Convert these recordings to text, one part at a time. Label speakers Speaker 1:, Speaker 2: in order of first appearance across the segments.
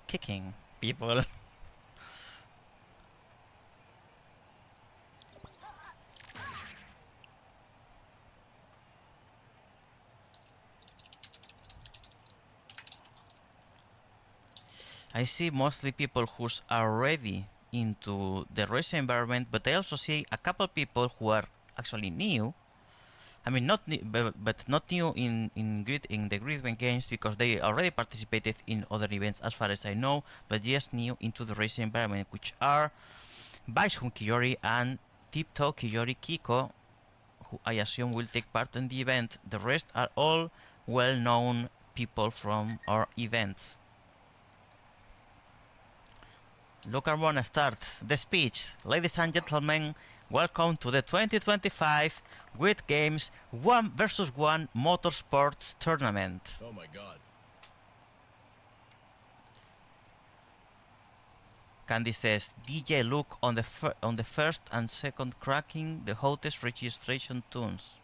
Speaker 1: kicking people. I see mostly people who are already into the racing environment, but I also see a couple people who are actually new. I mean, not new, but not new in the grid games, because they already participated in other events, as far as I know. But just new into the racing environment, which are Baishun Kiyori and Tiptoe Kiyori Kiko, who I assume will take part in the event. The rest are all well-known people from our events. Look, Carmona starts the speech. Ladies and gentlemen, welcome to the 2025 Grid Games 1 vs 1 Motorsports Tournament.
Speaker 2: Oh my god.
Speaker 1: Candy says, DJ Luke on the first and second cracking the hottest registration tunes.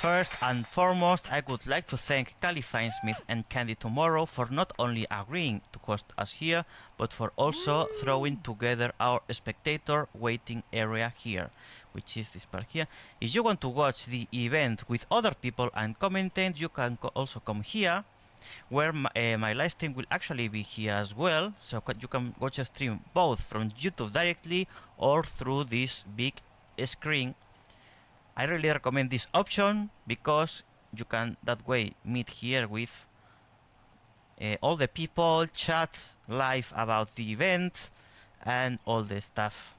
Speaker 1: First and foremost, I would like to thank Cali Finesmith and Candy Tomorrow for not only agreeing to host us here, but for also throwing together our spectator waiting area here, which is this part here. If you want to watch the event with other people and commentate, you can also come here, where my live stream will actually be here as well, so you can watch a stream both from YouTube directly or through this big screen. I really recommend this option because you can that way meet here with all the people, chat live about the event and all the stuff.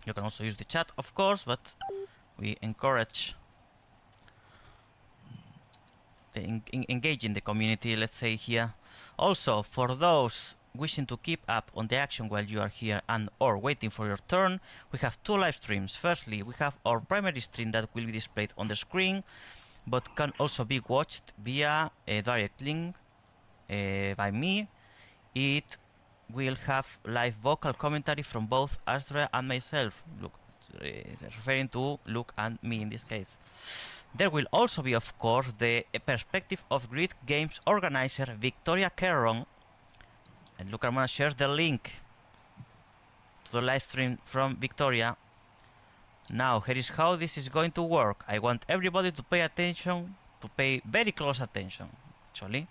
Speaker 1: You can also use the chat, of course, but we encourage engage in the community, let's say here. Also, for those wishing to keep up on the action while you are here and or waiting for your turn, we have two live streams. Firstly, we have our primary stream that will be displayed on the screen, but can also be watched via a direct link by me. It will have live vocal commentary from both Astra and myself. Look, referring to Luke and me in this case. There will also be, of course, the perspective of Grid Games organizer Victoria Caron. And Luke Armana shares the link to the live stream from Victoria. Now, here is how this is going to work. I want everybody to pay attention, to pay very close attention, actually.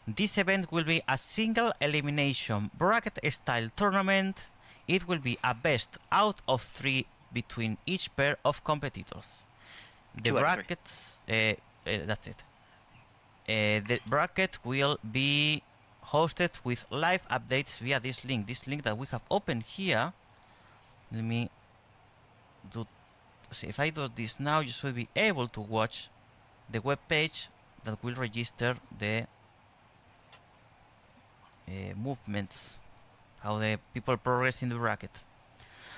Speaker 1: This event will be a single elimination bracket style tournament. It will be a best out of 3 between each pair of competitors. The brackets, that's it. The bracket will be hosted with live updates via this link that we have opened here. Let me do, see, if I do this now, you should be able to watch the web page that will register the movements, how the people progress in the bracket.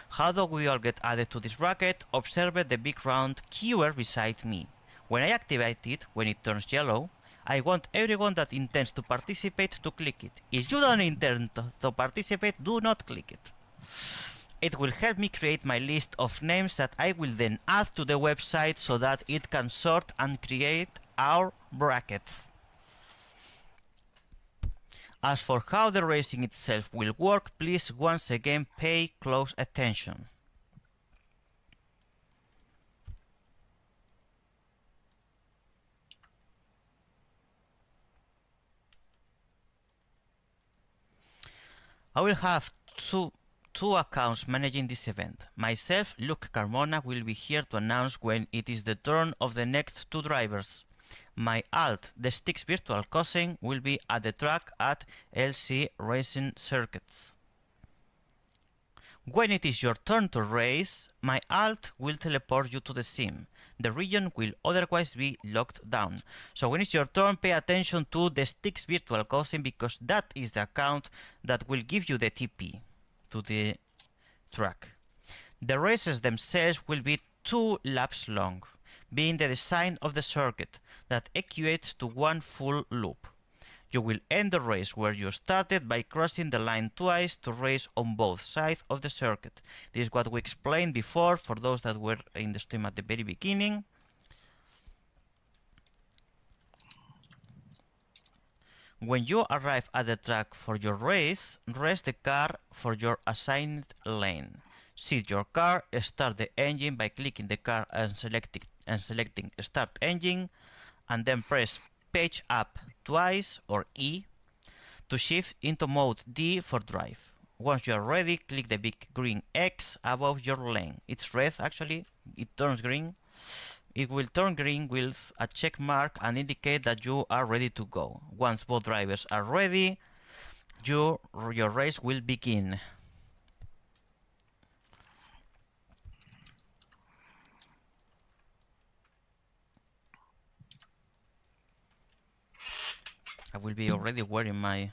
Speaker 1: How do we all get added to this bracket? Observe the big round queuer beside me. When I activate it, when it turns yellow, I want everyone that intends to participate to click it. If you don't intend to participate, do not click it. It will help me create my list of names that I will then add to the website so that it can sort and create our brackets. As for how the racing itself will work, please once again pay close attention. I will have two accounts managing this event. Myself, Luke Carmona, will be here to announce when it is the turn of the next two drivers. My alt, the Styx virtual cousin, will be at the track at LC Racing Circuits. When it is your turn to race, my alt will teleport you to the sim. The region will otherwise be locked down. So when it's your turn, pay attention to the Styx virtual cousin, because that is the account that will give you the TP to the track. The races themselves will be 2 laps long, being the design of the circuit that equates to 1 full loop. You will end the race where you started by crossing the line twice to race on both sides of the circuit. This is what we explained before for those that were in the stream at the very beginning. When you arrive at the track for your race, rest the car for your assigned lane. Seat your car, start the engine by clicking the car and selecting Start Engine, and then press Page Up twice, or E, to shift into mode D for drive. Once you are ready, click the big green X above your lane. It's red actually, it turns green. It will turn green with a check mark and indicate that you are ready to go. Once both drivers are ready, your race will begin. I will be already wearing my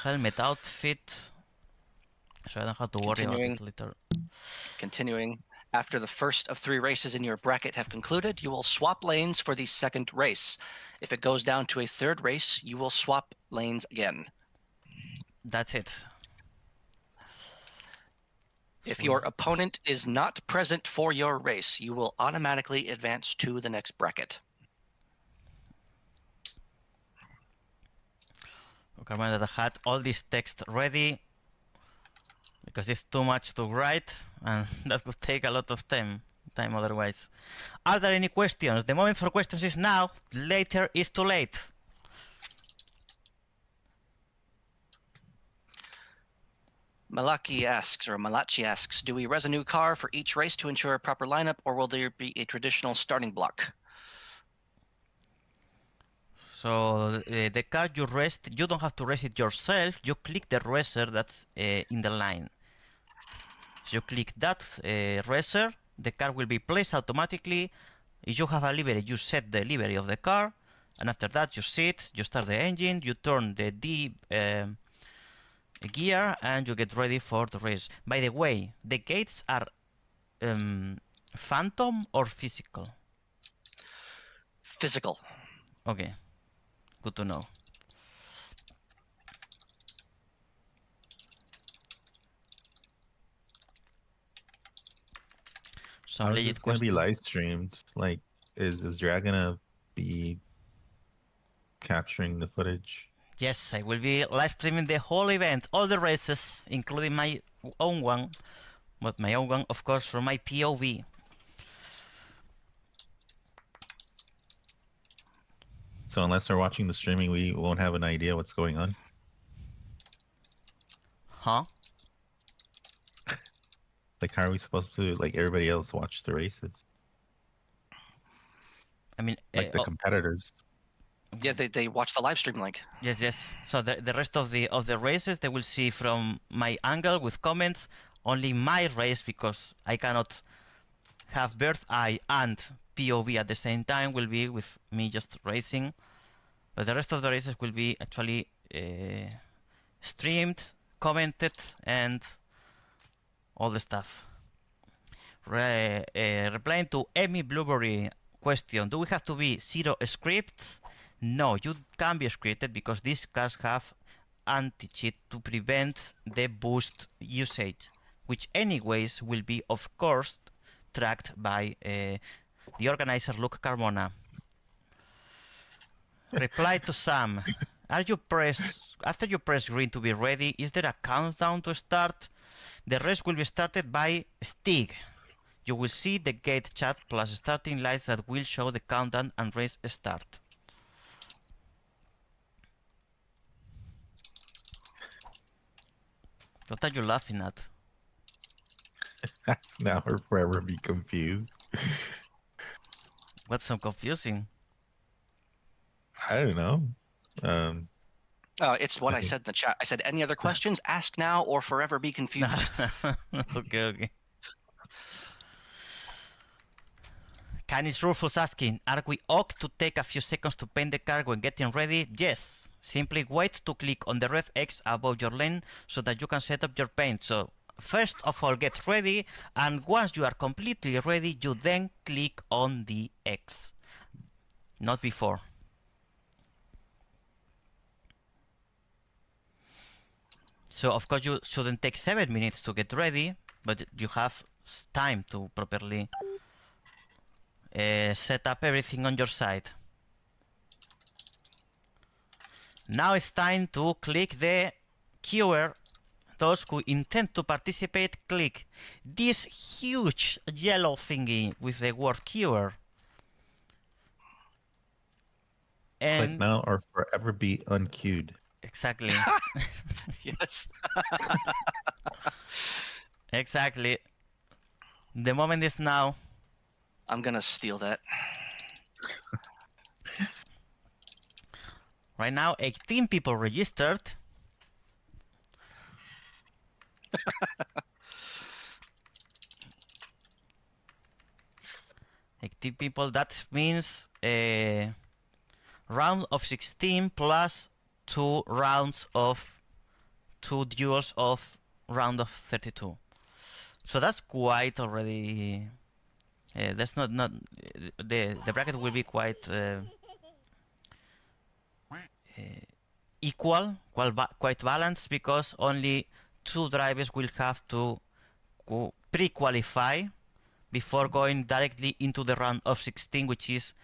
Speaker 1: helmet outfit, so I don't have to worry about it later.
Speaker 2: Continuing. After the first of 3 races in your bracket have concluded, you will swap lanes for the second race. If it goes down to a third race, you will swap lanes again.
Speaker 1: That's it.
Speaker 2: If your opponent is not present for your race, you will automatically advance to the next bracket.
Speaker 1: Okay, remember that I had all this text ready because it's too much to write and that would take a lot of time otherwise. Are there any questions? The moment for questions is now. Later is too late.
Speaker 2: Malachi asks, do we res a new car for each race to ensure a proper lineup, or will there be a traditional starting block?
Speaker 1: So the car you rest, you don't have to rest it yourself. You click the racer that's in the line. So you click that racer, the car will be placed automatically. If you have a livery, you set the livery of the car, and after that you sit, you start the engine, you turn the D gear, and you get ready for the race. By the way, the gates are phantom or physical?
Speaker 2: Physical.
Speaker 1: Okay. Good to know.
Speaker 3: So how is this going to be live streamed? Like, is Drag gonna be capturing the footage?
Speaker 1: Yes, I will be live streaming the whole event, all the races, including my own one. But my own one, of course, from my POV.
Speaker 3: So unless we're watching the streaming, we won't have an idea what's going on?
Speaker 1: Huh?
Speaker 3: Like, how are we supposed to, like everybody else, watch the races?
Speaker 1: I mean,
Speaker 3: like the competitors.
Speaker 2: Yeah, they watch the live stream link.
Speaker 1: Yes. So the rest of the races they will see from my angle with comments. Only my race, because I cannot have bird eye and POV at the same time, will be with me just racing. But the rest of the races will be actually streamed, commented, and all the stuff. Replying to Emmy Blueberry question, do we have to be 0 scripts? No, you can be scripted because these cars have anti-cheat to prevent the boost usage, which anyways will be, of course, tracked by the organizer Luke Carmona. Reply to Sam. After you press green to be ready, is there a countdown to start? The race will be started by Stig. You will see the gate chat plus starting lights that will show the countdown and race start. What are you laughing at?
Speaker 3: That's now or forever be confused.
Speaker 1: What's so confusing?
Speaker 3: I don't know.
Speaker 2: It's what I said in the chat. I said, any other questions? Ask now or forever be confused.
Speaker 1: Okay. Canis Rufus asking, are we ought to take a few seconds to paint the car when getting ready? Yes. Simply wait to click on the red X above your lane so that you can set up your paint. So first of all, get ready, and once you are completely ready, you then click on the X. Not before. So of course you shouldn't take 7 minutes to get ready, but you have time to properly set up everything on your side. Now it's time to click the QR. Those who intend to participate, click this huge yellow thingy with the word QR.
Speaker 3: Click
Speaker 1: And
Speaker 3: now or forever be unqueued.
Speaker 1: exactly.
Speaker 2: Yes.
Speaker 1: Exactly. The moment is now.
Speaker 2: I'm gonna steal that.
Speaker 1: Right now, 18 people registered. People, that means a round of 16 plus 2 rounds of 2 duels of round of 32. So that's quite already. That's not the bracket will be quite equal, quite balanced, because only 2 drivers will have to pre-qualify before going directly into the round of 16, which is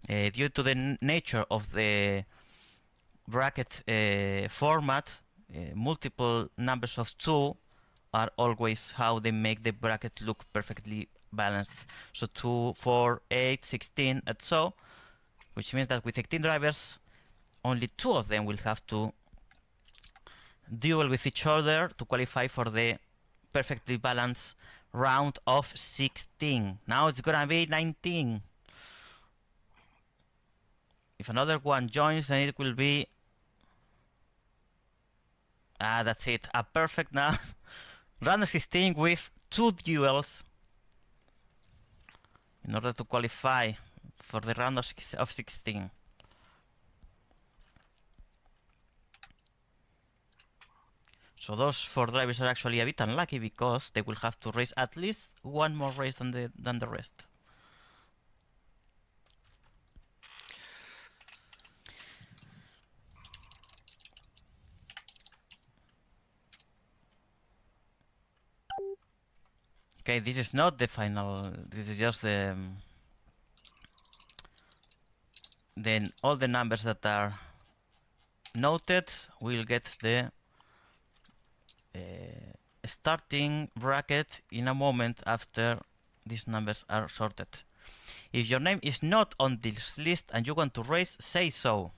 Speaker 1: due to the nature of the bracket format. Multiple numbers of 2 are always how they make the bracket look perfectly balanced. So 2, 4, 8, 16, and so, which means that with 18 drivers, only 2 of them will have to duel with each other to qualify for the perfectly balanced round of 16. Now it's gonna be 19. If another one joins, then it will be that's it, a perfect now round of 16 with 2 duels in order to qualify for the round of 16. So those 4 drivers are actually a bit unlucky because they will have to race at least one more race than the rest. Okay, this is not the final. This is just then all the numbers that are noted will get the starting bracket in a moment after these numbers are sorted. If your name is not on this list and you want to race, say so.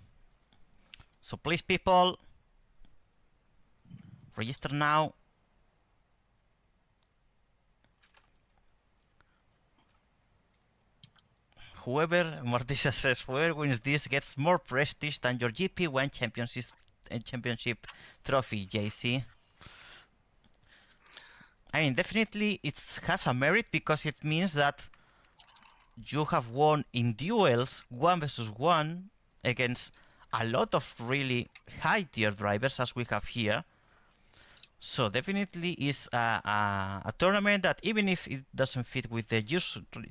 Speaker 1: So please, people, register now. Whoever, Morticia says, whoever wins this gets more prestige than your GP1 championship trophy, JC. I mean, definitely it has a merit because it means that you have won in duels 1 versus 1 against a lot of really high tier drivers as we have here. So definitely is a tournament that, even if it doesn't fit with the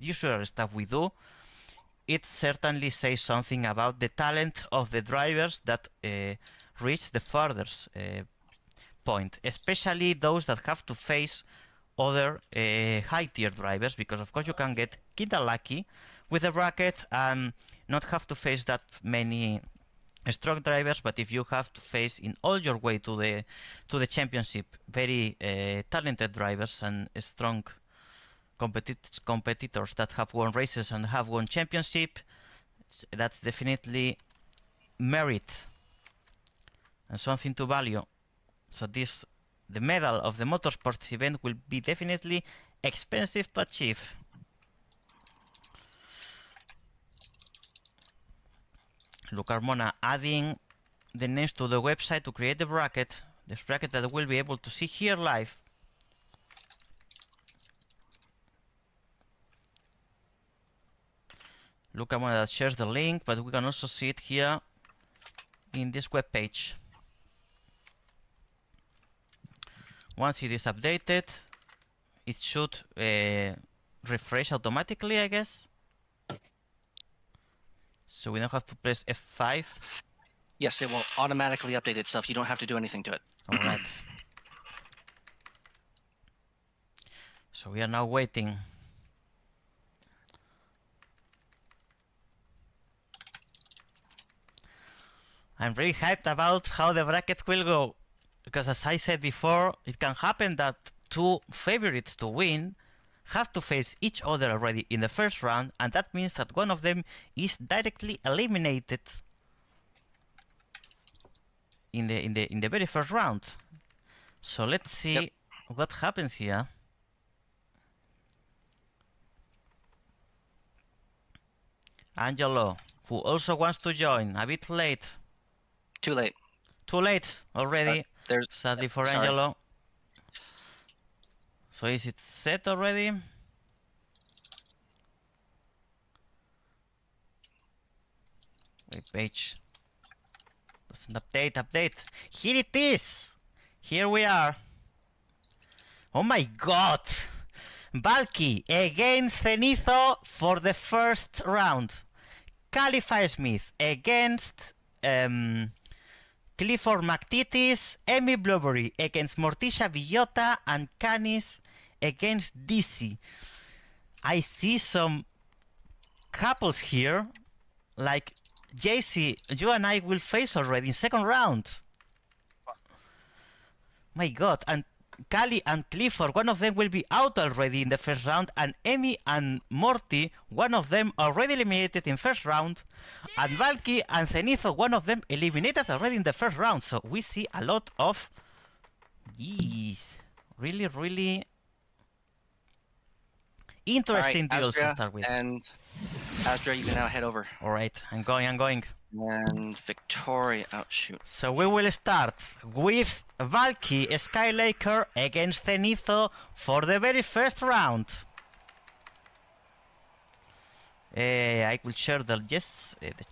Speaker 1: usual stuff we do, it certainly says something about the talent of the drivers that reach the furthest point, especially those that have to face other high tier drivers, because of course you can get kinda lucky with the bracket and not have to face that many strong drivers, but if you have to face in all your way to the championship very talented drivers and strong competitors that have won races and have won championship, that's definitely merit and something to value. So the medal of the motorsports event will be definitely expensive to achieve. Look, Carmona adding the names to the website to create the bracket. This bracket that we'll be able to see here live. Look, Carmona that shares the link, but we can also see it here in this web page. Once it is updated, it should refresh automatically, I guess. So we don't have to press F5.
Speaker 2: Yes, it will automatically update itself. You don't have to do anything to it.
Speaker 1: All right. So we are now waiting. I'm really hyped about how the bracket will go, because as I said before, it can happen that two favorites to win have to face each other already in the first round, and that means that one of them is directly eliminated in the very first round. So let's see what happens here. Angelo, who also wants to join, a bit late.
Speaker 2: Too late.
Speaker 1: Too late already,
Speaker 2: There's
Speaker 1: sadly for
Speaker 2: sorry.
Speaker 1: Angelo. So is it set already? Wait, page. Doesn't update. Here it is! Here we are. Oh my god! Valky against Cenizo for the first round. Calify Smith against Clifford McTitis, Amy Blueberry against Morticia Villota, and Canis against DC. I see some couples here, like JC, you and I will face already in second round. My god, and Cali and Clifford, one of them will be out already in the first round, and Amy and Morty, one of them already eliminated in first round, and Valky and Cenizo, one of them eliminated already in the first round. So we see a lot of really interesting duels to start with.
Speaker 2: And Asdra, you can now head over.
Speaker 1: Alright, I'm going.
Speaker 2: And Victoria, shoot.
Speaker 1: So we will start with Valky Skylaker against Cenizo for the very first round. I will share the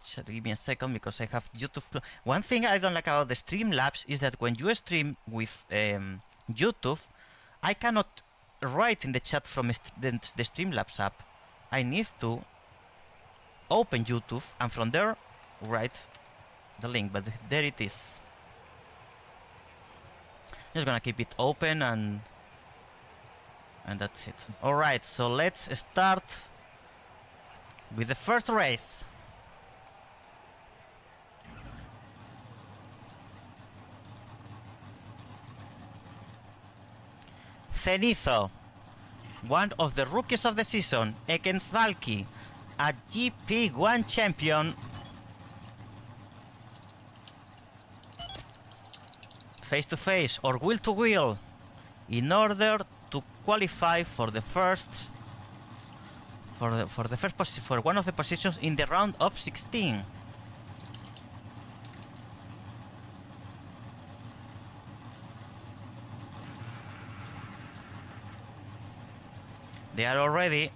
Speaker 1: chat. Give me a second because I have YouTube. One thing I don't like about the Streamlabs is that when you stream with YouTube, I cannot write in the chat from the Streamlabs app. I need to open YouTube and from there write the link, but there it is. Just gonna keep it open and that's it. Alright, so let's start with the first race. Cenizo, one of the rookies of the season, against Valky, a GP1 champion. Face to face or wheel to wheel in order to qualify for the first for one of the positions in the round of 16. They are already.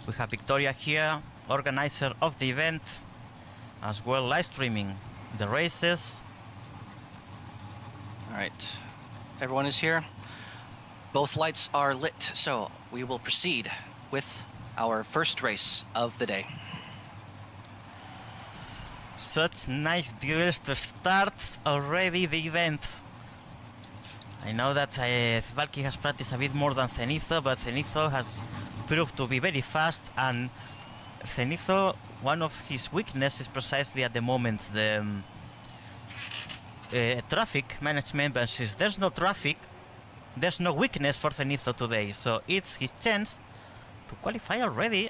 Speaker 1: We have Victoria here, organizer of the event, as well live streaming the races.
Speaker 2: All right, everyone is here. Both lights are lit, so we will proceed with our first race of the day.
Speaker 1: Such nice duels to start already the event. I know that Valky has practiced a bit more than Cenizo, but Cenizo has proved to be very fast, and Cenizo, one of his weaknesses is precisely at the moment the traffic management, but since there's no traffic, there's no weakness for Cenizo today, so it's his chance to qualify already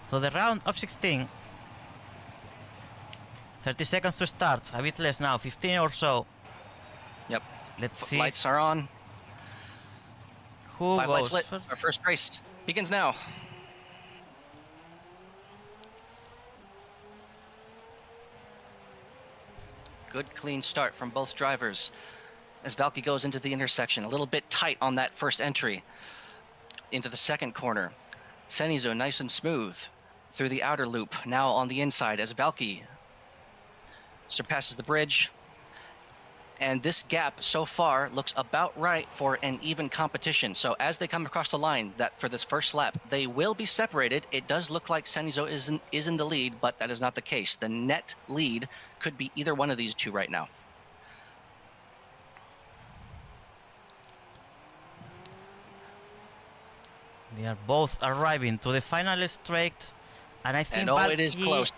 Speaker 1: for the round of 16. 30 seconds to start, a bit less now, 15 or so.
Speaker 2: Yep.
Speaker 1: Let's see.
Speaker 2: Lights are on.
Speaker 1: Who
Speaker 2: 5
Speaker 1: goes
Speaker 2: lights lit.
Speaker 1: first?
Speaker 2: Our first race begins now. Good clean start from both drivers as Valky goes into the intersection. A little bit tight on that first entry into the second corner. Cenizo nice and smooth through the outer loop. Now on the inside as Valky surpasses the bridge And this gap so far looks about right for an even competition. So as they come across the line that for this first lap, they will be separated. It does look like Senizo is in the lead, but that is not the case. The net lead could be either one of these two right now.
Speaker 1: They are both arriving to the final straight, and I think
Speaker 2: And it is
Speaker 1: Valky
Speaker 2: close.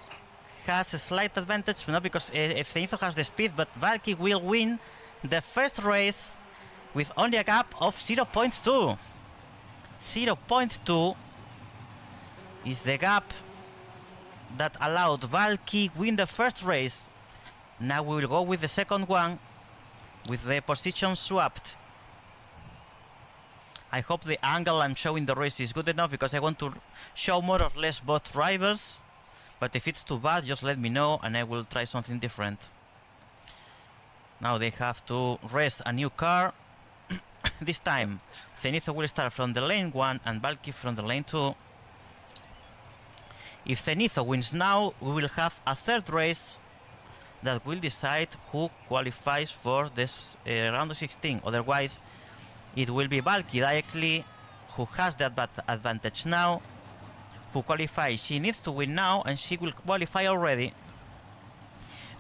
Speaker 1: has a slight advantage, not because if Zenitho has the speed, but Valky will win the first race with only a gap of 0.2. 0.2 is the gap that allowed Valky win the first race. Now we will go with the second one with the position swapped. I hope the angle I'm showing the race is good enough because I want to show more or less both drivers. But if it's too bad, just let me know and I will try something different. Now they have to race a new car. This time, Zenitho will start from the lane 1 and Valky from the lane 2. If Zenitho wins now, we will have a third race that will decide who qualifies for this round of 16. Otherwise, it will be Valky directly who has that advantage now, who qualifies. She needs to win now and she will qualify already.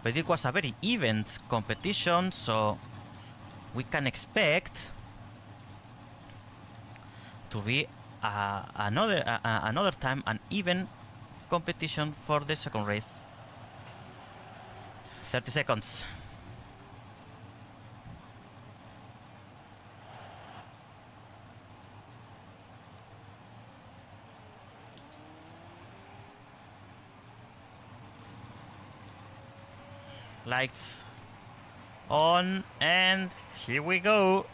Speaker 1: But it was a very even competition, so we can expect to be another time an even competition for the second race. 30 seconds. Lights on, and here we go.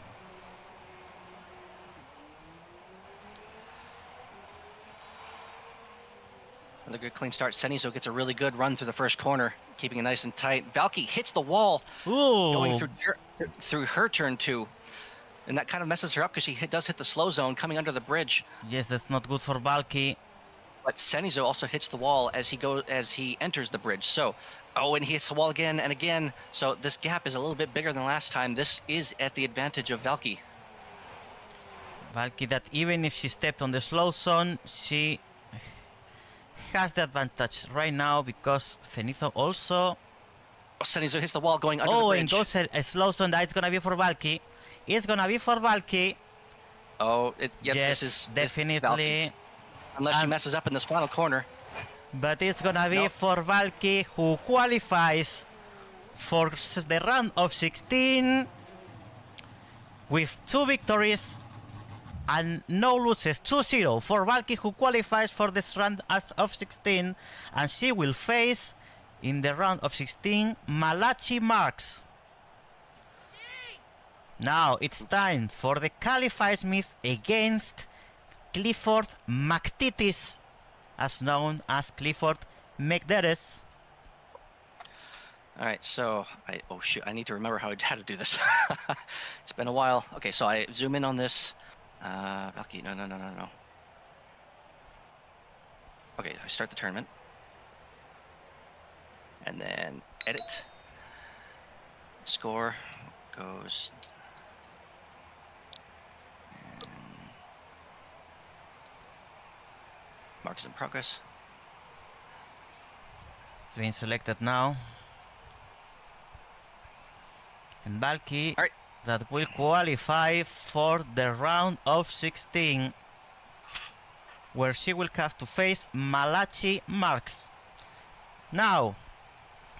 Speaker 2: Another good clean start. Senizo gets a really good run through the first corner, keeping it nice and tight. Valky hits the wall.
Speaker 1: Ooh.
Speaker 2: Going through her turn 2. And that kind of messes her up because she does hit the slow zone coming under the bridge.
Speaker 1: Yes, that's not good for Valky.
Speaker 2: But Senizo also hits the wall as he enters the bridge. So, and he hits the wall again and again. So this gap is a little bit bigger than last time. This is at the advantage of Valky.
Speaker 1: Valky, that even if she stepped on the slow zone, she has the advantage right now because Zenitho also.
Speaker 2: Senizo hits the wall going under the bridge.
Speaker 1: And goes a slow zone. That's gonna be for Valky. It's gonna be for Valky.
Speaker 2: Yes,
Speaker 1: this is definitely.
Speaker 2: Unless she messes up in this final corner.
Speaker 1: But it's gonna be for Valky, who qualifies for the round of 16 with 2 victories and no losses. 2-0 for Valky, who qualifies for this round of 16, and she will face in the round of 16 Malachi Marks. Now it's time for the Caliphate Smith against Clifford McTitis, as known as Clifford McDerris.
Speaker 2: All right, so I need to remember how to do this. It's been a while. Okay, so I zoom in on this. Valky, no. Okay, I start the tournament. And then edit. Score goes. Mark is in progress.
Speaker 1: It's being selected now. And Valky,
Speaker 2: All right,
Speaker 1: that will qualify for the round of 16, where she will have to face Malachi Marks. Now,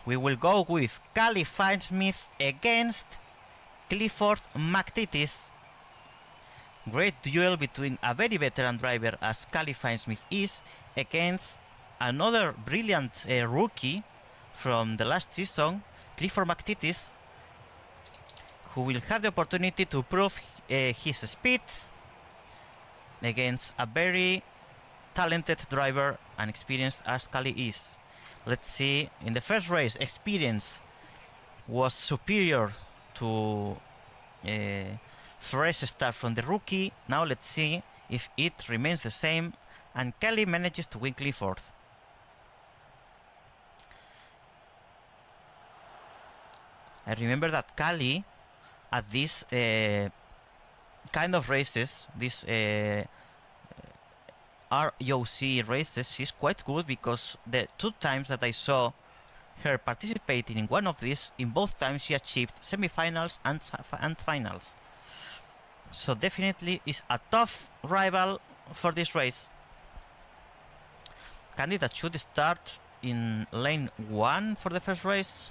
Speaker 1: we will go with Caliphate Smith against Clifford McTitis. Great duel between a very veteran driver as Caliphate Smith is against another brilliant rookie from the last season, Clifford McTitis, who will have the opportunity to prove his speed against a very talented driver and experienced as Cali is. Let's see, in the first race, experience was superior to fresh start from the rookie. Now let's see if it remains the same and Kelly manages to win Clifford. I remember that Kali at these kind of races, these ROC races, she's quite good because the 2 times that I saw her participating in one of these, in both times she achieved semifinals and finals. So definitely is a tough rival for this race. Candidate should start in lane 1 for the first race.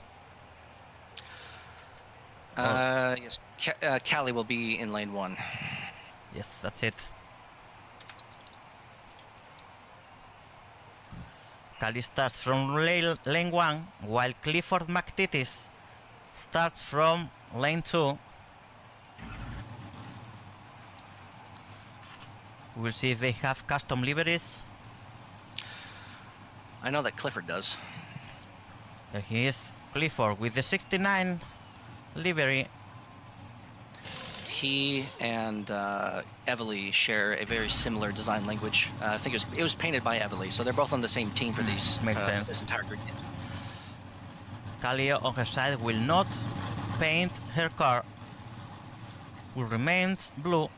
Speaker 2: Yes, Callie will be in lane 1.
Speaker 1: Yes, that's it. Cali starts from lane 1, while Clifford McTitis starts from lane 2. We'll see if they have custom liveries.
Speaker 2: I know that Clifford does.
Speaker 1: There he is, Clifford, with the 69 livery.
Speaker 2: He and Evely share a very similar design language. I think it was painted by Evely, so they're both on the same team for these.
Speaker 1: Makes sense.
Speaker 2: This entire group.
Speaker 1: Kali on her side will not paint her car. Will remain blue.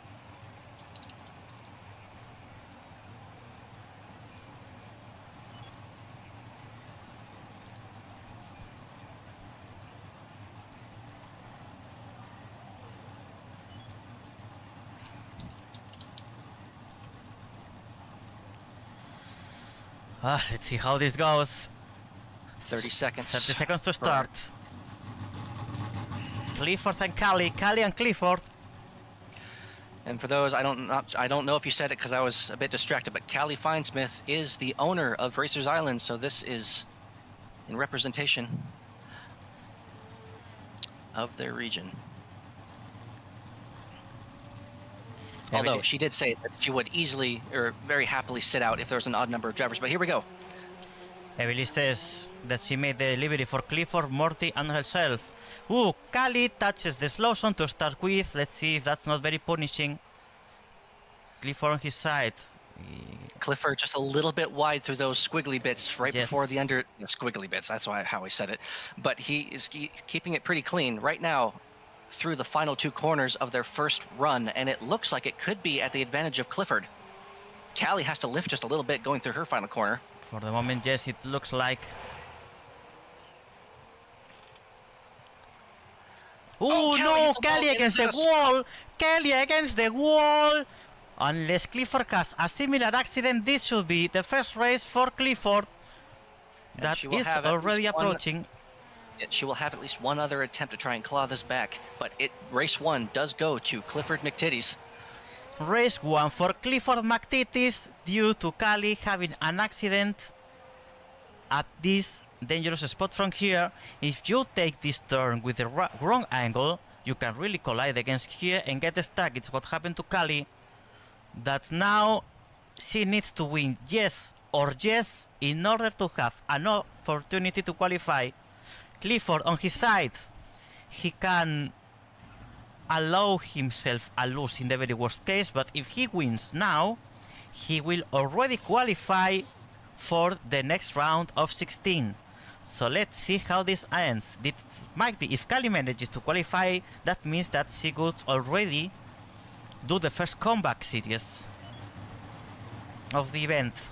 Speaker 1: Let's see how this goes.
Speaker 2: 30 seconds.
Speaker 1: 30 seconds to start. Clifford and Kali and Clifford.
Speaker 2: And for those, I don't know if you said it because I was a bit distracted, but Callie Finesmith is the owner of Racers Island, so this is in representation of their region. Although she did say that she would easily or very happily sit out if there was an odd number of drivers, but here we go.
Speaker 1: Emily says that she made the livery for Clifford, Morty and herself. Ooh, Kali touches the slow zone to start with. Let's see if that's not very punishing. Clifford on his side.
Speaker 2: Clifford just a little bit wide through those squiggly bits right
Speaker 1: Yes.
Speaker 2: before the squiggly bits. That's how he said it. But he is keeping it pretty clean right now through the final 2 corners of their first run, and it looks like it could be at the advantage of Clifford. Callie has to lift just a little bit going through her final corner.
Speaker 1: For the moment, yes, it looks like. Oh no, Kali against the wall! Kali against the wall! Unless Clifford has a similar accident, this should be the first race for Clifford.
Speaker 2: And
Speaker 1: That
Speaker 2: she will
Speaker 1: is
Speaker 2: have at
Speaker 1: already
Speaker 2: least one-
Speaker 1: approaching.
Speaker 2: She will have at least one other attempt to try and claw this back, but race 1 does go to Clifford McTitties.
Speaker 1: Race 1 for Clifford McTitties due to Kali having an accident at this dangerous spot from here. If you take this turn with the wrong angle, you can really collide against here and get stuck. It's what happened to Kali. That now she needs to win yes or yes in order to have an opportunity to qualify. Clifford on his side, he can allow himself a lose in the very worst case, but if he wins now, he will already qualify for the next round of 16. So let's see how this ends. It might be, if Kali manages to qualify, that means that she could already do the first comeback series of the event.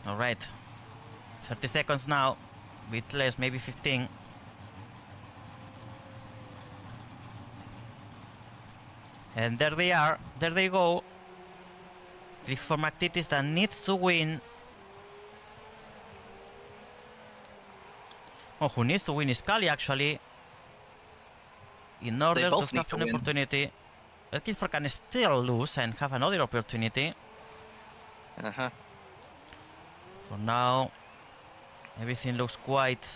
Speaker 1: All right, 30 seconds now, bit less, maybe 15. And there they are, there they go. Clifford McTitties that needs to win. Oh, who needs to win is Kali actually. In order to
Speaker 2: both need
Speaker 1: have
Speaker 2: to
Speaker 1: an
Speaker 2: win.
Speaker 1: opportunity. But Clifford can still lose and have another opportunity.
Speaker 2: Uh-huh.
Speaker 1: For now, everything looks quite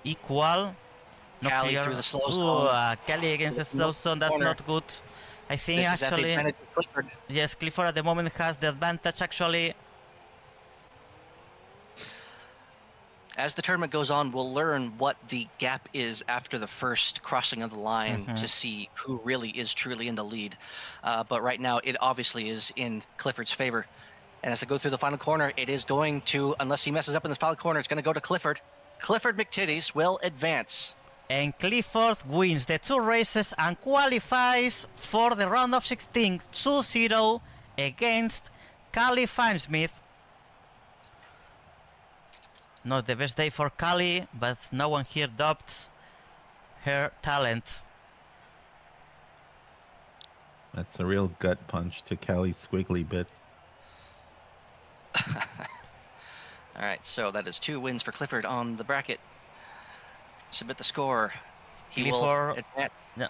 Speaker 1: equal. Not
Speaker 2: Kali
Speaker 1: clear.
Speaker 2: through the slow
Speaker 1: Ooh,
Speaker 2: zone.
Speaker 1: Kali against the slow zone, that's
Speaker 2: Corner.
Speaker 1: not good. I think
Speaker 2: This is at the
Speaker 1: actually,
Speaker 2: advantage of Clifford.
Speaker 1: yes, Clifford at the moment has the advantage actually.
Speaker 2: As the tournament goes on, we'll learn what the gap is after the first crossing of the line to see who really is truly in the lead. But right now, it obviously is in Clifford's favor. And as I go through the final corner, it is going to, unless he messes up in the final corner, it's going to go to Clifford. Clifford McTitties will advance.
Speaker 1: And Clifford wins the 2 races and qualifies for the round of 16 2-0 against Callie Finesmith. Not the best day for Callie, but no one here doubts her talent.
Speaker 3: That's a real gut punch to Callie's squiggly bits.
Speaker 2: All right, so that is 2 wins for Clifford on the bracket. Submit the score. He will advance.
Speaker 1: Yeah.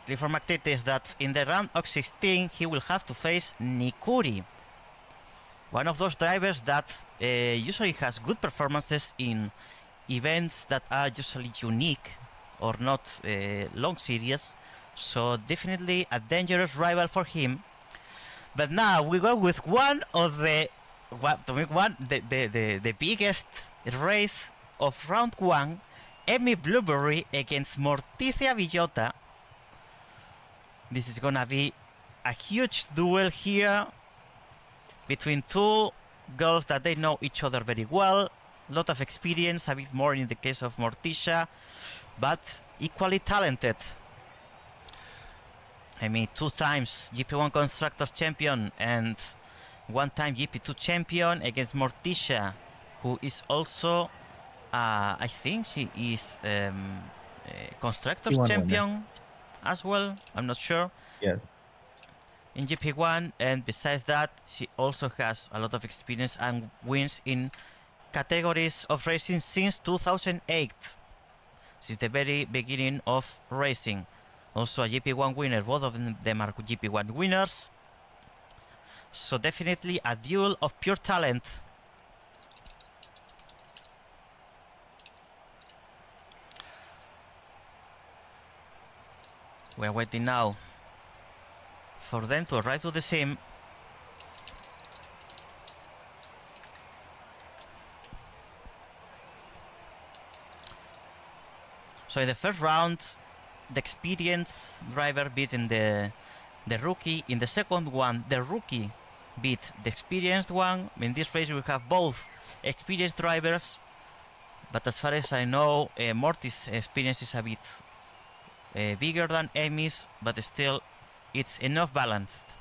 Speaker 1: Clifford McTitties that in the round of 16 he will have to face Nikuri. One of those drivers that usually has good performances in events that are usually unique or not long series. So definitely a dangerous rival for him. But now we go with one of the biggest race of round 1. Emmy Blueberry against Morticia Villota. This is gonna be a huge duel here between 2 girls that they know each other very well. A lot of experience, a bit more in the case of Morticia, but equally talented. I mean, 2 times GP1 Constructors Champion and 1 time GP2 Champion against Morticia, who is also, I think she is Constructors Champion as well. I'm not sure.
Speaker 3: Yeah.
Speaker 1: In GP1, and besides that, she also has a lot of experience and wins in categories of racing since 2008, since the very beginning of racing. Also a GP1 winner, both of them are GP1 winners. So definitely a duel of pure talent. We're waiting now for them to arrive to the sim. So in the first round, the experienced driver beating the rookie. In the second one, the rookie beat the experienced one. In this race, we have both experienced drivers, but as far as I know, Morty's experience is a bit bigger than Amy's, but still it's enough balanced.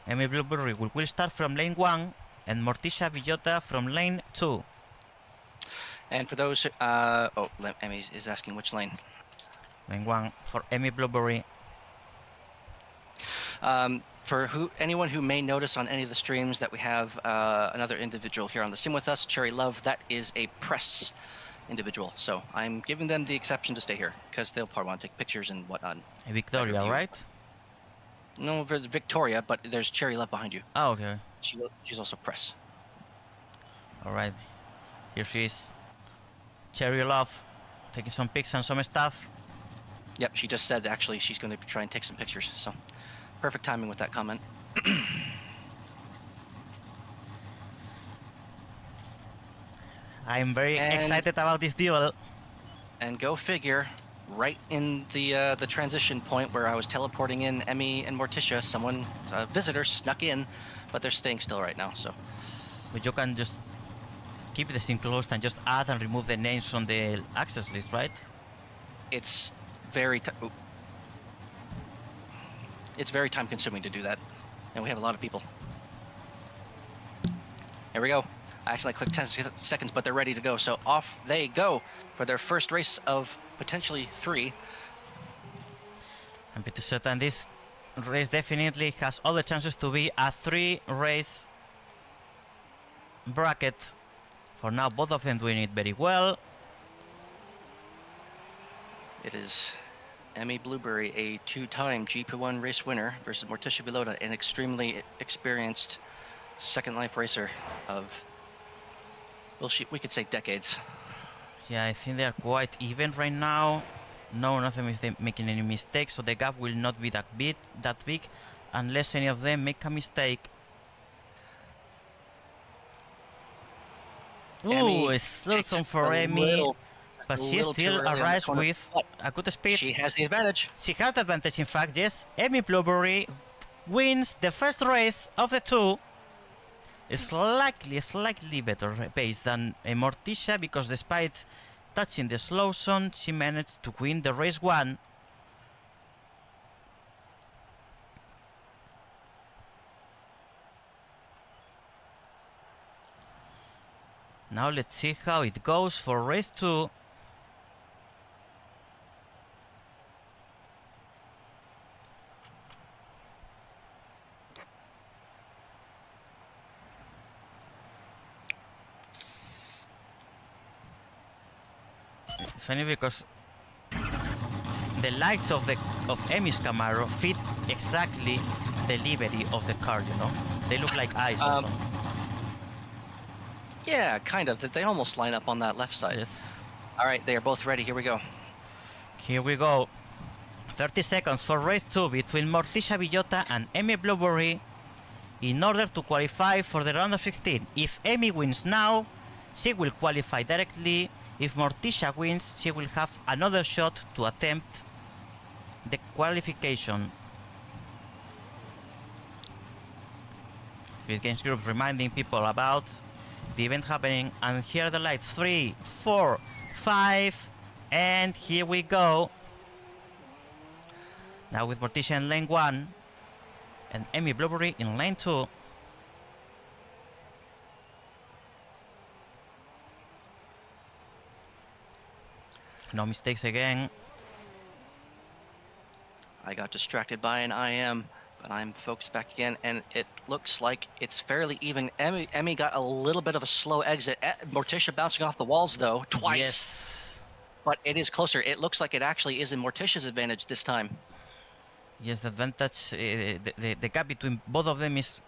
Speaker 1: Amy Blueberry will start from lane 1 and Morticia Villota from lane 2.
Speaker 2: And for those, Emmy is asking which lane.
Speaker 1: Lane 1 for Amy Blueberry.
Speaker 2: For anyone who may notice on any of the streams that we have another individual here on the sim with us, Cherry Love, that is a press individual. So I'm giving them the exception to stay here because they'll probably want to take pictures and whatnot.
Speaker 1: Victoria, right?
Speaker 2: No, there's Victoria, but there's Cherry Love behind you.
Speaker 1: Oh, okay.
Speaker 2: She's also press.
Speaker 1: All right. Here she is. Cherry Love taking some pics and some stuff.
Speaker 2: Yep, she just said actually she's going to try and take some pictures. So perfect timing with that comment.
Speaker 1: I'm very excited about this duel.
Speaker 2: And go figure, right in the transition point where I was teleporting in Emmy and Morticia, someone, a visitor, snuck in, but they're staying still right now. So,
Speaker 1: but you can just keep the sim closed and just add and remove the names from the access list, right?
Speaker 2: It's very time consuming to do that, and we have a lot of people. Here we go. I actually clicked 10 seconds, but they're ready to go. So off they go for their first race of potentially 3.
Speaker 1: I'm pretty certain this race definitely has all the chances to be a 3-race bracket. For now, both of them doing it very well.
Speaker 2: It is Emmy Blueberry, a 2-time GP1 race winner, versus Morticia Villota, an extremely experienced Second Life racer of, well, we could say decades.
Speaker 1: Yeah, I think they are quite even right now. No, nothing is making any mistakes, so the gap will not be that big, unless any of them make a mistake. Ooh, it's
Speaker 2: takes
Speaker 1: Lawson
Speaker 2: it
Speaker 1: for
Speaker 2: a
Speaker 1: Emmy,
Speaker 2: little-
Speaker 1: but
Speaker 2: a
Speaker 1: she
Speaker 2: little too
Speaker 1: still
Speaker 2: early on the
Speaker 1: arrives
Speaker 2: corner,
Speaker 1: with
Speaker 2: but
Speaker 1: a good speed.
Speaker 2: She has the advantage.
Speaker 1: She has the advantage, in fact, yes. Emmy Blueberry wins the first race of the two. Slightly better pace than Morticia, because despite touching the slow zone, she managed to win the race one. Now let's see how it goes for race two. It's funny because the lights of Emmy's Camaro fit exactly the livery of the car, you know? They look like eyes also.
Speaker 2: Yeah, kind of. They almost line up on that left side.
Speaker 1: Yes.
Speaker 2: All right, they are both ready. Here we go.
Speaker 1: Here we go. 30 seconds for race 2 between Morticia Villota and Emmy Blueberry in order to qualify for the round of 16. If Emmy wins now, she will qualify directly. If Morticia wins, she will have another shot to attempt the qualification. With Games Group reminding people about the event happening, and here are the lights. 3, 4, 5, and here we go. Now with Morticia in lane 1 and Emmy Blueberry in lane 2. No mistakes again.
Speaker 2: I got distracted by an IM, but I'm focused back again, and it looks like it's fairly even. Emmy got a little bit of a slow exit. Morticia bouncing off the walls, though, twice.
Speaker 1: Yes.
Speaker 2: But it is closer. It looks like it actually is in Morticia's advantage this time.
Speaker 1: Yes, the advantage, the gap between both of them is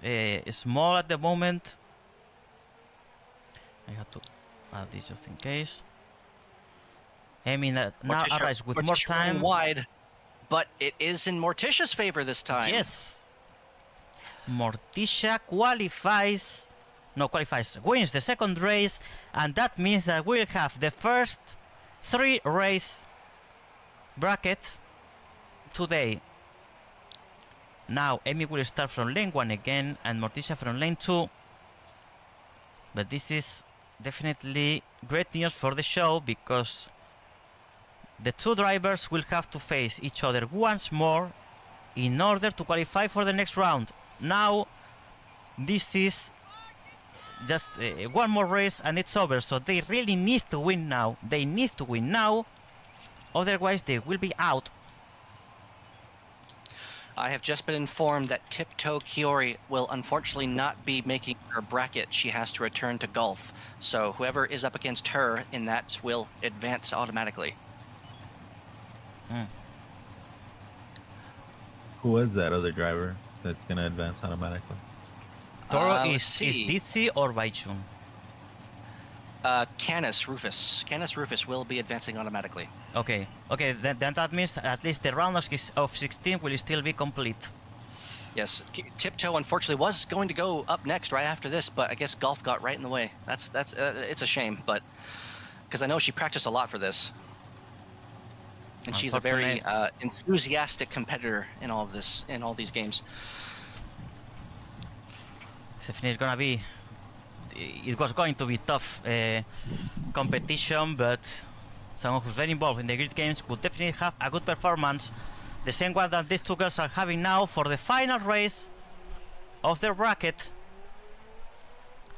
Speaker 1: small at the moment. I have to add this just in case. Emmy now arrives with more
Speaker 2: Morticia running
Speaker 1: time.
Speaker 2: wide, but it is in Morticia's favor this time.
Speaker 1: Yes. Morticia wins the second race, and that means that we'll have the first 3 race bracket today. Now Emmy will start from lane 1 again, and Morticia from lane 2. But this is definitely great news for the show, because the two drivers will have to face each other once more in order to qualify for the next round. Now, this is just one more race and it's over, so they really need to win now. They need to win now, otherwise they will be out.
Speaker 2: I have just been informed that Tiptoe Kiori will unfortunately not be making her bracket. She has to return to golf. So whoever is up against her in that will advance automatically.
Speaker 3: Who was that other driver that's gonna advance automatically?
Speaker 1: Toro
Speaker 2: let's
Speaker 1: is
Speaker 2: see.
Speaker 1: Dizzy or Baichun?
Speaker 2: Canis Rufus. Canis Rufus will be advancing automatically.
Speaker 1: Okay, then that means at least the round of 16 will still be complete.
Speaker 2: Yes, Tiptoe unfortunately was going to go up next right after this, but I guess golf got right in the way. That's it's a shame, but because I know she practiced a lot for this, and she's a very enthusiastic competitor in all of this, in all these games.
Speaker 1: Definitely it's gonna be. It was going to be tough competition, but someone who's very involved in the grid games would definitely have a good performance. The same one that these two girls are having now for the final race of their bracket.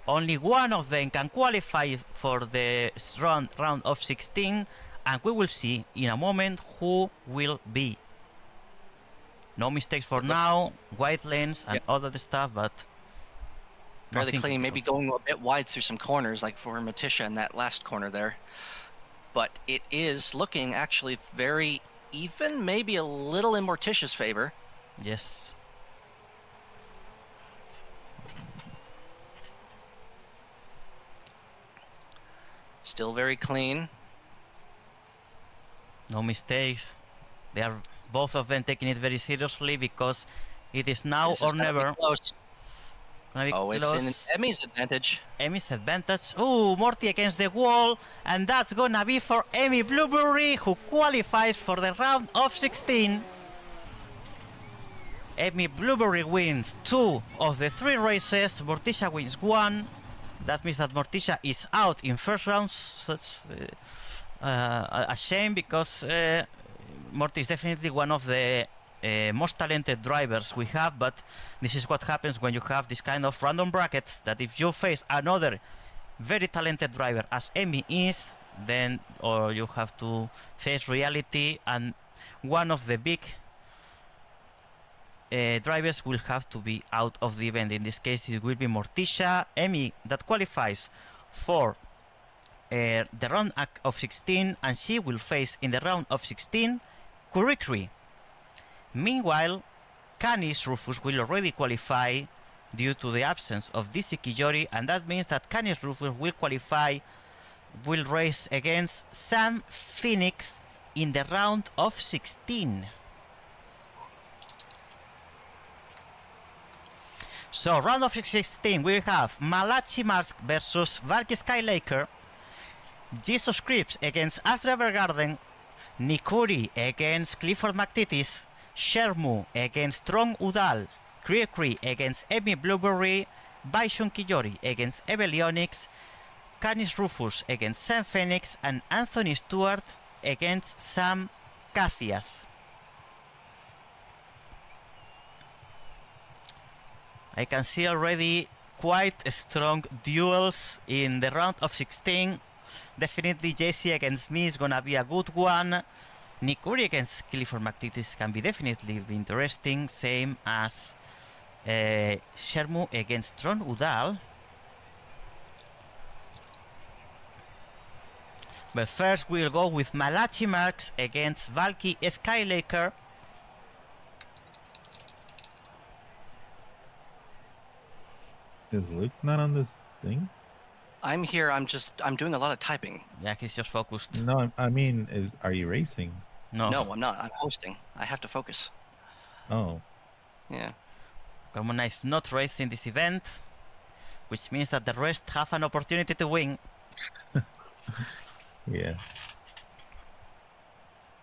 Speaker 1: Only one of them can qualify for the round of 16, and we will see in a moment who will be. No mistakes for now, white lanes and all that stuff, but
Speaker 2: fairly clean, maybe going a bit wide through some corners, like for Morticia in that last corner there. But it is looking actually very even, maybe a little in Morticia's favor.
Speaker 1: Yes.
Speaker 2: Still very clean.
Speaker 1: No mistakes. They are both of them taking it very seriously, because it is now or never.
Speaker 2: Close.
Speaker 1: Gonna be
Speaker 2: Oh, it's in
Speaker 1: close.
Speaker 2: Emmy's advantage.
Speaker 1: Emmy's advantage. Oh, Morty against the wall, and that's gonna be for Emmy Blueberry, who qualifies for the round of 16. Emmy Blueberry wins 2 of the 3 races. Morticia wins 1. That means that Morticia is out in first round. Such a shame, because Morty is definitely one of the most talented drivers we have, but this is what happens when you have this kind of random brackets, that if you face another very talented driver as Emmy is, then or you have to face reality, and one of the big drivers will have to be out of the event. In this case it will be Morticia. Emmy that qualifies for the round of 16, and she will face in the round of 16 Kurikri. Meanwhile, Canis Rufus will already qualify due to the absence of DC Kijori, and that means that Canis Rufus will race against Sam Phoenix in the round of 16. So, round of 16, we have Malachi Mask versus Valky Skylaker, Jesus Crips against Astra Evergarden, Nikuri against Clifford McTittis, Shermu against Trong Udal, Kree against Emmy Blueberry, Bison Kijori against Evelyonix, Canis Rufus against Sam Phoenix, and Anthony Stewart against Sam Cathias. I can see already quite strong duels in the round of 16. Definitely JC against me is gonna be a good one. Nikuri against Clifford McTittis can be definitely interesting, same as Shermu against Tron Udal. But first we'll go with Malachi Marks against Valky Skylaker.
Speaker 3: Is Luke not on this thing?
Speaker 2: I'm here. I'm doing a lot of typing.
Speaker 1: Yeah, he's just focused.
Speaker 3: No, I mean, are you racing?
Speaker 1: No.
Speaker 2: No, I'm not. I'm hosting. I have to focus.
Speaker 3: Oh.
Speaker 2: Yeah.
Speaker 1: Carmona is not racing this event, which means that the rest have an opportunity to win.
Speaker 3: Yeah.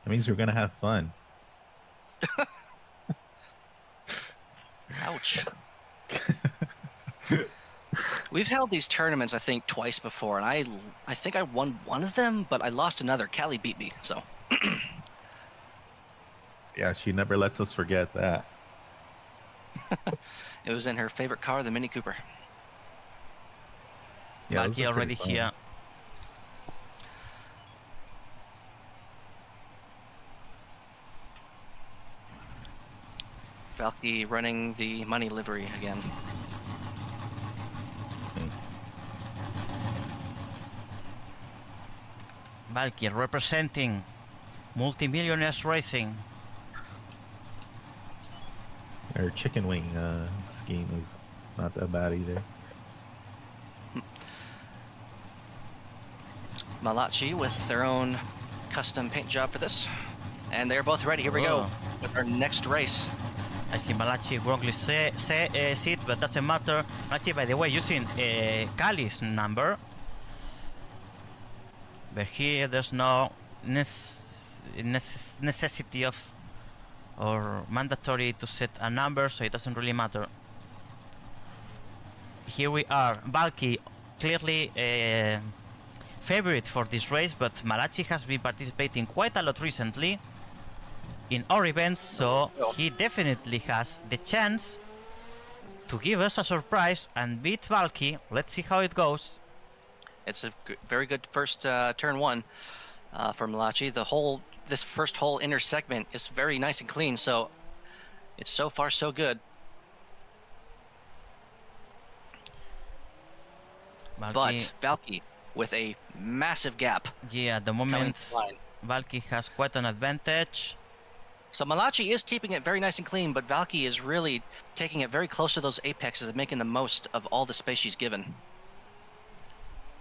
Speaker 3: That means we're gonna have fun.
Speaker 2: Ouch. We've held these tournaments, I think, twice before, and I think I won one of them, but I lost another. Callie beat me, so.
Speaker 3: Yeah, she never lets us forget that.
Speaker 2: It was in her favorite car, the Mini Cooper.
Speaker 3: Yeah, those
Speaker 1: Valky
Speaker 3: are
Speaker 1: already
Speaker 3: pretty fun.
Speaker 1: here.
Speaker 2: Valky running the money livery again.
Speaker 1: Valky representing Multimillionaires Racing.
Speaker 3: Her chicken wing scheme is not that bad either.
Speaker 2: Malachi with their own custom paint job for this. And they're both ready. Here we go with our next race.
Speaker 1: I see Malachi wrongly see it, but doesn't matter. Malachi, by the way, using Kali's number. But here there's no necessity of or mandatory to set a number, so it doesn't really matter. Here we are. Valky clearly favorite for this race, but Malachi has been participating quite a lot recently in our events, so he definitely has the chance to give us a surprise and beat Valky. Let's see how it goes.
Speaker 2: It's a very good first turn one for Malachi. This first whole inner segment is very nice and clean, so it's so far so good. But Valky with a massive gap.
Speaker 1: Yeah, at the moment Valky has quite an advantage.
Speaker 2: So Malachi is keeping it very nice and clean, but Valky is really taking it very close to those apexes and making the most of all the space she's given.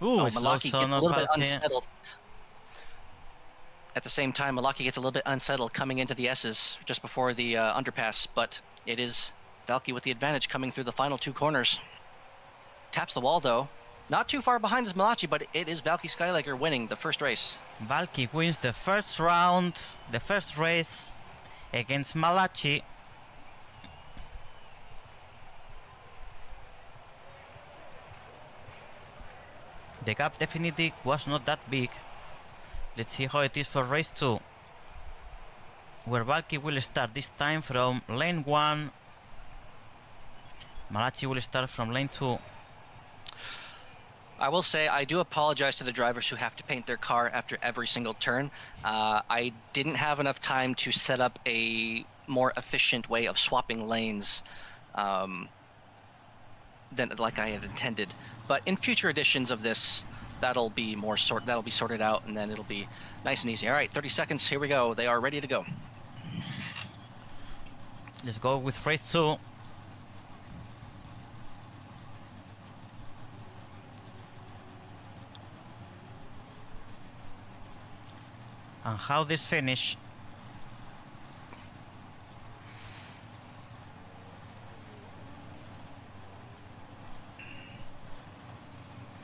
Speaker 1: Ooh,
Speaker 2: Malachi gets a little bit unsettled. At the same time, Malachi gets a little bit unsettled coming into the S's just before the underpass, but it is Valky with the advantage coming through the final two corners. Taps the wall, though. Not too far behind is Malachi, but it is Valky Skylager winning the first race.
Speaker 1: Valky wins the first round, the first race against Malachi. The gap definitely was not that big. Let's see how it is for race 2, where Valky will start this time from lane 1. Malachi will start from lane 2.
Speaker 2: I will say I do apologize to the drivers who have to paint their car after every single turn. I didn't have enough time to set up a more efficient way of swapping lanes than like I had intended. But in future editions of this, that'll be sorted out, and then it'll be nice and easy. All right, 30 seconds. Here we go. They are ready to go.
Speaker 1: Let's go with race 2. And how this finish.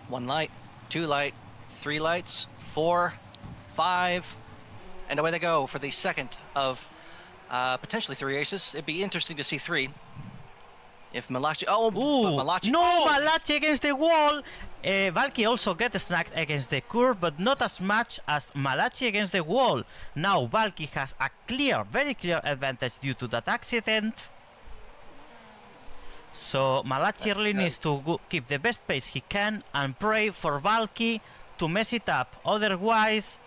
Speaker 2: One light, two light, three lights, 4, 5, and away they go for the second of potentially 3 races. It'd be interesting to see 3. If Malachi, but Malachi,
Speaker 1: Malachi against the wall. Valky also gets snagged against the curve, but not as much as Malachi against the wall. Now Valky has a clear, very clear advantage due to that accident. So Malachi really needs to keep the best pace he can and pray for Valky to mess it up. Otherwise,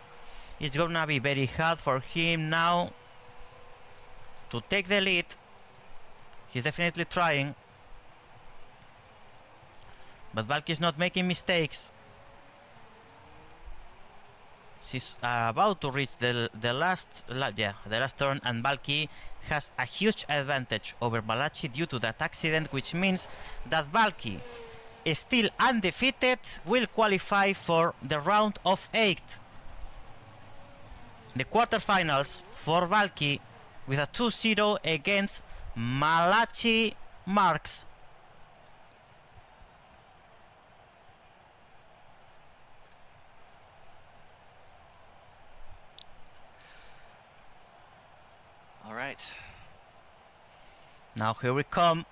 Speaker 1: it's gonna be very hard for him now to take the lead. He's definitely trying, but Valky is not making mistakes. She's about to reach the last turn, and Valky has a huge advantage over Malachi due to that accident, which means that Valky is still undefeated, will qualify for the round of 8. The quarterfinals for Valky with a 2-0 against Malachi Marks.
Speaker 2: all right.
Speaker 1: Now here we come.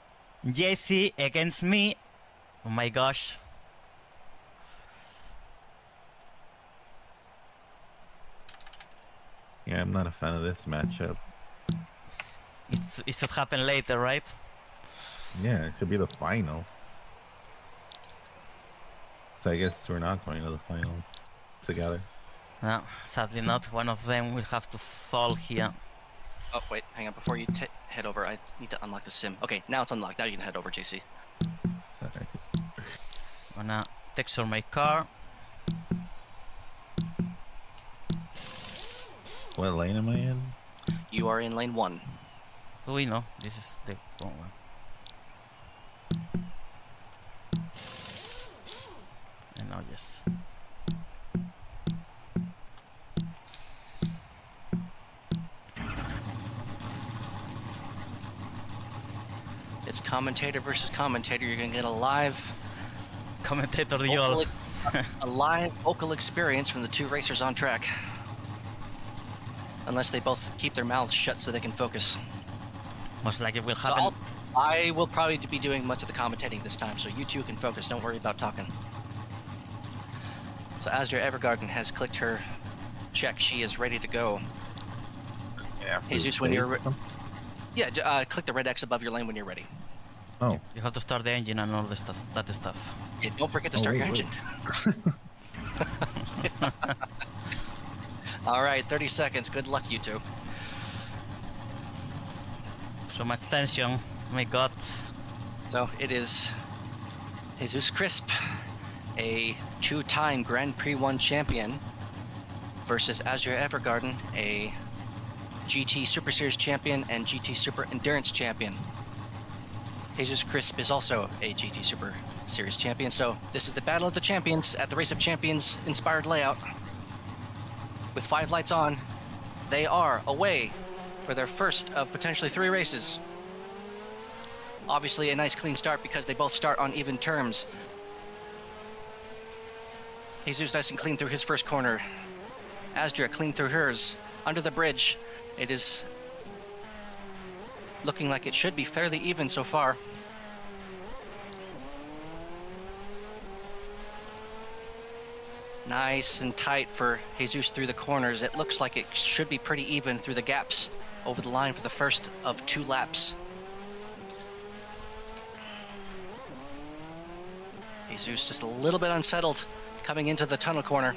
Speaker 1: JC against me. Oh my gosh.
Speaker 3: Yeah, I'm not a fan of this matchup.
Speaker 1: It should happen later, right?
Speaker 3: Yeah, it should be the final. So I guess we're not going to the final together.
Speaker 1: No, sadly not. One of them will have to fall here.
Speaker 2: Oh, wait, hang on. Before you head over, I need to unlock the sim. Okay, now it's unlocked. Now you can head over, JC.
Speaker 3: Okay.
Speaker 1: Gonna texture my car.
Speaker 3: What lane am I in?
Speaker 2: You are in lane 1.
Speaker 1: We know this is the wrong one. And now yes.
Speaker 2: It's commentator versus commentator. You're gonna get a live
Speaker 1: Commentator duel.
Speaker 2: a live vocal experience from the 2 racers on track. Unless they both keep their mouths shut so they can focus.
Speaker 1: Most likely will
Speaker 2: So
Speaker 1: happen.
Speaker 2: I will probably be doing much of the commentating this time, so you 2 can focus. Don't worry about talking. So Asdra Evergarden has clicked her check. She is ready to go.
Speaker 3: Yeah.
Speaker 2: Jesus, when you're click the red X above your lane when you're ready.
Speaker 3: Oh.
Speaker 1: You have to start the engine and all this that stuff.
Speaker 2: Yeah, don't forget to start your engine. All right, 30 seconds. Good luck, you 2.
Speaker 1: So much tension. Oh my god.
Speaker 2: So it is Jesus Crisp, a 2-time Grand Prix 1 champion, versus Azure Evergarden, a GT Super Series champion and GT Super Endurance champion. Jesus Crisp is also a GT Super Series champion, so this is the Battle of the Champions at the Race of Champions inspired layout. With 5 lights on, they are away for their first of potentially 3 races. Obviously a nice clean start because they both start on even terms. Jesus nice and clean through his first corner. Asdria clean through hers. Under the bridge. It is looking like it should be fairly even so far. Nice and tight for Jesus through the corners. It looks like it should be pretty even through the gaps over the line for the first of 2 laps. Jesus just a little bit unsettled coming into the tunnel corner,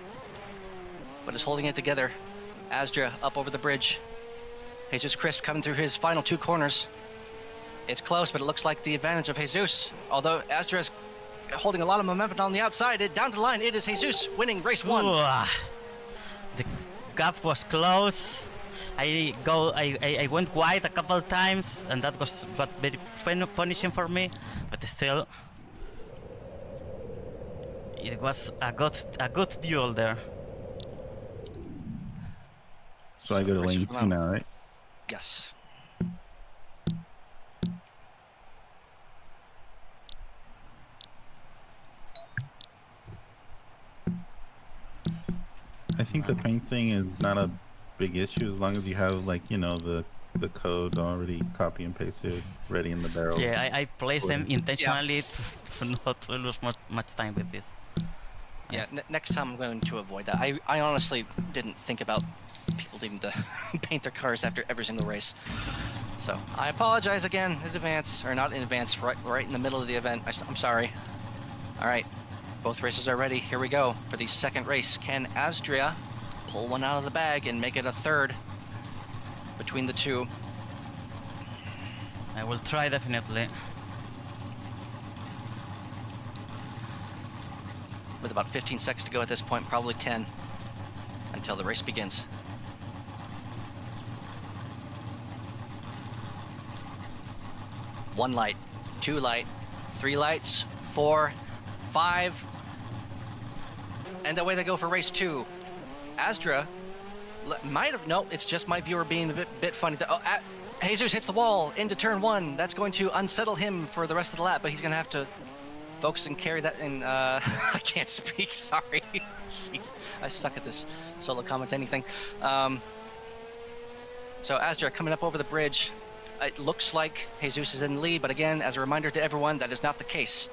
Speaker 2: but is holding it together. Asdria up over the bridge. Jesus Crisp coming through his final 2 corners. It's close, but it looks like the advantage of Jesus. Although Asdria is holding a lot of momentum on the outside, down to the line, it is Jesus winning race 1.
Speaker 1: Ooh, the gap was close. I went wide a couple times, and that got very punishing for me. But still, it was a good duel there.
Speaker 3: So I go to lane 2 now, right?
Speaker 2: Yes.
Speaker 3: I think the paint thing is not a big issue as long as you have, like, you know, the code already copy and pasted ready in the barrel.
Speaker 1: Yeah, I placed them intentionally to not lose much time with this.
Speaker 2: Yeah, next time I'm going to avoid that. I honestly didn't think about people needing to paint their cars after every single race. So I apologize again in advance, or not in advance, right in the middle of the event. I'm sorry. All right, both races are ready. Here we go for the second race. Can Asdria pull one out of the bag and make it a third between the two?
Speaker 1: I will try definitely.
Speaker 2: With about 15 seconds to go at this point, probably 10 until the race begins. One light, 2 light, 3 lights, 4, 5, and away they go for race 2. Asdria might have, no, it's just my viewer being a bit funny. Jesus hits the wall into turn 1. That's going to unsettle him for the rest of the lap, but he's going to have to focus and carry that in. I can't speak, sorry. Jeez, I suck at this solo commentating thing. So Asdria coming up over the bridge. It looks like Jesus is in the lead, but again, as a reminder to everyone, that is not the case.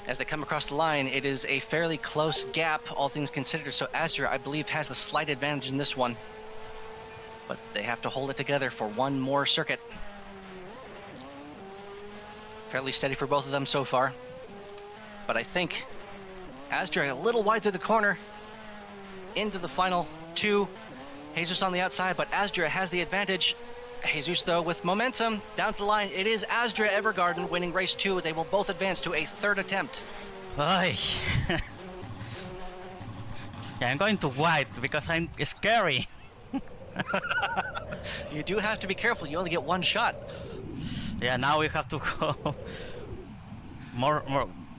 Speaker 2: As they come across the line, it is a fairly close gap, all things considered, so Asdria, I believe, has the slight advantage in this one. But they have to hold it together for one more circuit. Fairly steady for both of them so far. But I think Asdria a little wide through the corner into the final 2. Jesus on the outside, but Asdria has the advantage. Jesus, though, with momentum down to the line. It is Asdria Evergarden winning race 2. They will both advance to a third attempt.
Speaker 1: Ay. Yeah, I'm going to white because I'm scary.
Speaker 2: You do have to be careful. You only get one shot.
Speaker 1: Yeah, now we have to go more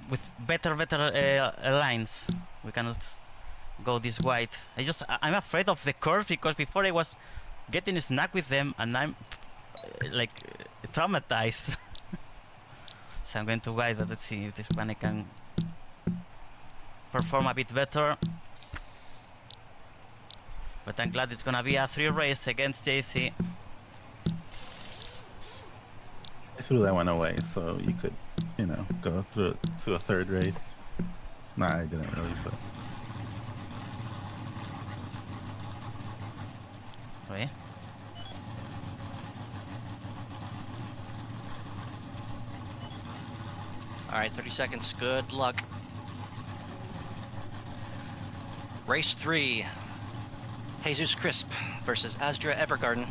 Speaker 1: with better lines. We cannot go this wide. I'm afraid of the curve because before I was getting snack with them and I'm like traumatized. So I'm going to wide, but let's see if this one I can perform a bit better. But I'm glad it's gonna be a 3 race against JC.
Speaker 3: I threw that one away so you could, you know, go through to a third race. Nah, I didn't really, but
Speaker 1: Okay.
Speaker 2: All right, 30 seconds. Good luck. Race 3. Jesus Crisp versus Asdria Evergarden.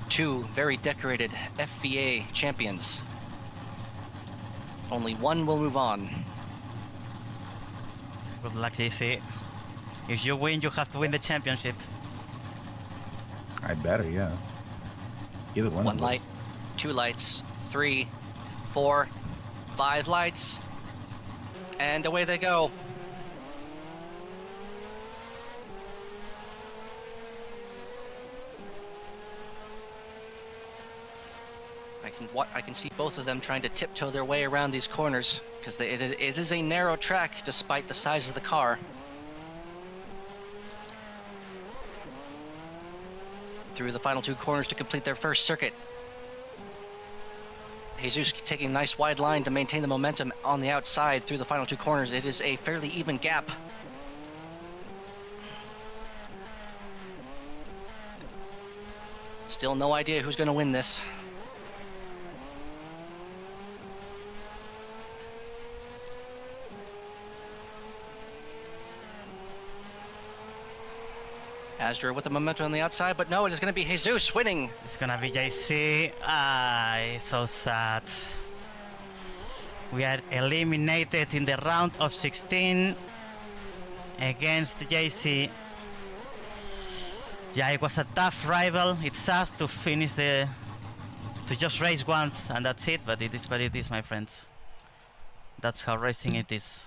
Speaker 2: 2 very decorated FVA champions. Only one will move on.
Speaker 1: Good luck, JC. If you win, you have to win the championship.
Speaker 3: I better, yeah. Either one.
Speaker 2: One
Speaker 3: of
Speaker 2: light,
Speaker 3: those.
Speaker 2: 2 lights, 3, 4, 5 lights, and away they go. I can see both of them trying to tiptoe their way around these corners because it is a narrow track despite the size of the car. through the final 2 corners to complete their first circuit. Jesus taking a nice wide line to maintain the momentum on the outside through the final 2 corners. It is a fairly even gap. Still no idea who's going to win this. Asdra with the momentum on the outside, but no, it is going to be Jesus winning.
Speaker 1: It's gonna be JC. Ah, it's so sad. We are eliminated in the round of 16 against JC. Yeah, it was a tough rival. It's sad to finish to just race once and that's it, but it is what it is, my friends. That's how racing it is.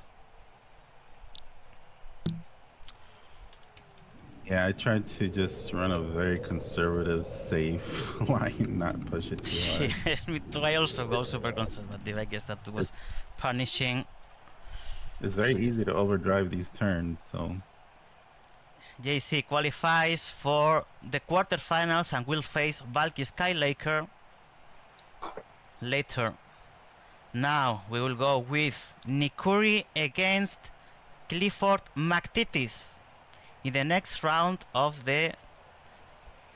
Speaker 3: Yeah, I tried to just run a very conservative, safe line, not push it too hard.
Speaker 1: Yes, me too. I also go super conservative. I guess that was punishing.
Speaker 3: It's very easy to overdrive these turns, so
Speaker 1: JC qualifies for the quarterfinals and will face Valky Skylaker later. Now we will go with Nikuri against Clifford McTitis in the next round of the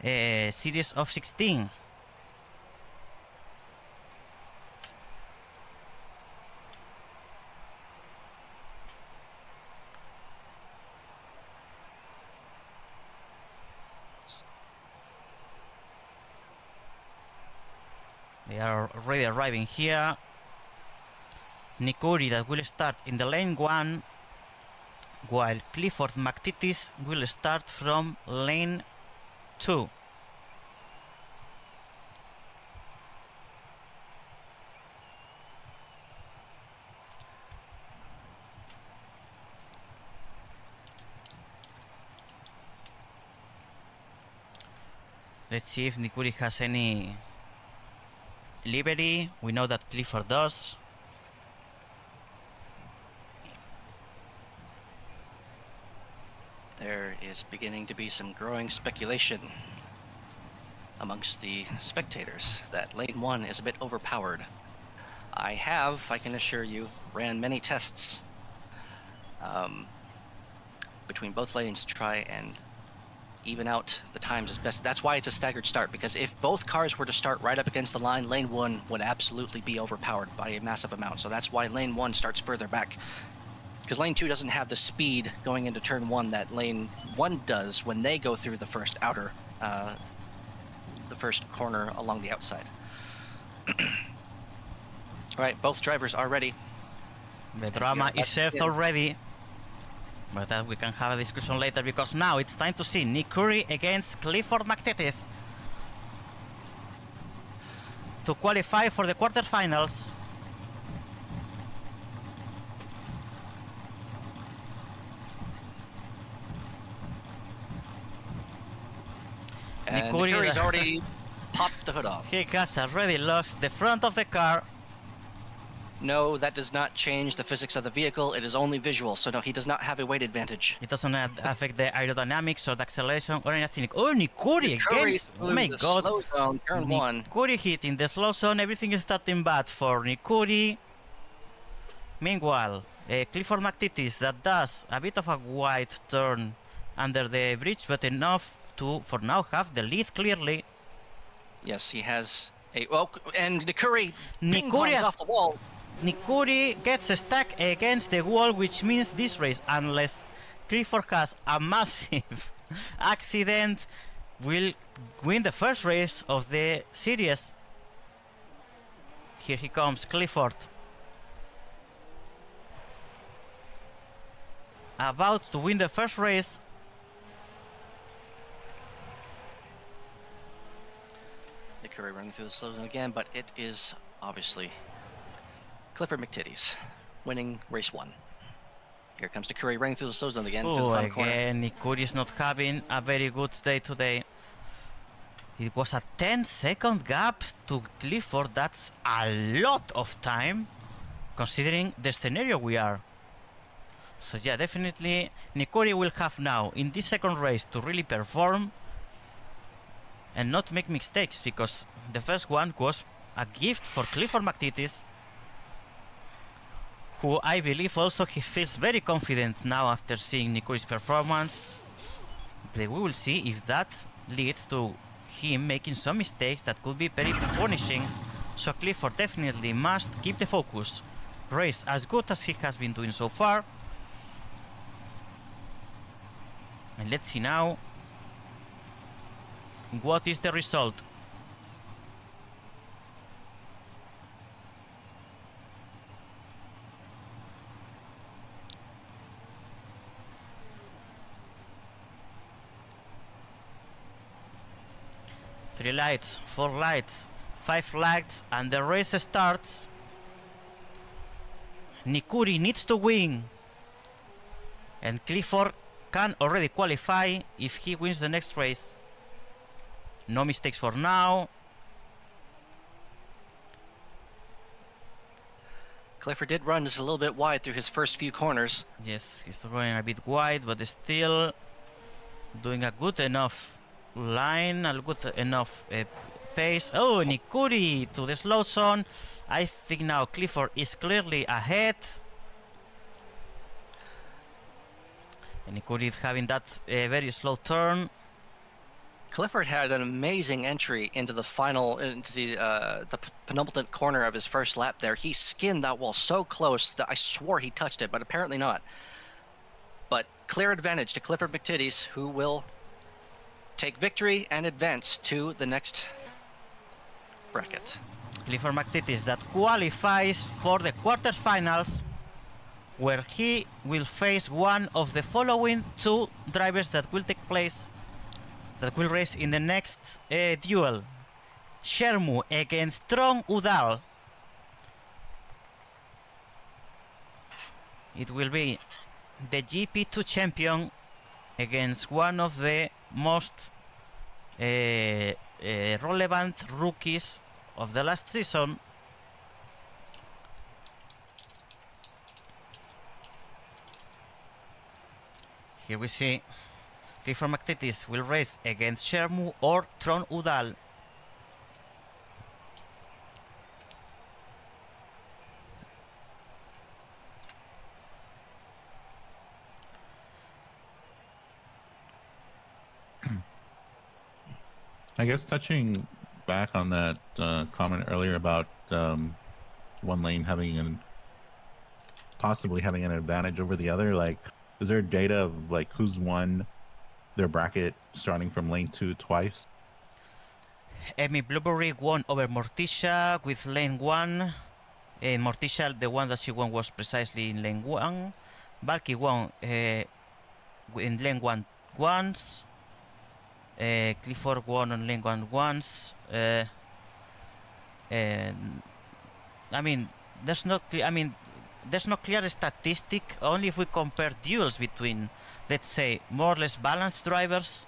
Speaker 1: series of 16. They are already arriving here. Nikuri that will start in the lane 1, while Clifford McTitis will start from lane 2. Let's see if Nikuri has any livery. We know that Clifford does.
Speaker 2: There is beginning to be some growing speculation amongst the spectators that lane 1 is a bit overpowered. I can assure you, ran many tests between both lanes to try and even out the times as best. That's why it's a staggered start, because if both cars were to start right up against the line, lane 1 would absolutely be overpowered by a massive amount. So that's why lane 1 starts further back, because lane 2 doesn't have the speed going into turn 1 that lane 1 does when they go through the first outer, the first corner along the outside. All right, both drivers are ready.
Speaker 1: The drama is served already, but that we can have a discussion later, because now it's time to see Nikuri against Clifford McTitis to qualify for the quarterfinals.
Speaker 2: And
Speaker 1: Nikuri
Speaker 2: Nikuri's already popped the hood off.
Speaker 1: He has already lost the front of the car.
Speaker 2: No, that does not change the physics of the vehicle. It is only visual, so no, he does not have a weight advantage.
Speaker 1: It doesn't affect the aerodynamics or the acceleration or anything. Oh, Nikuri against... Oh my god.
Speaker 2: Slow zone, turn 1.
Speaker 1: Nikuri hitting the slow zone. Everything is starting bad for Nikuri. Meanwhile, Clifford McTitis that does a bit of a wide turn under the bridge, but enough to, for now, have the lead clearly.
Speaker 2: Yes, he has a... Well, and Nikuri ping-pongs off the walls.
Speaker 1: Nikuri gets stuck against the wall, which means this race, unless Clifford has a massive accident, will win the first race of the series. Here he comes, Clifford. About to win the first race.
Speaker 2: Nikuri running through the slow zone again, but it is obviously Clifford McTitis winning race 1. Here comes Nikuri running through the slow zone again to the final corner.
Speaker 1: Again, Nikuri is not having a very good day today. It was a 10-second gap to Clifford. That's a lot of time, considering the scenario we are. So yeah, definitely Nikuri will have now, in this second race, to really perform and not make mistakes, because the first one was a gift for Clifford McTittis, who I believe also he feels very confident now after seeing Nikuri's performance. We will see if that leads to him making some mistakes that could be very punishing. So Clifford definitely must keep the focus, race as good as he has been doing so far. And let's see now what is the result. Three lights, 4 lights, 5 lights, and the race starts. Nikuri needs to win, and Clifford can already qualify if he wins the next race. No mistakes for now.
Speaker 2: Clifford did run just a little bit wide through his first few corners.
Speaker 1: Yes, he's going a bit wide, but still doing a good enough line, a good enough pace. Oh, Nikuri to the slow zone. I think now Clifford is clearly ahead. And Nikuri is having that very slow turn.
Speaker 2: Clifford had an amazing entry into the final, into the penultimate corner of his first lap there. He skinned that wall so close that I swore he touched it, but apparently not. But clear advantage to Clifford McTittis, who will take victory and advance to the next bracket.
Speaker 1: Clifford McTittis that qualifies for the quarterfinals, where he will face one of the following 2 drivers that will take place, that will race in the next duel. Shermu against Tron Udall. It will be the GP2 champion against one of the most relevant rookies of the last season. Here we see Clifford McTittis will race against Shermu or Tron Udall.
Speaker 3: I guess touching back on that comment earlier about one lane possibly having an advantage over the other, like, is there data of like who's won their bracket starting from lane 2 twice?
Speaker 1: Amy Blueberry won over Morticia with lane 1. Morticia, the one that she won was precisely in lane 1. Valky won in lane 1 once. Clifford won on lane 1 once. And I mean, there's no clear statistic. Only if we compare duels between, let's say, more or less balanced drivers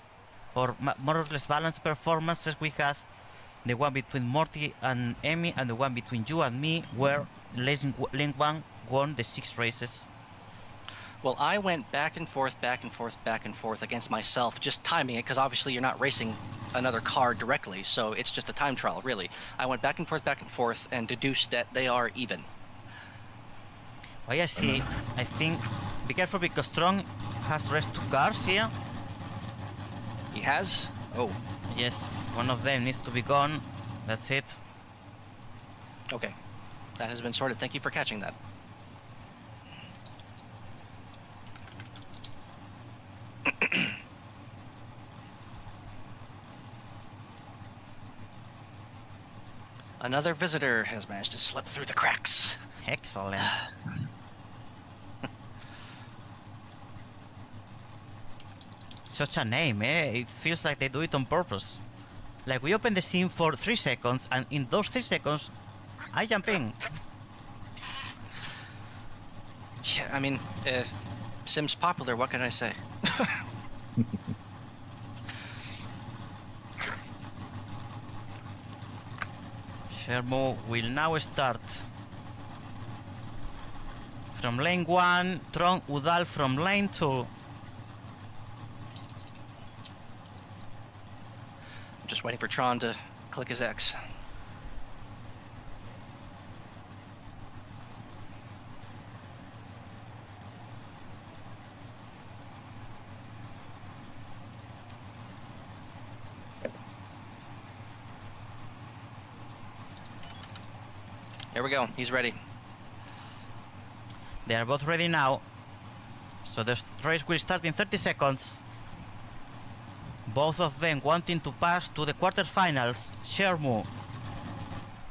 Speaker 1: or more or less balanced performances we had. The one between Morty and Amy and the one between you and me, where lane 1 won the 6 races.
Speaker 2: Well, I went back and forth against myself, just timing it, because obviously you're not racing another car directly, so it's just a time trial, really. I went back and forth, and deduced that they are even.
Speaker 1: Oh, yeah, see, I think, be careful because Strong has raced 2 cars here.
Speaker 2: He has? Oh.
Speaker 1: Yes, one of them needs to be gone. That's it.
Speaker 2: Okay. That has been sorted. Thank you for catching that. Another visitor has managed to slip through the cracks.
Speaker 1: Excellent. Such a name, eh? It feels like they do it on purpose. Like we open the scene for 3 seconds, and in those 3 seconds, I jump in.
Speaker 2: Yeah, I mean, Sim's popular, what can I say?
Speaker 1: Shermo will now start from lane 1, Tron Udall from lane 2.
Speaker 2: Just waiting for Tron to click his X. Here we go. He's ready.
Speaker 1: They are both ready now. So the race will start in 30 seconds. Both of them wanting to pass to the quarterfinals. Shermu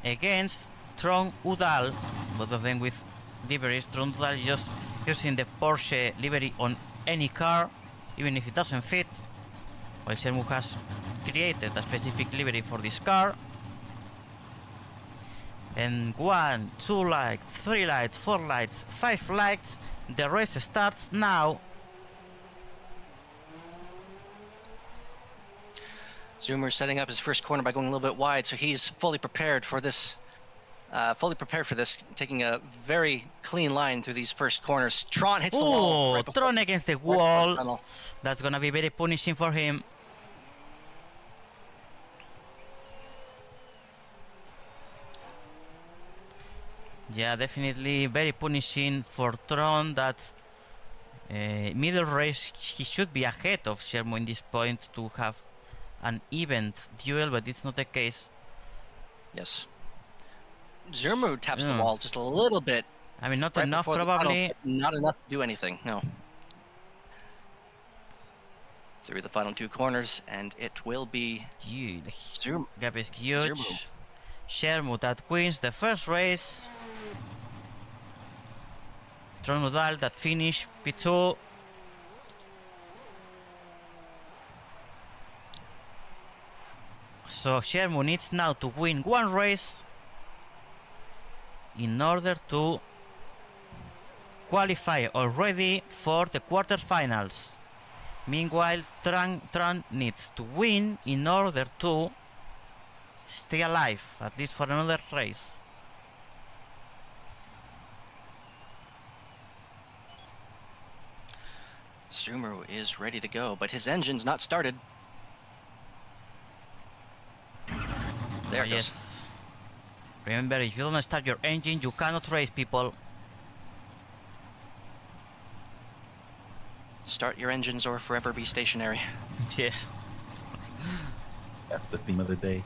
Speaker 1: against Tron Udal. Both of them with liveries. Tron Udal just using the Porsche livery on any car, even if it doesn't fit. While Shermu has created a specific livery for this car. And 1, 2 lights, 3 lights, 4 lights, 5 lights. The race starts now.
Speaker 2: Zoomer setting up his first corner by going a little bit wide, so he's fully prepared for this. Taking a very clean line through these first corners. Tron hits the wall.
Speaker 1: Oh, Tron against the wall. That's gonna be very punishing for him. Yeah, definitely very punishing for Tron. That middle race, he should be ahead of Shermu in this point to have an even duel, but it's not the case.
Speaker 2: Yes. Zermu taps the wall just a little bit.
Speaker 1: I mean, not
Speaker 2: right
Speaker 1: enough
Speaker 2: before the
Speaker 1: probably.
Speaker 2: tunnel, not enough to do anything, no. Through the final 2 corners, and it will be
Speaker 1: Dude,
Speaker 2: Zermu.
Speaker 1: gap is huge. Shermu that wins the first race. Tron Udal that finish P2. So Shermu needs now to win 1 race in order to qualify already for the quarterfinals. Meanwhile, Tron needs to win in order to stay alive, at least for another race.
Speaker 2: Zoomer is ready to go, but his engine's not started. There it goes.
Speaker 1: Yes. Remember, if you don't start your engine, you cannot race, people.
Speaker 2: Start your engines or forever be stationary.
Speaker 1: Yes.
Speaker 3: That's the theme of the day.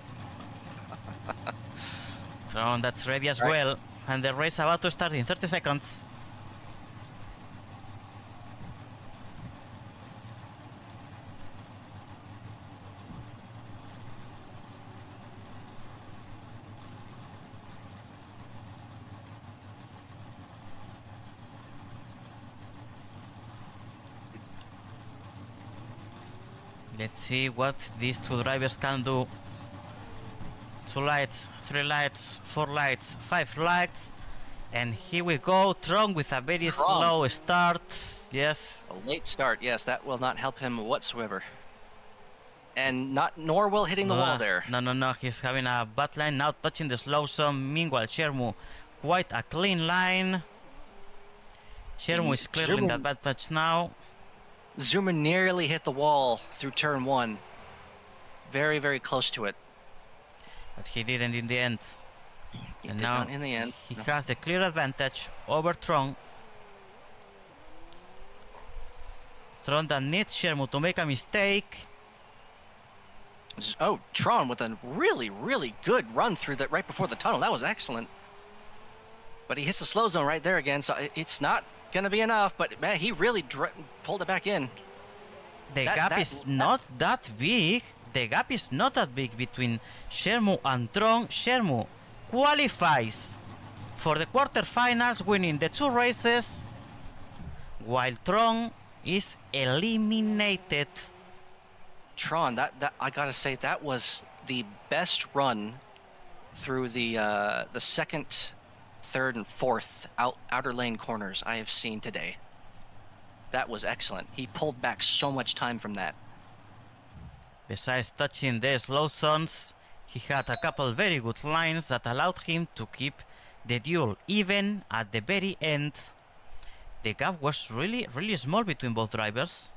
Speaker 1: Tron that's ready as well. And the race about to start in 30 seconds. Let's see what these 2 drivers can do. 2 lights, 3 lights, 4 lights, 5 lights. And here we go. Tron with a very slow start. Yes.
Speaker 2: A late start, yes, that will not help him whatsoever. And nor will hitting the wall there.
Speaker 1: No. He's having a bad line now, touching the slow zone. Meanwhile, Shermu, quite a clean line. Shermu is clearing that bad touch now.
Speaker 2: Zoomer nearly hit the wall through turn 1. Very, very close to it.
Speaker 1: But he didn't in the end.
Speaker 2: He
Speaker 1: And
Speaker 2: did
Speaker 1: now
Speaker 2: not in the end.
Speaker 1: he has the clear advantage over Tron. Tron that needs Shermu to make a mistake.
Speaker 2: Oh, Tron with a really, really good run through that right before the tunnel. That was excellent. But he hits the slow zone right there again, so it's not gonna be enough. But man, he really pulled it back in.
Speaker 1: The gap is not that big. The gap is not that big between Shermu and Tron. Shermu qualifies for the quarterfinals, winning the 2 races, while Tron is eliminated.
Speaker 2: Tron, that I gotta say, that was the best run through the second, third, and fourth outer lane corners I have seen today. That was excellent. He pulled back so much time from that.
Speaker 1: Besides touching the slow zones, he had a couple very good lines that allowed him to keep the duel even at the very end. The gap was really, really small between both drivers.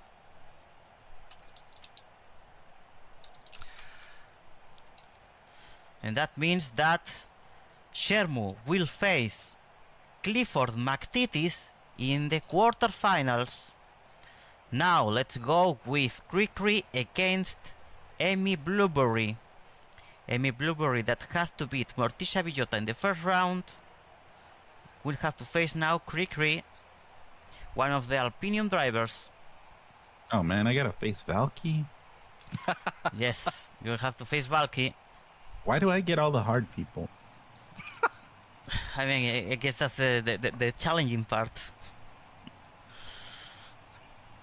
Speaker 1: And that means that Shermu will face Clifford McTitis in the quarterfinals. Now let's go with Cricri against Amy Blueberry. Amy Blueberry, that has to beat Morticia Villota in the first round, will have to face now Cricri, one of the Alpinium drivers.
Speaker 3: Oh man, I gotta face Valky?
Speaker 1: Yes, you'll have to face Valky.
Speaker 3: Why do I get all the hard people?
Speaker 1: I mean, I guess that's the challenging part.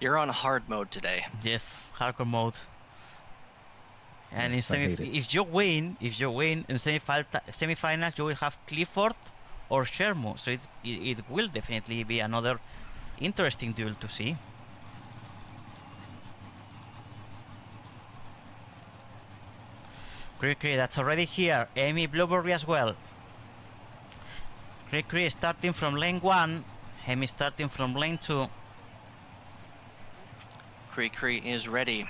Speaker 2: You're on hard mode today.
Speaker 1: Yes, hardcore mode. And
Speaker 3: Yes, I hate it.
Speaker 1: if you win in semifinals, you will have Clifford or Shermu. So it will definitely be another interesting duel to see. Cricri, that's already here. Amy Blueberry as well. Cricri starting from lane 1. Amy starting from lane 2.
Speaker 2: Cree is ready.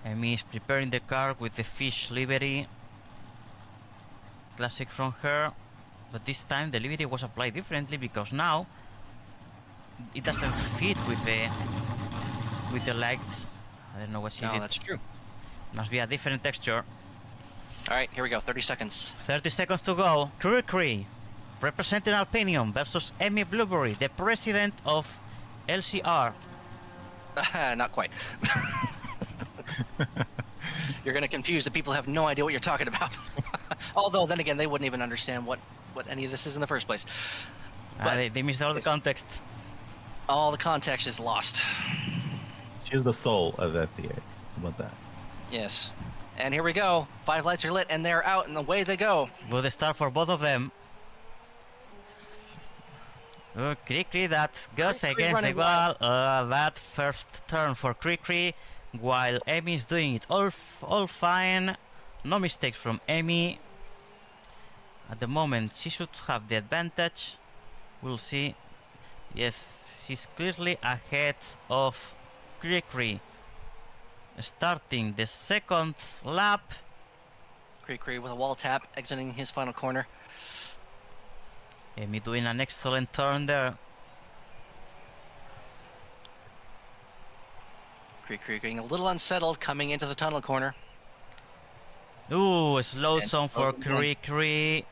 Speaker 1: Amy is preparing the car with the fish livery. Classic from her. But this time the livery was applied differently because now it doesn't fit with the lights. I don't know what she
Speaker 2: No,
Speaker 1: did.
Speaker 2: that's true.
Speaker 1: Must be a different texture.
Speaker 2: All right, here we go. 30 seconds.
Speaker 1: 30 seconds to go. Cricri representing Alpinium versus Amy Blueberry, the president of LCR.
Speaker 2: Not quite. You're going to confuse the people who have no idea what you're talking about. Although, then again, they wouldn't even understand what any of this is in the first place. But
Speaker 1: They missed all the context.
Speaker 2: all the context is lost.
Speaker 3: She's the soul of FPA. How about that?
Speaker 2: Yes. And here we go. 5 lights are lit, and they're out, and away they go.
Speaker 1: Good start for both of them. Cricri, that goes
Speaker 2: Cricri
Speaker 1: against the
Speaker 2: running
Speaker 1: wall.
Speaker 2: wild.
Speaker 1: That first turn for Cricri, while Amy is doing it all fine. No mistakes from Amy. At the moment, she should have the advantage. We'll see. Yes, she's clearly ahead of Cricri. Starting the second lap.
Speaker 2: Cree with a wall tap, exiting his final corner.
Speaker 1: Amy doing an excellent turn there.
Speaker 2: Cree getting a little unsettled coming into the tunnel corner.
Speaker 1: Ooh, a slow
Speaker 2: And
Speaker 1: zone for
Speaker 2: slow again.
Speaker 1: Cricri.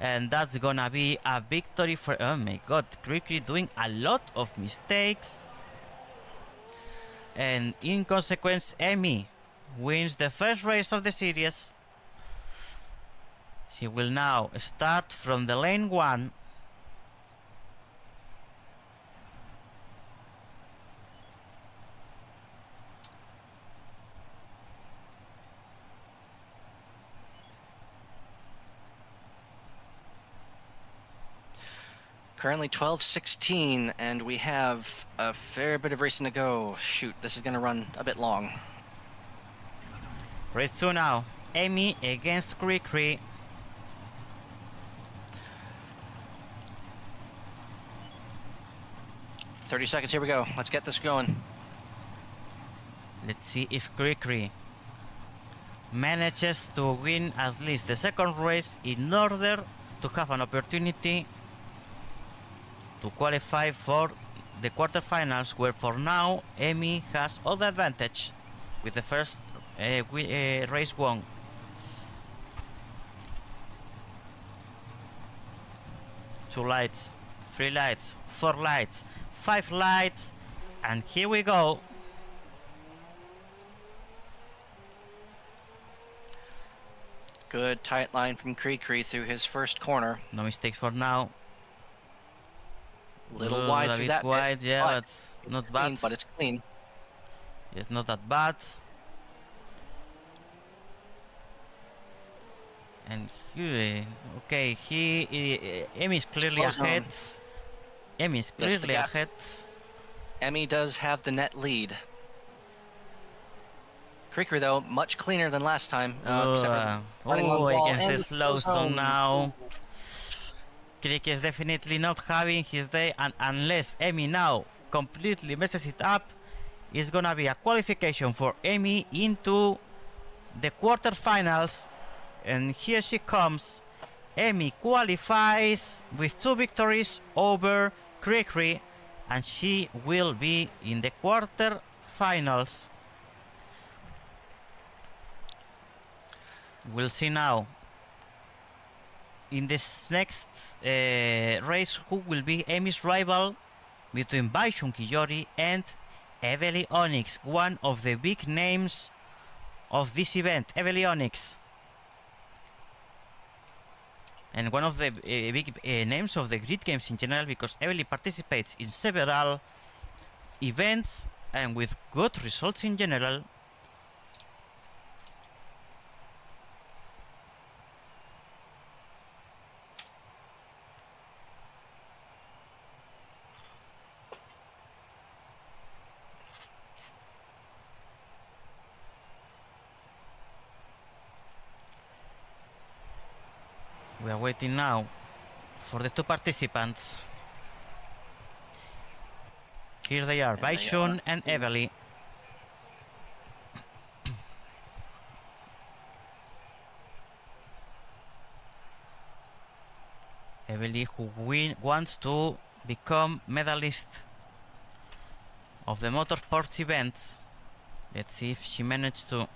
Speaker 1: And that's gonna be a victory for... Oh my god, Cricri doing a lot of mistakes. And in consequence, Amy wins the first race of the series. She will now start from the lane 1.
Speaker 2: Currently 12:16, and we have a fair bit of racing to go. Shoot, this is going to run a bit long.
Speaker 1: Race 2 now. Amy against Cricri.
Speaker 2: Thirty seconds, here we go. Let's get this going.
Speaker 1: Let's see if Cricri manages to win at least the second race in order to have an opportunity to qualify for the quarterfinals, where for now Amy has all the advantage with the first race won. Two lights, 3 lights, 4 lights, 5 lights, and here we go.
Speaker 2: Good tight line from Cree through his first corner.
Speaker 1: No mistakes for now.
Speaker 2: Little
Speaker 1: A
Speaker 2: wide through
Speaker 1: bit
Speaker 2: that
Speaker 1: wide,
Speaker 2: bit,
Speaker 1: yeah,
Speaker 2: but
Speaker 1: but not
Speaker 2: it's
Speaker 1: bad.
Speaker 2: clean, but it's clean.
Speaker 1: It's not that bad. And okay, Amy is clearly
Speaker 2: Slow zone.
Speaker 1: ahead. Amy is
Speaker 2: Yes, the
Speaker 1: clearly
Speaker 2: gap.
Speaker 1: ahead.
Speaker 2: Emmy does have the net lead. Creeker, though, much cleaner than last time. Except for running on the wall
Speaker 1: against
Speaker 2: and
Speaker 1: the slow
Speaker 2: zone.
Speaker 1: zone now. Crick is definitely not having his day, and unless Emi now completely messes it up, it's gonna be a qualification for Emi into the quarterfinals. And here she comes. Emi qualifies with 2 victories over Crickery, and she will be in the quarterfinals. We'll see now in this next race who will be Emi's rival between Baishun Kiyori and Evely Onyx, one of the big names of this event. Evely Onyx, and one of the big names of the grid games in general, because Evely participates in several events and with good results in general. We are waiting now for the 2 participants. Here they are, Baishun and Evely. Evely, who wants to become medalist of the motorsports events. Let's see if she managed to.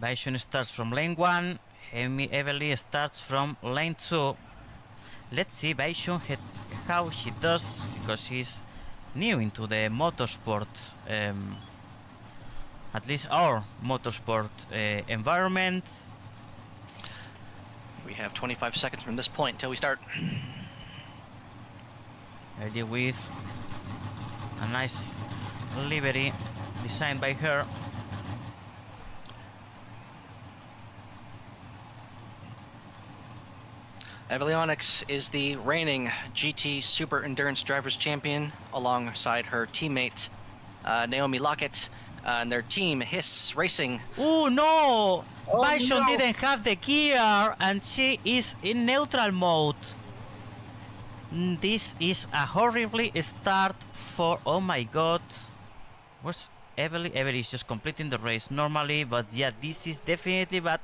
Speaker 1: Baishun starts from lane 1, Evely starts from lane 2. Let's see Baishun how she does, because she's new into the motorsport, at least our motorsport environment.
Speaker 2: We have 25 seconds from this point until we start.
Speaker 1: Early with a nice livery designed by her.
Speaker 2: Evely Onyx is the reigning GT Super Endurance Drivers Champion alongside her teammate Naomi Lockett and their team Hiss Racing.
Speaker 1: Oh no!
Speaker 2: Oh,
Speaker 1: Baishun
Speaker 2: no.
Speaker 1: didn't have the gear and she is in neutral mode. This is a horribly start for... Oh my god. Where's Evely? Evely is just completing the race normally, but yeah, this is definitely bad.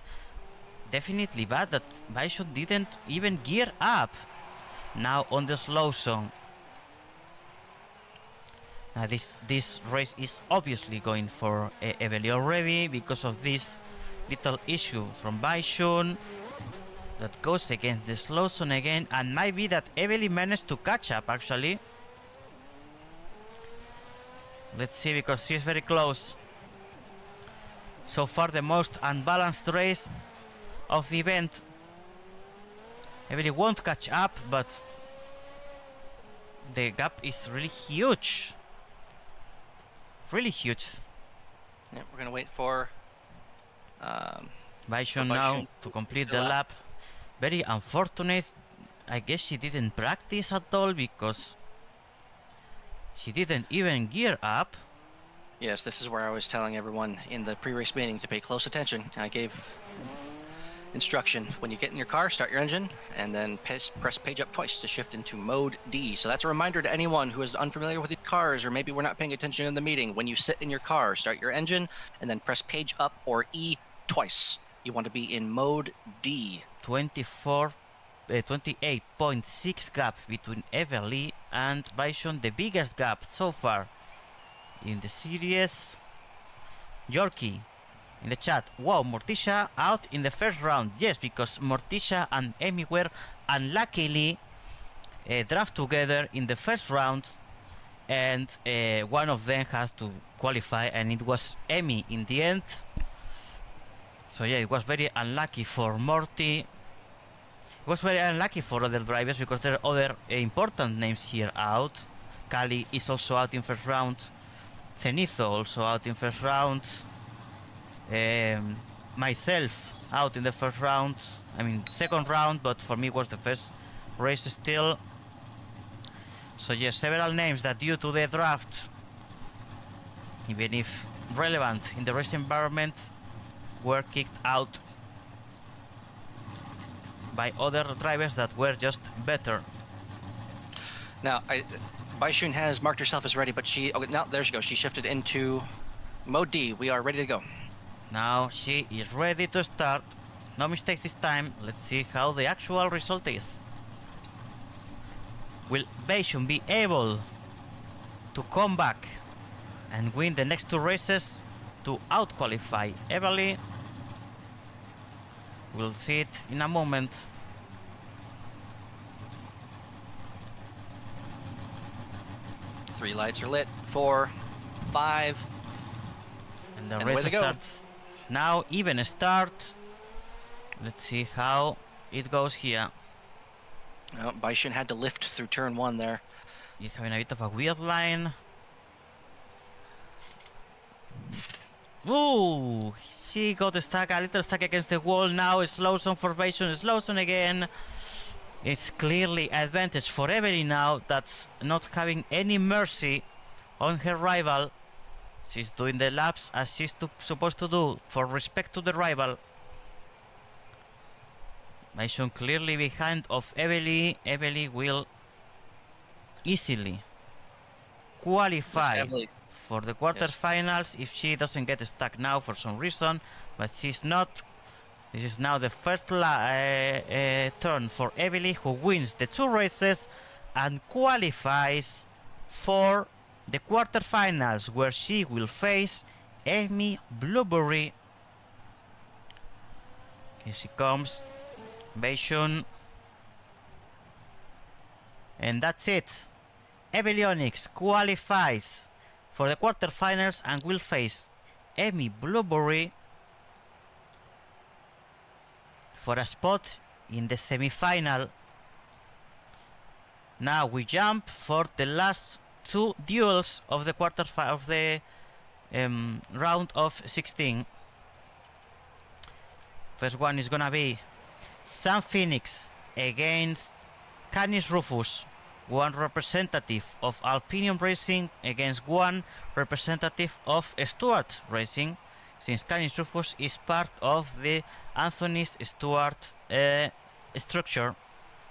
Speaker 1: Definitely bad that Baishun didn't even gear up now on the slow zone. Now this race is obviously going for Evely already because of this little issue from Baishun that goes against the slow zone again, and might be that Evely managed to catch up actually. Let's see, because she is very close. So far the most unbalanced race of the event. Evely won't catch up, but the gap is really huge. Really huge.
Speaker 2: Yeah, we're gonna wait for
Speaker 1: Baishun now to complete the lap. Very unfortunate. I guess she didn't practice at all because she didn't even gear up.
Speaker 2: Yes, this is where I was telling everyone in the pre-race meeting to pay close attention. I gave instruction: when you get in your car, start your engine, and then press page up twice to shift into mode D. So that's a reminder to anyone who is unfamiliar with the cars, or maybe we're not paying attention in the meeting. When you sit in your car, start your engine, and then press page up or E twice. You want to be in mode D.
Speaker 1: 28.6 gap between Evely and Baishun, the biggest gap so far in the series. Yorkie in the chat: wow, Morticia out in the first round. Yes, because Morticia and Emi were unluckily draft together in the first round, and one of them had to qualify, and it was Emi in the end. So yeah, it was very unlucky for Morty. It was very unlucky for other drivers because there are other important names here out. Kali is also out in first round. Zenitho also out in first round. Myself out in the first round. I mean second round, but for me it was the first race still. So yes, several names that due to the draft, even if relevant in the race environment, were kicked out by other drivers that were just better.
Speaker 2: Now, Baishun has marked herself as ready, but she... Oh, now, there she goes. She shifted into Mode D. We are ready to go.
Speaker 1: Now she is ready to start. No mistakes this time. Let's see how the actual result is. Will Baishun be able to come back and win the next 2 races to out-qualify Evely? We'll see it in a moment.
Speaker 2: Three lights are lit. 4, 5.
Speaker 1: And the
Speaker 2: And
Speaker 1: race
Speaker 2: away they go.
Speaker 1: starts now. Even start. Let's see how it goes here.
Speaker 2: Oh, Baishun had to lift through turn 1 there.
Speaker 1: You're having a bit of a weird line. Ooh, she got stuck, a little stuck against the wall. Now slow zone for Baishun, slow zone again. It's clearly advantage for Evely now, that's not having any mercy on her rival. She's doing the laps as she's supposed to do for respect to the rival. Baishun clearly behind of Evely. Evely will easily qualify for the quarterfinals if she doesn't get stuck now for some reason, but she's not. This is now the first turn for Evely, who wins the 2 races and qualifies for the quarterfinals, where she will face Amy Blueberry. Here she comes, Baishun. And that's it. Evely Onyx qualifies for the quarterfinals and will face Amy Blueberry for a spot in the semi-final. Now we jump for the last 2 duels of the round of 16. First one is gonna be Sam Phoenix against Canis Rufus, one representative of Alpinium Racing against one representative of Stuart Racing, since Canis Rufus is part of the Anthony Stewart structure.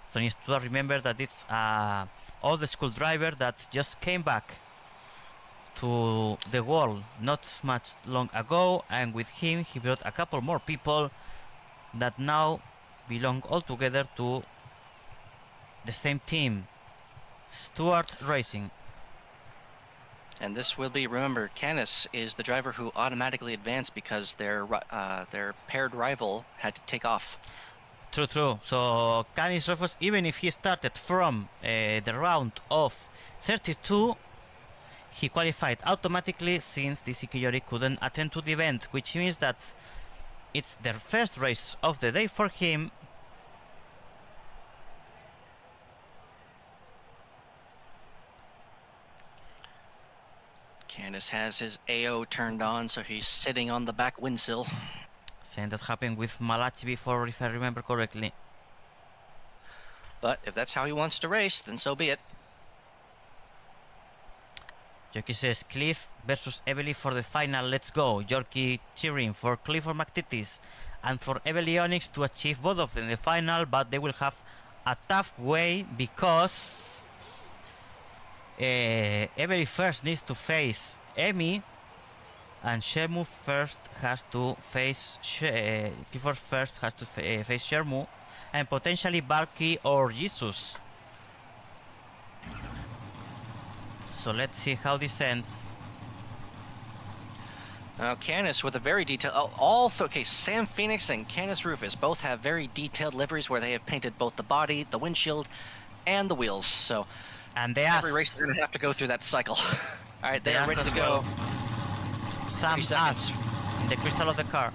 Speaker 1: Anthony Stewart, remember that it's an old school driver that just came back to the world not much long ago, and with him he brought a couple more people that now belong all together to the same team, Stewart Racing.
Speaker 2: And this will be, remember, Canis is the driver who automatically advanced because their paired rival had to take off.
Speaker 1: True. So Canis Rufus, even if he started from the round of 32, he qualified automatically since the CQJORI couldn't attend to the event, which means that it's their first race of the day for him.
Speaker 2: Canis has his AO turned on, so he's sitting on the back windsill.
Speaker 1: Same that happened with Malachi before, if I remember correctly.
Speaker 2: But if that's how he wants to race, then so be it.
Speaker 1: Yorkie says Cliff versus Evely for the final, let's go. Yorkie cheering for Cliff or McTittis and for Evely Onyx to achieve both of them in the final, but they will have a tough way because Evely first needs to face Amy, and Shermu first has to face Clifford first has to face Shermu, and potentially Valky or Jesus. So let's see how this ends.
Speaker 2: Now Canis with a very detailed, okay, Sam Phoenix and Canis Rufus both have very detailed liveries where they have painted both the body, the windshield, and the wheels. So
Speaker 1: and the
Speaker 2: every
Speaker 1: ass.
Speaker 2: race they're gonna have to go through that cycle. All right, they are ready to go.
Speaker 1: Sam's ass in the crystal of the car.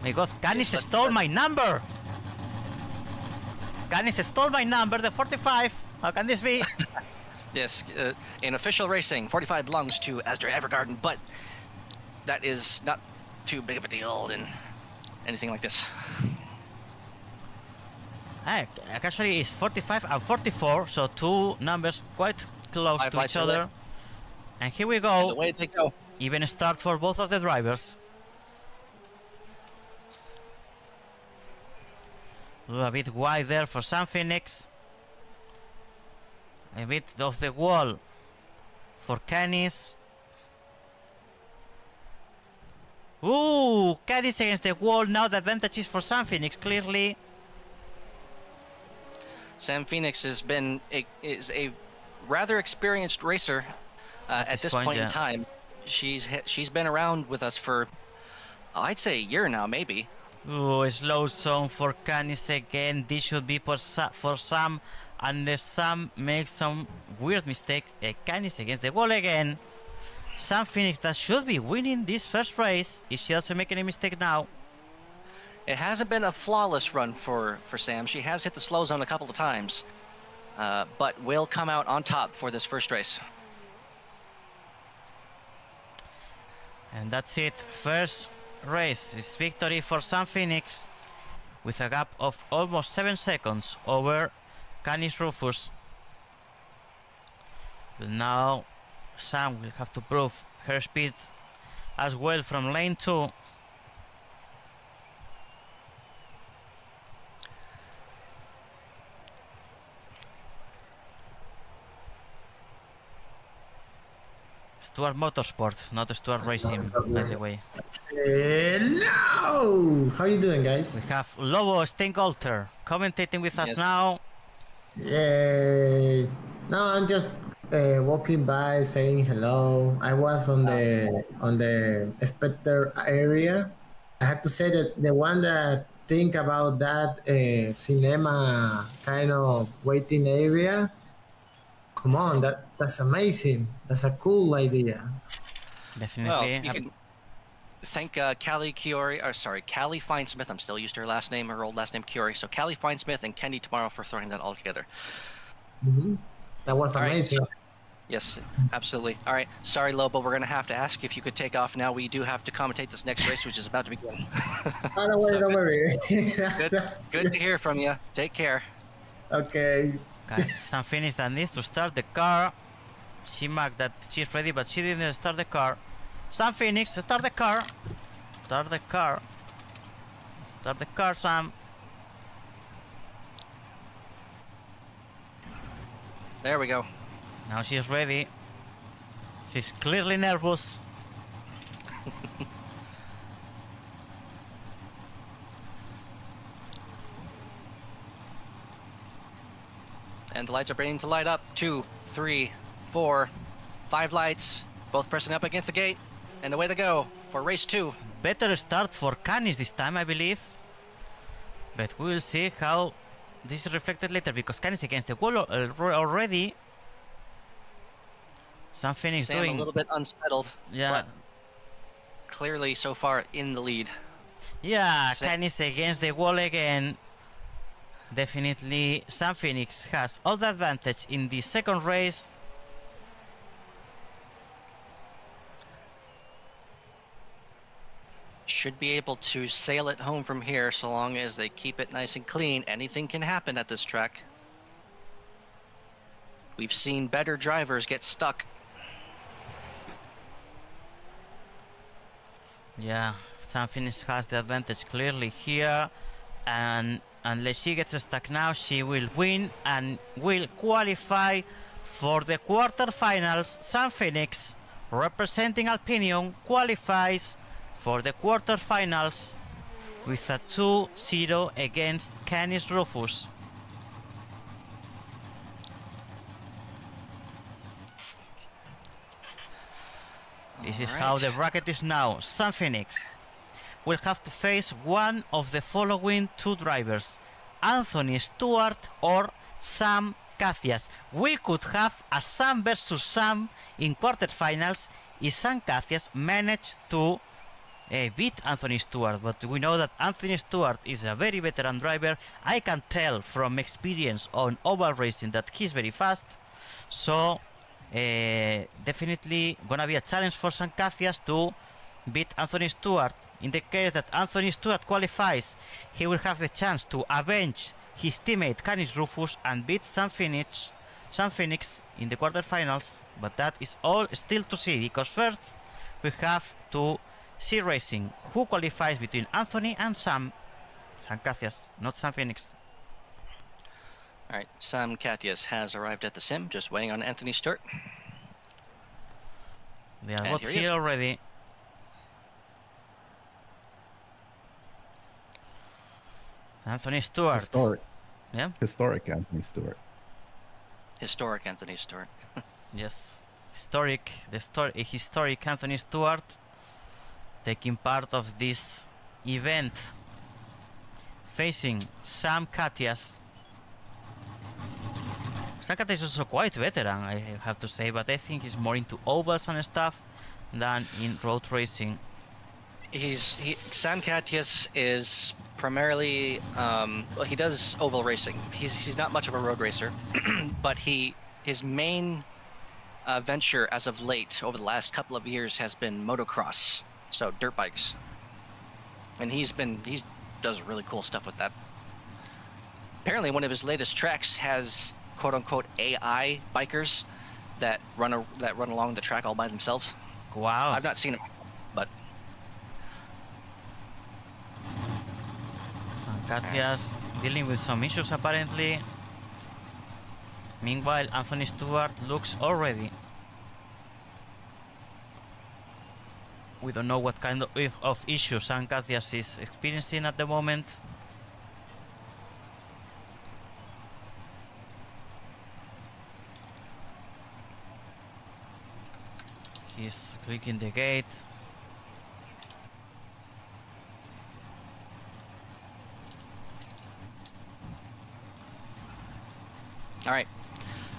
Speaker 1: My God, Canis stole my number! Canis stole my number, the 45! How can this be?
Speaker 2: Yes, in official racing, 45 belongs to Asdra Evergarden, but that is not too big of a deal in anything like this.
Speaker 1: Actually, it's 45 and 44, so two numbers quite close
Speaker 2: 5
Speaker 1: to
Speaker 2: lights
Speaker 1: each
Speaker 2: are lit.
Speaker 1: other. And here we
Speaker 2: And
Speaker 1: go.
Speaker 2: away they go.
Speaker 1: Even start for both of the drivers. A bit wide there for Sam Phoenix. A bit of the wall for Canis. Ooh, Canis against the wall. Now the advantage is for Sam Phoenix, clearly.
Speaker 2: Sam Phoenix is a rather experienced racer at this point in time. She's been around with us for, I'd say, a year now, maybe.
Speaker 1: Ooh, a slow zone for Canis again. This should be for Sam. Unless Sam makes some weird mistake. Canis against the wall again. Sam Phoenix that should be winning this first race if she doesn't make any mistake now.
Speaker 2: It hasn't been a flawless run for Sam. She has hit the slow zone a couple of times, but will come out on top for this first race.
Speaker 1: And that's it. First race is victory for Sam Phoenix with a gap of almost 7 seconds over Canis Rufus. But now Sam will have to prove her speed as well from lane 2. Stuart Motorsports, not Stuart Racing, by the way.
Speaker 4: Hello! How you doing, guys?
Speaker 1: We have Lobo Steingalter commentating with us
Speaker 2: Yes.
Speaker 1: now.
Speaker 4: Yay! No, I'm just walking by saying hello. I was on the spectator area. I have to say that the one that think about that cinema kind of waiting area. Come on, that's amazing. That's a cool idea.
Speaker 2: Well,
Speaker 1: Definitely.
Speaker 2: you can thank Callie Finesmith. I'm still used to her last name, her old last name Kiori. So Callie Finesmith and Kenny tomorrow for throwing that all together.
Speaker 4: Mhm. That was
Speaker 2: All right,
Speaker 4: amazing.
Speaker 2: so- Yes, absolutely. All right, sorry, Lobo. We're gonna have to ask if you could take off now. We do have to commentate this next race, which is about to begin.
Speaker 4: Oh, don't worry,
Speaker 2: So
Speaker 4: don't worry.
Speaker 2: Good to hear from you. Take care.
Speaker 4: Okay.
Speaker 1: Okay, Sam Phoenix that needs to start the car. She marked that she's ready, but she didn't start the car. Sam Phoenix, start the car. Start the car. Start the car, Sam.
Speaker 2: There we go.
Speaker 1: Now she's ready. She's clearly nervous.
Speaker 2: And the lights are beginning to light up. 2, 3, 4, 5 lights. Both pressing up against the gate. And away they go for race 2.
Speaker 1: Better start for Canis this time, I believe. But we will see how this is reflected later, because Canis against the wall already. Sam Phoenix
Speaker 2: Sam
Speaker 1: doing...
Speaker 2: a little bit unsettled.
Speaker 1: Yeah.
Speaker 2: But clearly so far in the lead.
Speaker 1: Yeah,
Speaker 2: Sa-
Speaker 1: Canis against the wall again. Definitely Sam Phoenix has all the advantage in the second race.
Speaker 2: Should be able to sail it home from here so long as they keep it nice and clean. Anything can happen at this track. We've seen better drivers get stuck.
Speaker 1: Yeah, Sam Phoenix has the advantage clearly here, and unless she gets stuck now, she will win and will qualify for the quarterfinals. Sam Phoenix, representing Alpinion, qualifies for the quarterfinals with a 2-0 against Canis Rufus. This is how the bracket is now. Sam Phoenix will have to face one of the following two drivers, Anthony Stewart or Sam Cassias. We could have a Sam versus Sam in quarterfinals if Sam Cassias managed to beat Anthony Stewart, but we know that Anthony Stewart is a very veteran driver. I can tell from experience on oval racing that he's very fast, so definitely gonna be a challenge for Sam Cassias to beat Anthony Stewart. In the case that Anthony Stewart qualifies, he will have the chance to avenge his teammate Canis Rufus and beat Sam Phoenix in the quarterfinals, but that is all still to see, because first we have to see racing who qualifies between Anthony and Sam Cassius, not Sam Phoenix.
Speaker 2: All right, Sam Katias has arrived at the sim, just waiting on Anthony Stewart.
Speaker 1: They are
Speaker 2: And
Speaker 1: both
Speaker 2: here he is.
Speaker 1: here already. Anthony Stewart.
Speaker 5: Historic.
Speaker 1: Yeah?
Speaker 5: Historic Anthony Stewart.
Speaker 2: Historic Anthony Stewart.
Speaker 1: Yes. Historic Anthony Stewart taking part of this event, facing Sam Katias. Sam Katias is also quite veteran, I have to say, but I think he's more into ovals and stuff than in road racing.
Speaker 2: Sam Katias is primarily well, he does oval racing. He's not much of a road racer, but his main venture as of late over the last couple of years has been motocross, so dirt bikes, and he does really cool stuff with that. Apparently, one of his latest tracks has quote unquote AI bikers that run along the track all by themselves.
Speaker 1: Wow.
Speaker 2: I've not seen him, but
Speaker 1: Katias dealing with some issues apparently. Meanwhile, Anthony Stewart looks already. We don't know what kind of issues Sam Katias is experiencing at the moment. He's clicking the gate.
Speaker 2: all right.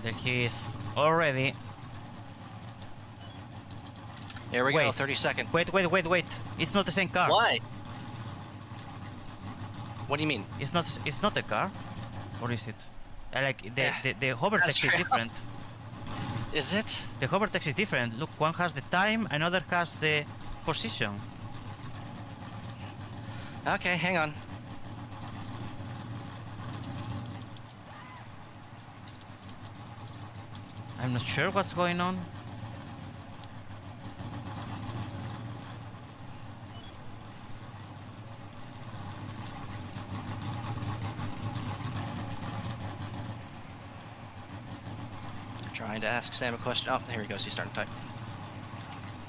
Speaker 1: There he is already.
Speaker 2: Here we go,
Speaker 1: Wait.
Speaker 2: 30 seconds.
Speaker 1: Wait. It's not the same car.
Speaker 2: Why? What do you mean?
Speaker 1: It's not a car. Or is it? Like
Speaker 2: Yeah,
Speaker 1: the hover
Speaker 2: that's
Speaker 1: text is
Speaker 2: true.
Speaker 1: different.
Speaker 2: Is it?
Speaker 1: The hover text is different. Look, one has the time, another has the position.
Speaker 2: Okay, hang on.
Speaker 1: I'm not sure what's going on.
Speaker 2: Trying to ask Sam a question. Oh, here he goes. He's starting to type.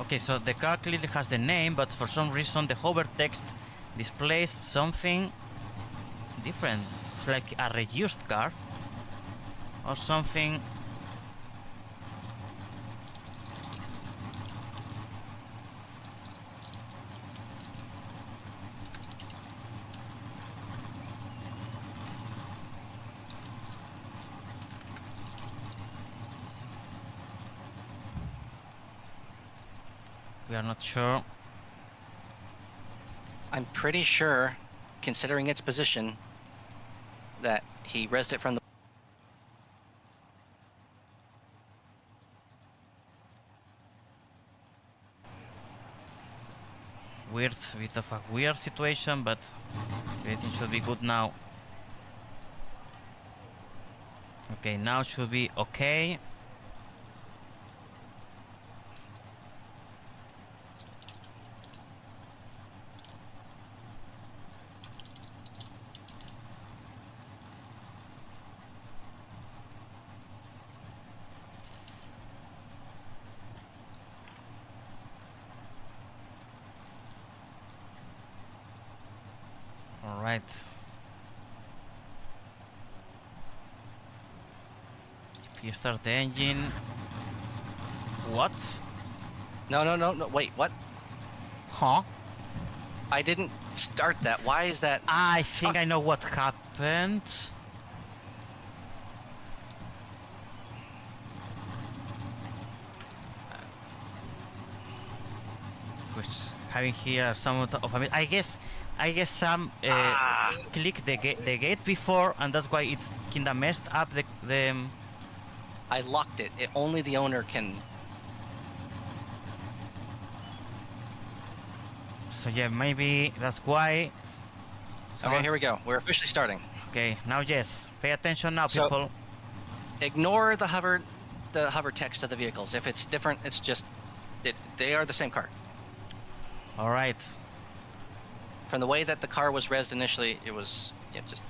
Speaker 1: Okay, so the car clearly has the name, but for some reason the hover text displays something different. It's like a reused car or something. We are not sure.
Speaker 2: I'm pretty sure, considering its position, that he rezzed it from the.
Speaker 1: Bit of a weird situation, but everything should be good now. Okay, now should be okay. All right. If you start the engine. What?
Speaker 2: No. Wait, what?
Speaker 1: Huh?
Speaker 2: I didn't start that. Why is that?
Speaker 1: I think I know what happened. Was having here some of I guess Sam clicked the gate before, and that's why it kinda messed up the.
Speaker 2: I locked it. Only the owner can.
Speaker 1: So yeah, maybe that's why
Speaker 2: Okay, here we go. We're officially starting.
Speaker 1: Okay, now yes. Pay attention now,
Speaker 2: So-
Speaker 1: people.
Speaker 2: Ignore the hover text of the vehicles. If it's different, it's just they are the same car.
Speaker 1: All right.
Speaker 2: From the way that the car was rezzed initially, it was just.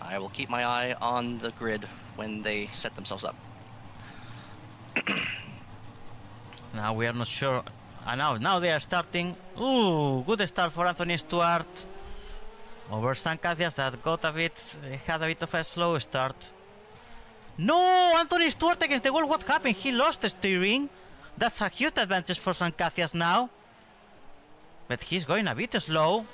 Speaker 2: I will keep my eye on the grid when they set themselves up.
Speaker 1: Now we are not sure. Now they are starting. Ooh, good start for Anthony Stewart. Over Sam Cathias that had a bit of a slow start. No, Anthony Stewart against the wall. What happened? He lost the steering. That's a huge advantage for Sam Cathias now. But he's going a bit slow.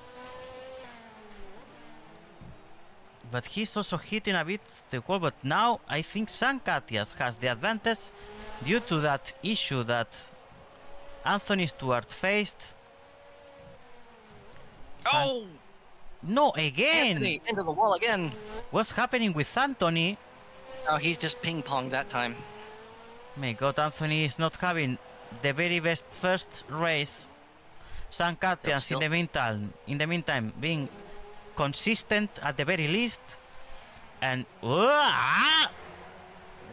Speaker 1: But he's also hitting a bit the wall. But now I think Sam Cathias has the advantage due to that issue that Anthony Stewart faced.
Speaker 2: Oh!
Speaker 1: No, again!
Speaker 2: Anthony into the wall again.
Speaker 1: What's happening with Anthony?
Speaker 2: Oh, he's just ping-ponged that time.
Speaker 1: My God, Anthony is not having the very best first race. Sam Cathias
Speaker 2: Still-
Speaker 1: in the meantime, being consistent at the very least. And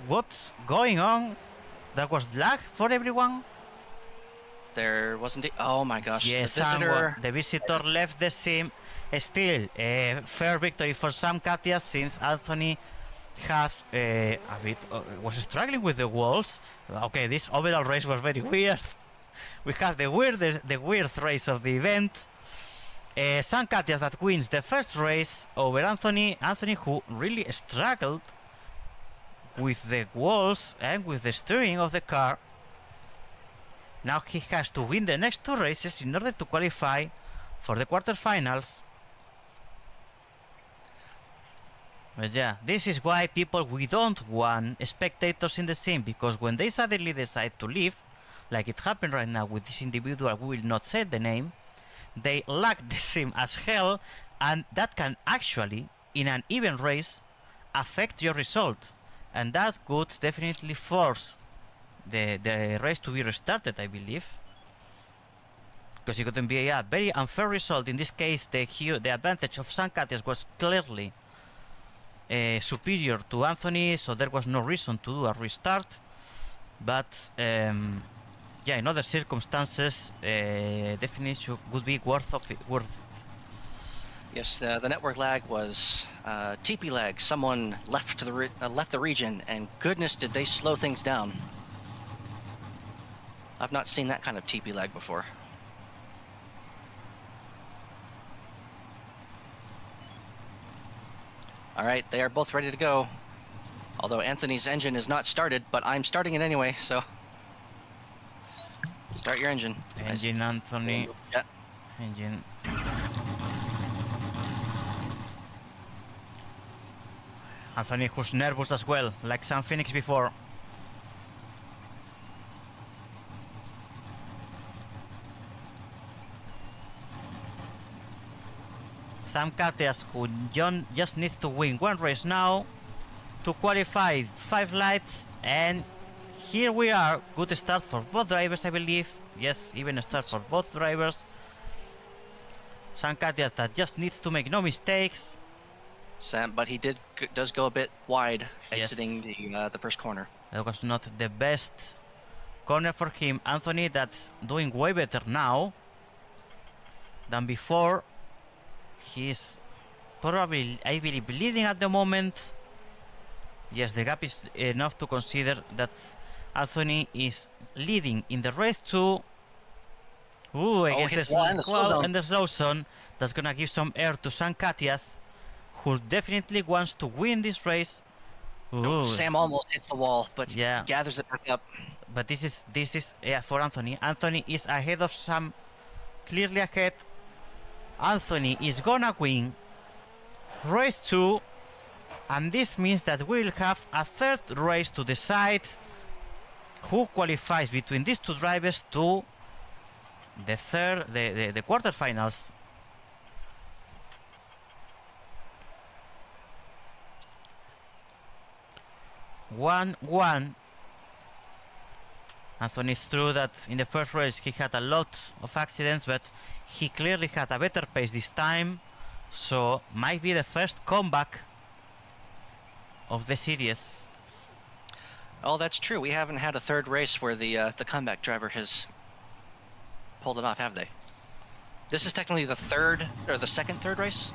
Speaker 1: what's going on? That was lag for everyone.
Speaker 2: There wasn't. Oh my gosh!
Speaker 1: Yes, the visitor left the sim. Still, a fair victory for Sam Cathias since Anthony has a bit was struggling with the walls. Okay, this overall race was very weird. We have the weird race of the event. Sam Cathias that wins the first race over Anthony. Anthony who really struggled with the walls and with the steering of the car. Now he has to win the next two races in order to qualify for the quarterfinals. But yeah, this is why we don't want spectators in the sim, because when they suddenly decide to leave, like it happened right now with this individual, we will not say the name, they lag the sim as hell, and that can actually, in an even race, affect your result. And that could definitely force the race to be restarted, I believe. Because it couldn't be a very unfair result. In this case, the advantage of Sam Cathias was clearly superior to Anthony, so there was no reason to do a restart. But yeah, in other circumstances, definitely would be worth it.
Speaker 2: Yes, the network lag was TP lag. Someone left the region, and goodness, did they slow things down. I've not seen that kind of TP lag before. All right, they are both ready to go. Although Anthony's engine is not started, but I'm starting it anyway, so. Start your engine.
Speaker 1: Engine, Anthony.
Speaker 2: Yeah.
Speaker 1: Engine. Anthony who's nervous as well, like Sam Phoenix before. Sam Cathias who just needs to win one race now to qualify 5 lights, and here we are. Good start for both drivers, I believe. Yes, even a start for both drivers. Sam Cathias that just needs to make no mistakes.
Speaker 2: But he does go a bit wide,
Speaker 1: Yes.
Speaker 2: exiting the first corner.
Speaker 1: That was not the best corner for him. Anthony that's doing way better now than before. He's probably, I believe, leading at the moment. Yes, the gap is enough to consider that Anthony is leading in the race too. Ooh, against
Speaker 2: his wall and the slow zone.
Speaker 1: and the slow zone. That's gonna give some air to Sam Cathias, who definitely wants to win this race. Ooh.
Speaker 2: Sam almost hits the wall, but
Speaker 1: Yeah.
Speaker 2: gathers it back up.
Speaker 1: But this is yeah, for Anthony. Anthony is ahead of Sam, clearly ahead. Anthony is gonna win race 2, and this means that we'll have a third race to decide who qualifies between these two drivers to the quarterfinals. One. Anthony, it's true that in the first race he had a lot of accidents, but he clearly had a better pace this time, so might be the first comeback of the series.
Speaker 2: Oh, that's true. We haven't had a third race where the comeback driver has pulled it off, have they? This is technically the third or the second third race.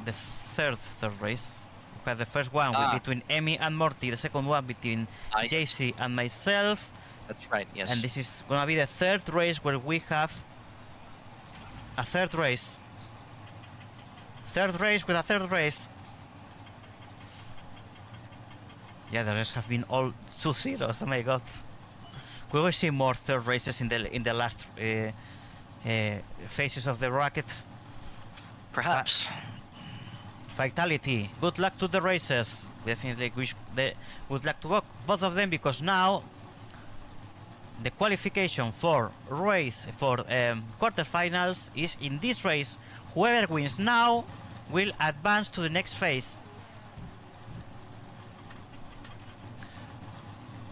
Speaker 1: The third race. We had the first one between Emmy and Morty, the second one between JC and myself.
Speaker 2: That's right, yes.
Speaker 1: And this is gonna be the third race where we have a third race. Third race with a third race. Yeah, the rest have been all 2-0s. Oh my god. We will see more third races in the last phases of the bracket.
Speaker 2: Perhaps.
Speaker 1: Vitality, good luck to the racers. Definitely wish good luck to both of them, because now the qualification for quarterfinals is in this race. Whoever wins now will advance to the next phase.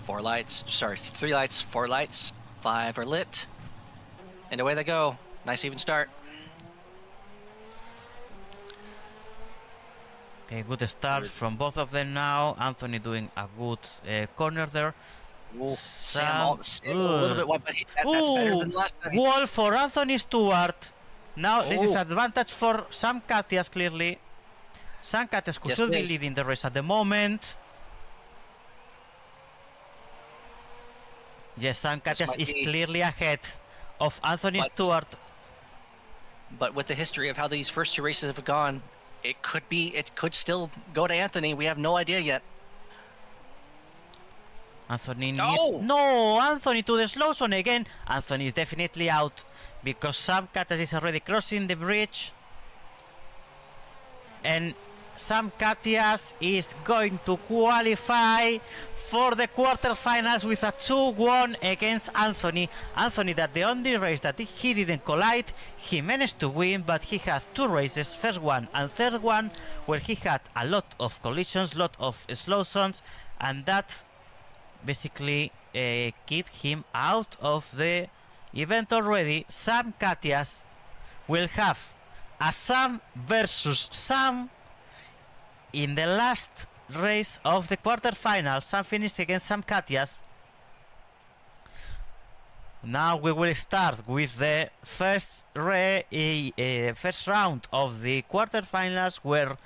Speaker 2: 3 lights, 4 lights, 5 are lit, and away they go. Nice even start.
Speaker 1: Okay, good start from both of them now. Anthony doing a good corner there.
Speaker 2: Sam a little bit wide, but that's better than last time.
Speaker 1: Wall for Anthony Stewart. Now this is advantage for Sam Katias, clearly. Sam Katias who should be leading the race at the moment. Yes, Sam Katias is clearly ahead of Anthony Stewart.
Speaker 2: But with the history of how these first 2 races have gone, it could still go to Anthony. We have no idea yet.
Speaker 1: Anthony needs... No! Anthony to the slow zone again. Anthony is definitely out because Sam Katias is already crossing the bridge. And Sam Katias is going to qualify for the quarterfinals with a 2-1 against Anthony. Anthony, that the only race that he didn't collide, he managed to win, but he had 2 races, first one and third one, where he had a lot of collisions, lot of slow zones, and that basically kicked him out of the event already. Sam Katias will have a Sam versus Sam in the last race of the quarterfinals. Sam finished against Sam Katias. Now we will start with the first round of the quarterfinals, where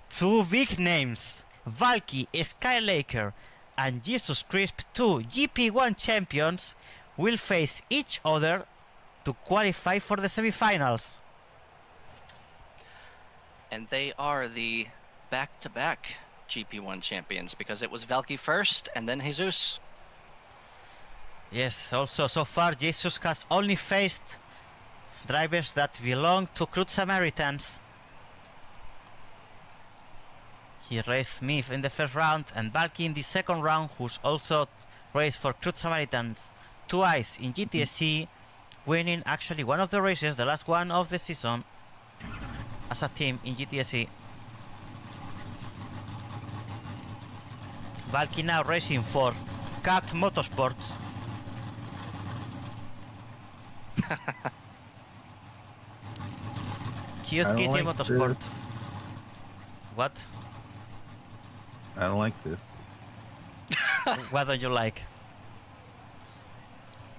Speaker 1: 2 big names, Valky Skylaker and Jesus Crisp, 2 GP1 champions, will face each other to qualify for the semifinals.
Speaker 2: And they are the back-to-back GP1 champions, because it was Valky first and then Jesus.
Speaker 1: Yes, also so far Jesus has only faced drivers that belong to Crude Samaritans. He raced me in the first round and Valky in the second round, who's also raced for Crude Samaritans twice in GTSC, winning actually one of the races, the last one of the season, as a team in GTSC. Valky now racing for Cat Motorsports. Cute Kitty
Speaker 3: like
Speaker 1: Motorsport.
Speaker 3: this.
Speaker 1: What?
Speaker 3: I don't like this.
Speaker 1: What don't you like?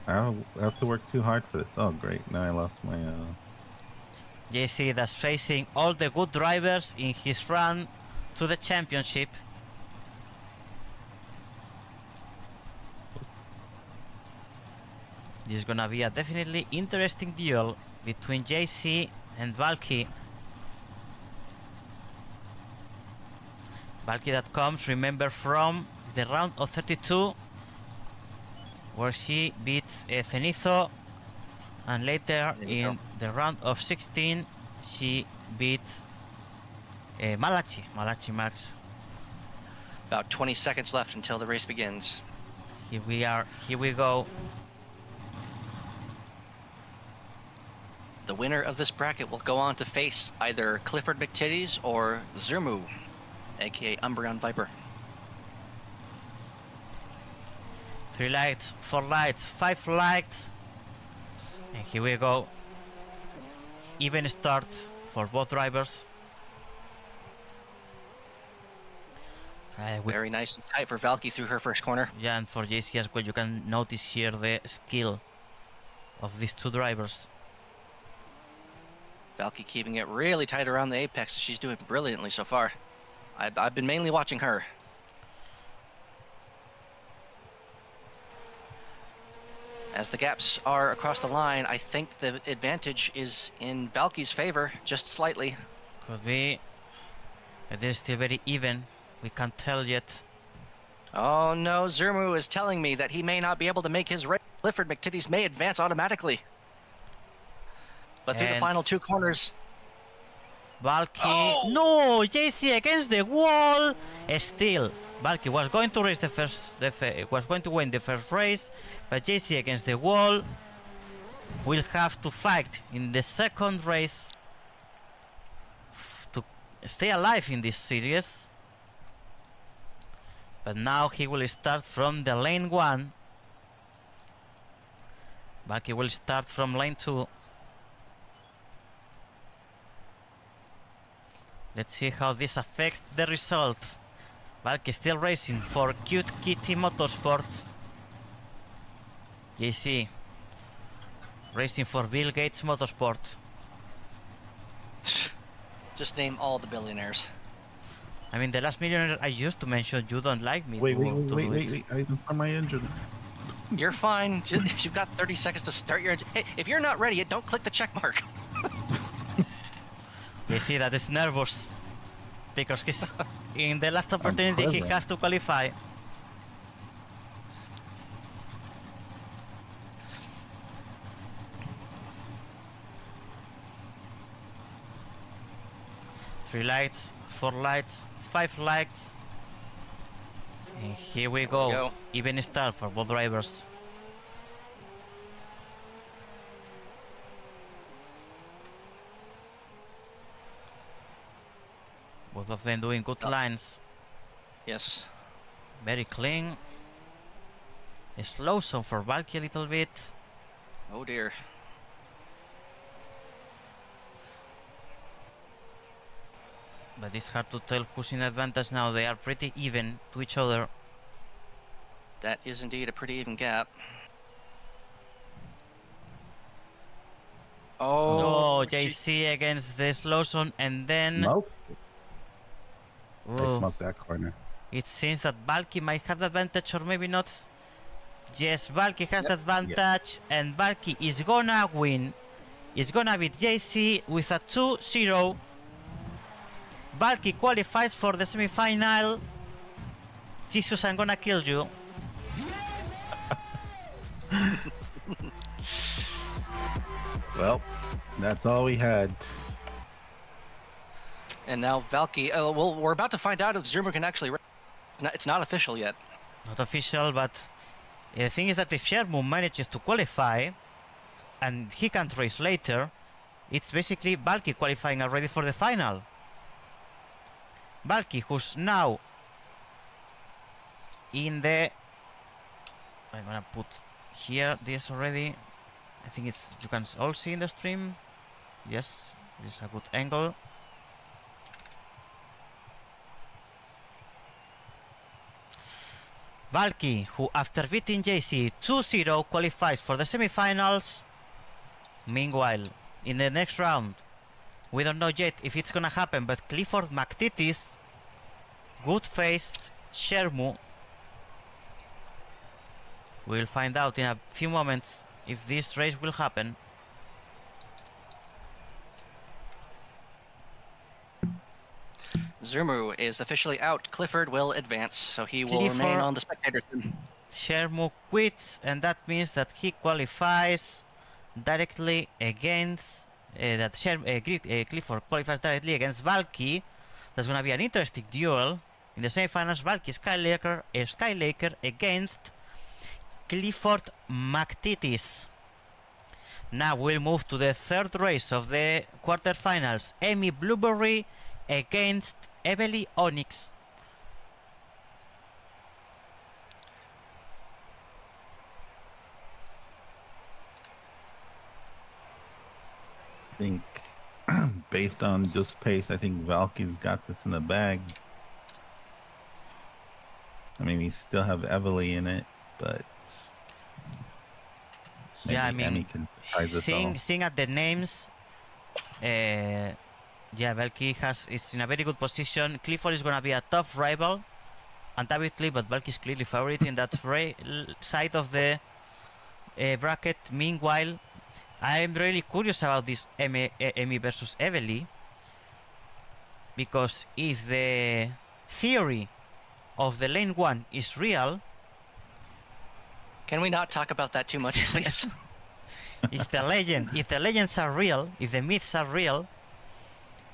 Speaker 3: I have to work too hard for this. Oh great, now I lost my
Speaker 1: JC that's facing all the good drivers in his run to the championship. This is gonna be a definitely interesting duel between JC and Valky. Valky that comes, remember, from the round of 32, where she beat Cenizo, and later in the round of 16 she beat Malachi Marks.
Speaker 2: About 20 seconds left until the race begins.
Speaker 1: Here we go.
Speaker 2: The winner of this bracket will go on to face either Clifford McTitties or Zermu, aka Umbreon Viper.
Speaker 1: 3 lights, 4 lights, 5 lights. And here we go. Even start for both drivers.
Speaker 2: Very nice and tight for Valky through her first corner.
Speaker 1: Yeah, and for JC as well, you can notice here the skill of these two drivers.
Speaker 2: Valky keeping it really tight around the apex. She's doing brilliantly so far. I've been mainly watching her. As the gaps are across the line, I think the advantage is in Valky's favor, just slightly.
Speaker 1: Could be. It is still very even. We can't tell yet.
Speaker 2: Oh no, Zermu is telling me that he may not be able to make his race. Clifford McTitties may advance automatically. But through the
Speaker 1: And
Speaker 2: final 2 corners.
Speaker 1: Valky.
Speaker 2: Oh!
Speaker 1: No! JC against the wall! Still, Valky was going to race was going to win the first race, but JC against the wall will have to fight in the second race to stay alive in this series. But now he will start from the lane 1. Valky will start from lane 2. Let's see how this affects the result. Valky still racing for Cute Kitty Motorsports. JC racing for Bill Gates Motorsport.
Speaker 2: Just name all the billionaires.
Speaker 1: I mean, the last millionaire I used to mention, you don't like me
Speaker 3: Wait,
Speaker 1: to
Speaker 3: wait,
Speaker 1: do
Speaker 3: wait,
Speaker 1: it.
Speaker 3: wait, wait. I don't find my engine.
Speaker 2: You're fine. You've got 30 seconds to start your engine. Hey, if you're not ready yet, don't click the check mark.
Speaker 1: JC that is nervous because he's in the last opportunity he
Speaker 3: clever.
Speaker 1: has to qualify. Three lights, 4 lights, 5 lights. And here we go. Even start for both drivers. Both of them doing good lines.
Speaker 2: Yes.
Speaker 1: Very clean. A slow zone for Valky a little bit.
Speaker 2: Oh dear.
Speaker 1: But it's hard to tell who's in advantage now. They are pretty even to each other.
Speaker 2: That is indeed a pretty even gap.
Speaker 1: Oh,
Speaker 2: Oh,
Speaker 1: JC against the slow zone, and then
Speaker 5: Nope. I
Speaker 1: Ooh,
Speaker 5: smoked that corner.
Speaker 1: it seems that Valky might have the advantage, or maybe not. Yes, Valky has the advantage, and Valky is gonna win. It's gonna beat JC with a 2-0. Valky qualifies for the semi-final. Jesus, I'm gonna kill you.
Speaker 5: Well, that's all we had.
Speaker 2: And now Valky, well, we're about to find out if Zermu can actually race. It's not official yet.
Speaker 1: Not official, but the thing is that if Shermu manages to qualify and he can't race later, it's basically Valky qualifying already for the final. Valky, who's now in the... I'm gonna put here this already. I think it's, you can all see in the stream. Yes, this is a good angle. Valky, who after beating JC 2-0 qualifies for the semifinals. Meanwhile, in the next round, we don't know yet if it's gonna happen, but Clifford McTitties, Goodface, Shermu. We'll find out in a few moments if this race will happen.
Speaker 2: Zermu is officially out. Clifford will advance, so he will remain on the spectator team.
Speaker 1: Shermu quits, and that means that he qualifies directly against Clifford qualifies directly against Valky. That's gonna be an interesting duel in the semifinals. Valky Skylaker against Clifford McTitties. Now we'll move to the third race of the quarterfinals. Amy Blueberry against Emily Onyx.
Speaker 3: think based on just pace, I think Valky's got this in the bag. I mean, we still have Evely in it, but maybe
Speaker 1: Yeah, I mean,
Speaker 3: Emmy can surprise us all.
Speaker 1: seeing at the names, yeah, Valky is in a very good position. Clifford is gonna be a tough rival, undoubtedly, but Valky is clearly favorite in that side of the bracket. Meanwhile, I'm really curious about this Emmy versus Evely, because if the theory of the lane 1 is real,
Speaker 2: Can we not talk about that too much, please?
Speaker 1: if the legends are real, if the myths are real,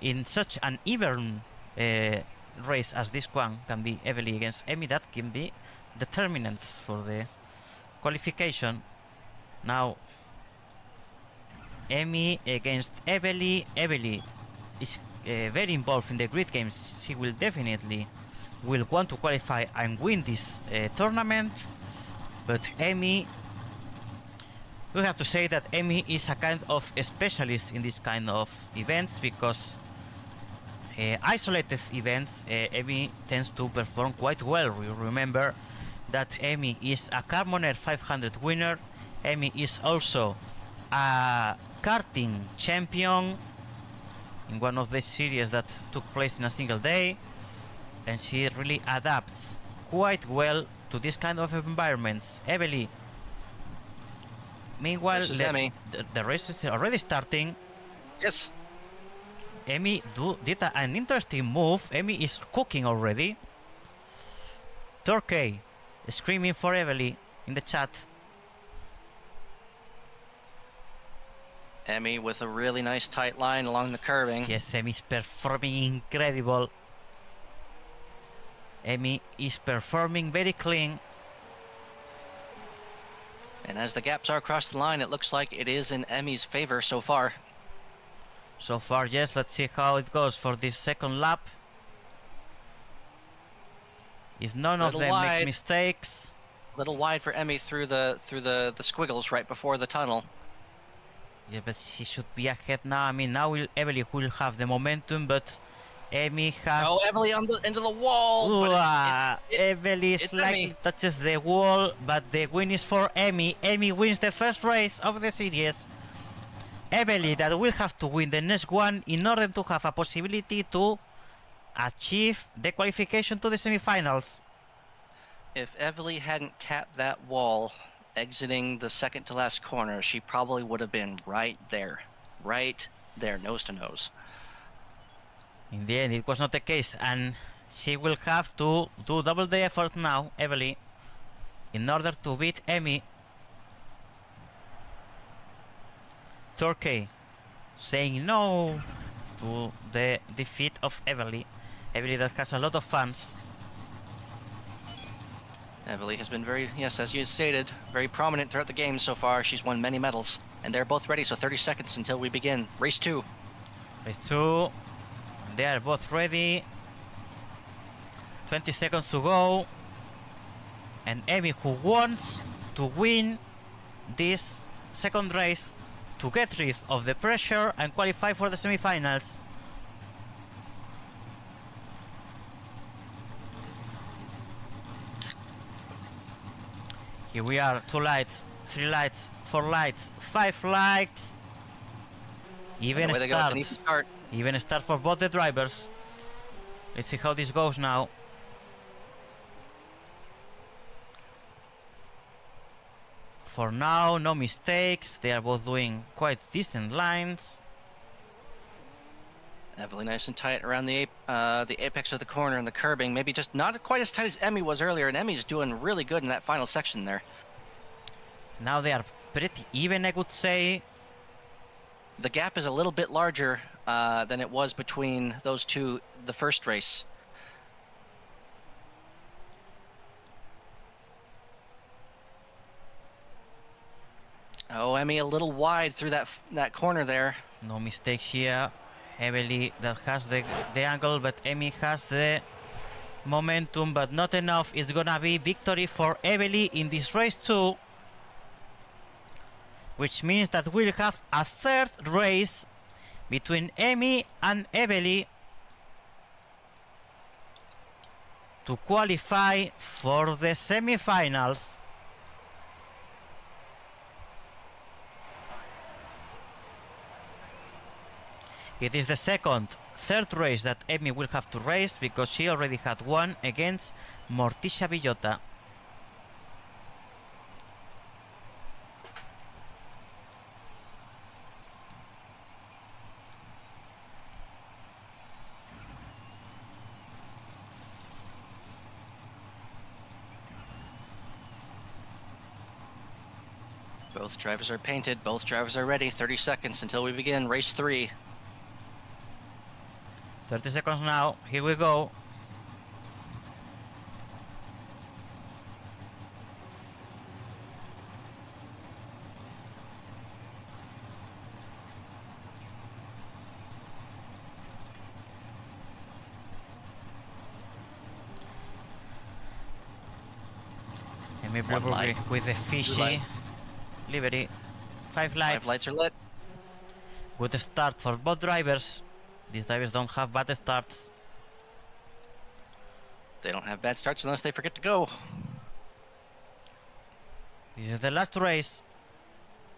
Speaker 1: in such an even race as this one can be Evely against Emmy, that can be determinant for the qualification. Now, Emmy against Evely. Evely is very involved in the grid games. She will definitely want to qualify and win this tournament. But Emmy, we have to say that Emmy is a kind of a specialist in this kind of events, because isolated events, Emmy tends to perform quite well. We remember that Emmy is a Carmoner 500 winner. Emmy is also a karting champion in one of the series that took place in a single day, and she really adapts quite well to this kind of environments. Evely, meanwhile, the race is already starting.
Speaker 2: Yes.
Speaker 1: Emmy did an interesting move. Emmy is cooking already. Torquay screaming for Evely in the chat.
Speaker 2: Emmy with a really nice tight line along the curving.
Speaker 1: Yes, Emmy is performing incredible. Emmy is performing very clean.
Speaker 2: And as the gaps are across the line, it looks like it is in Emmy's favor so far.
Speaker 1: So far, yes. Let's see how it goes for this second lap. If none of them make mistakes.
Speaker 2: A little wide for Emmy through the squiggles right before the tunnel.
Speaker 1: Yeah, but she should be ahead now. I mean, now Evely will have the momentum, but Emmy has...
Speaker 2: Oh, Evely into the wall!
Speaker 1: Ooh,
Speaker 2: but
Speaker 1: Evely slightly touches the wall, but the win is for Emmy. Emmy wins the first race of the series. Evely that will have to win the next one in order to have a possibility to achieve the qualification to the semifinals.
Speaker 2: If Evely hadn't tapped that wall exiting the second to last corner, she probably would have been right there, nose to nose.
Speaker 1: In the end, it was not the case, and she will have to do double the effort now, Evely, in order to beat Emmy. Torquay saying no to the defeat of Evely. Evely that has a lot of fans.
Speaker 2: Evely has been very, yes, as you stated, very prominent throughout the game so far. She's won many medals, and they're both ready, so 30 seconds until we begin. Race 2.
Speaker 1: Race 2. They are both ready. 20 seconds to go. And Emmy, who wants to win this second race to get rid of the pressure and qualify for the semifinals. Here we are, 2 lights, 3 lights, 4 lights, 5 lights. Even start. Even start for both the drivers. Let's see how this goes now. For now, no mistakes. They are both doing quite decent lines.
Speaker 2: Evely nice and tight around the apex of the corner and the curbing. Maybe just not quite as tight as Emmy was earlier, and Emmy's doing really good in that final section there.
Speaker 1: Now they are pretty even, I would say.
Speaker 2: The gap is a little bit larger than it was between those two the first race. Oh, Emmy a little wide through that corner there.
Speaker 1: No mistakes here. Evely that has the angle, but Emmy has the momentum, but not enough. It's gonna be victory for Evely in this race 2, which means that we'll have a third race between Emi and Evely to qualify for the semi-finals. It is the third race that Emi will have to race because she already had one against Morticia Villota.
Speaker 2: Both drivers are painted. Both drivers are ready. 30 seconds until we begin race 3.
Speaker 1: 30 seconds now. Here we go. Emi Blueberry with the fishy livery. 5 lights.
Speaker 2: 5 lights are lit.
Speaker 1: Good start for both drivers. These drivers don't have bad starts.
Speaker 2: They don't have bad starts unless they forget to go.
Speaker 1: This is the last race.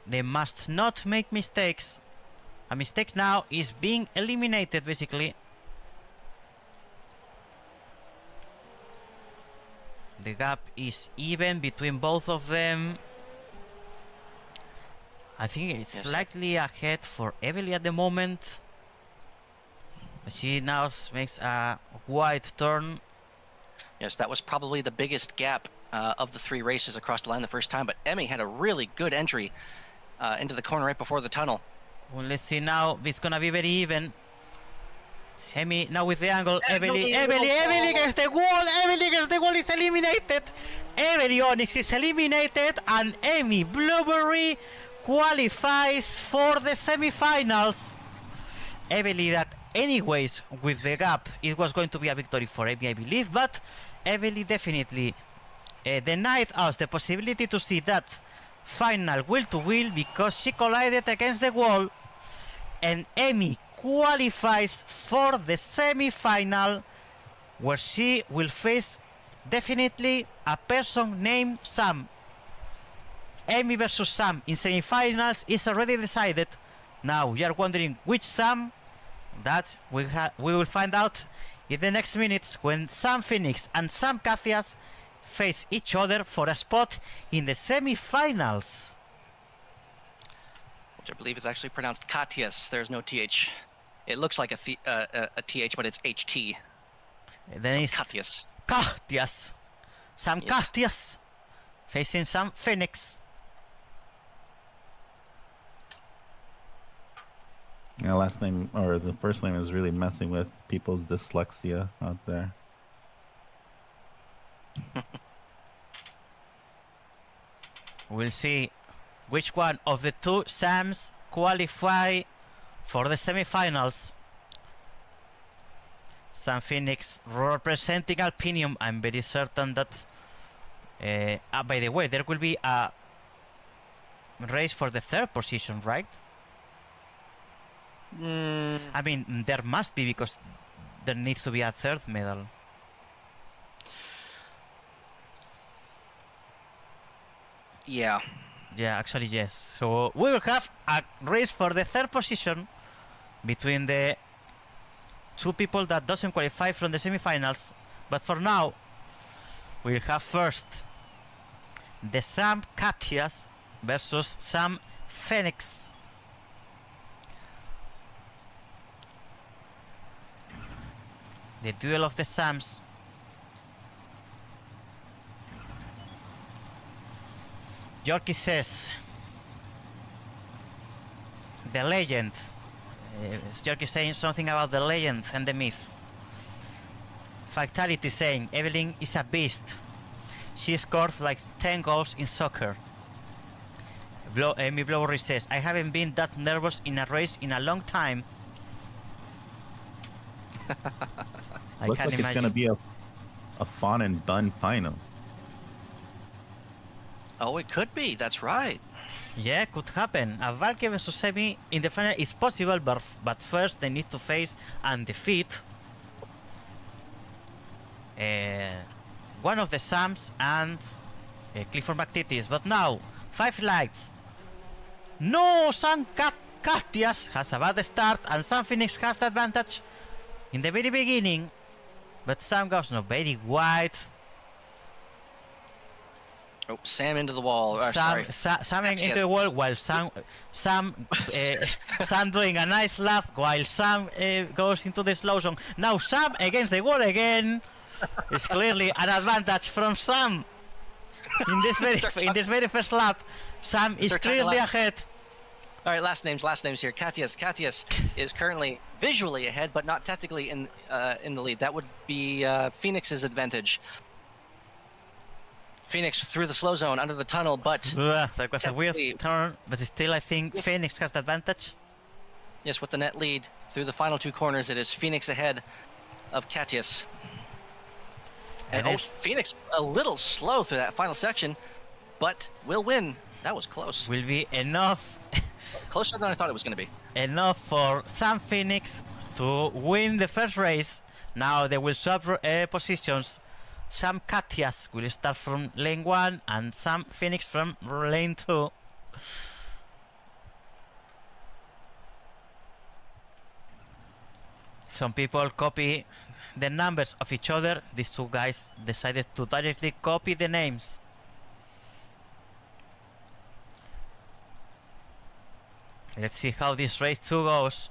Speaker 1: They must not make mistakes. A mistake now is being eliminated, basically. The gap is even between both of them. I think it's slightly ahead for Evely at the moment. She now makes a wide turn.
Speaker 2: Yes, that was probably the biggest gap of the 3 races across the line the first time, but Emi had a really good entry into the corner right before the tunnel.
Speaker 1: Well, let's see now. It's gonna be very even. Emi now with the angle. Evely against the wall. Evely against the wall is eliminated. Evely Onyx is eliminated, and Emi Blueberry qualifies for the semi-finals. Evely, that anyways with the gap it was going to be a victory for Emi, I believe, but Evely definitely denied us the possibility to see that final wheel-to-wheel because she collided against the wall, and Emi qualifies for the semi-final where she will face definitely a person named Sam. Emi versus Sam in semi-finals is already decided. Now you are wondering which Sam. That we will find out in the next minutes when Sam Phoenix and Sam Cassias face each other for a spot in the semi-finals.
Speaker 2: Which I believe is actually pronounced Katias. There's no TH. It looks like a TH, but it's HT.
Speaker 1: Then it's
Speaker 2: Katias.
Speaker 1: Castias. Sam Castias facing Sam Phoenix.
Speaker 3: Yeah, last name or the first name is really messing with people's dyslexia out there.
Speaker 1: We'll see which one of the two Sams qualify for the semi-finals. Sam Phoenix representing Alpinium. I'm very certain that by the way, there will be a race for the 3rd position, right? I mean, there must be, because there needs to be a 3rd medal.
Speaker 2: Yeah.
Speaker 1: Yeah, actually, yes. So we will have a race for the 3rd position between the 2 people that doesn't qualify from the semifinals. But for now, we'll have first the Sam Katias versus Sam Phoenix. The duel of the Sams. Yorkie says, the legend. Yorkie saying something about the legend and the myth. Factality saying, Evelyn is a beast. She scored like 10 goals in soccer. Emi Blowery says, I haven't been that nervous in a race in a long time. I
Speaker 3: Looks
Speaker 1: can't
Speaker 3: like
Speaker 1: imagine.
Speaker 3: it's gonna be a fawn and bun final.
Speaker 2: Oh, it could be. That's right.
Speaker 1: Yeah, could happen. A Valkyrie versus Semi in the final is possible, but first they need to face and defeat one of the Sams and Clifford McTitties. But now, 5 lights. No, Sam Catias has a bad start, and Sam Phoenix has the advantage in the very beginning. But Sam goes not very wide.
Speaker 2: Oh, Sam into the wall.
Speaker 1: Sam into the wall while Sam doing a nice lap while Sam goes into the slow zone. Now Sam against the wall again. It's clearly an advantage from Sam. In this very first lap, Sam is clearly ahead.
Speaker 2: All right, last names here. Katias is currently visually ahead, but not technically in the lead. That would be Phoenix's advantage. Phoenix through the slow zone under the tunnel, but
Speaker 1: that was a weird turn, but still I think Phoenix has the advantage.
Speaker 2: Yes, with the net lead through the final 2 corners, it is Phoenix ahead of Katias. And Phoenix a little slow through that final section, but will win. That was close.
Speaker 1: Will be enough.
Speaker 2: Closer than I thought it was going to be.
Speaker 1: Enough for Sam Phoenix to win the first race. Now they will swap positions. Sam Catias will start from lane 1 and Sam Phoenix from lane 2. Some people copy the numbers of each other. These 2 guys decided to directly copy the names. Let's see how this race 2 goes.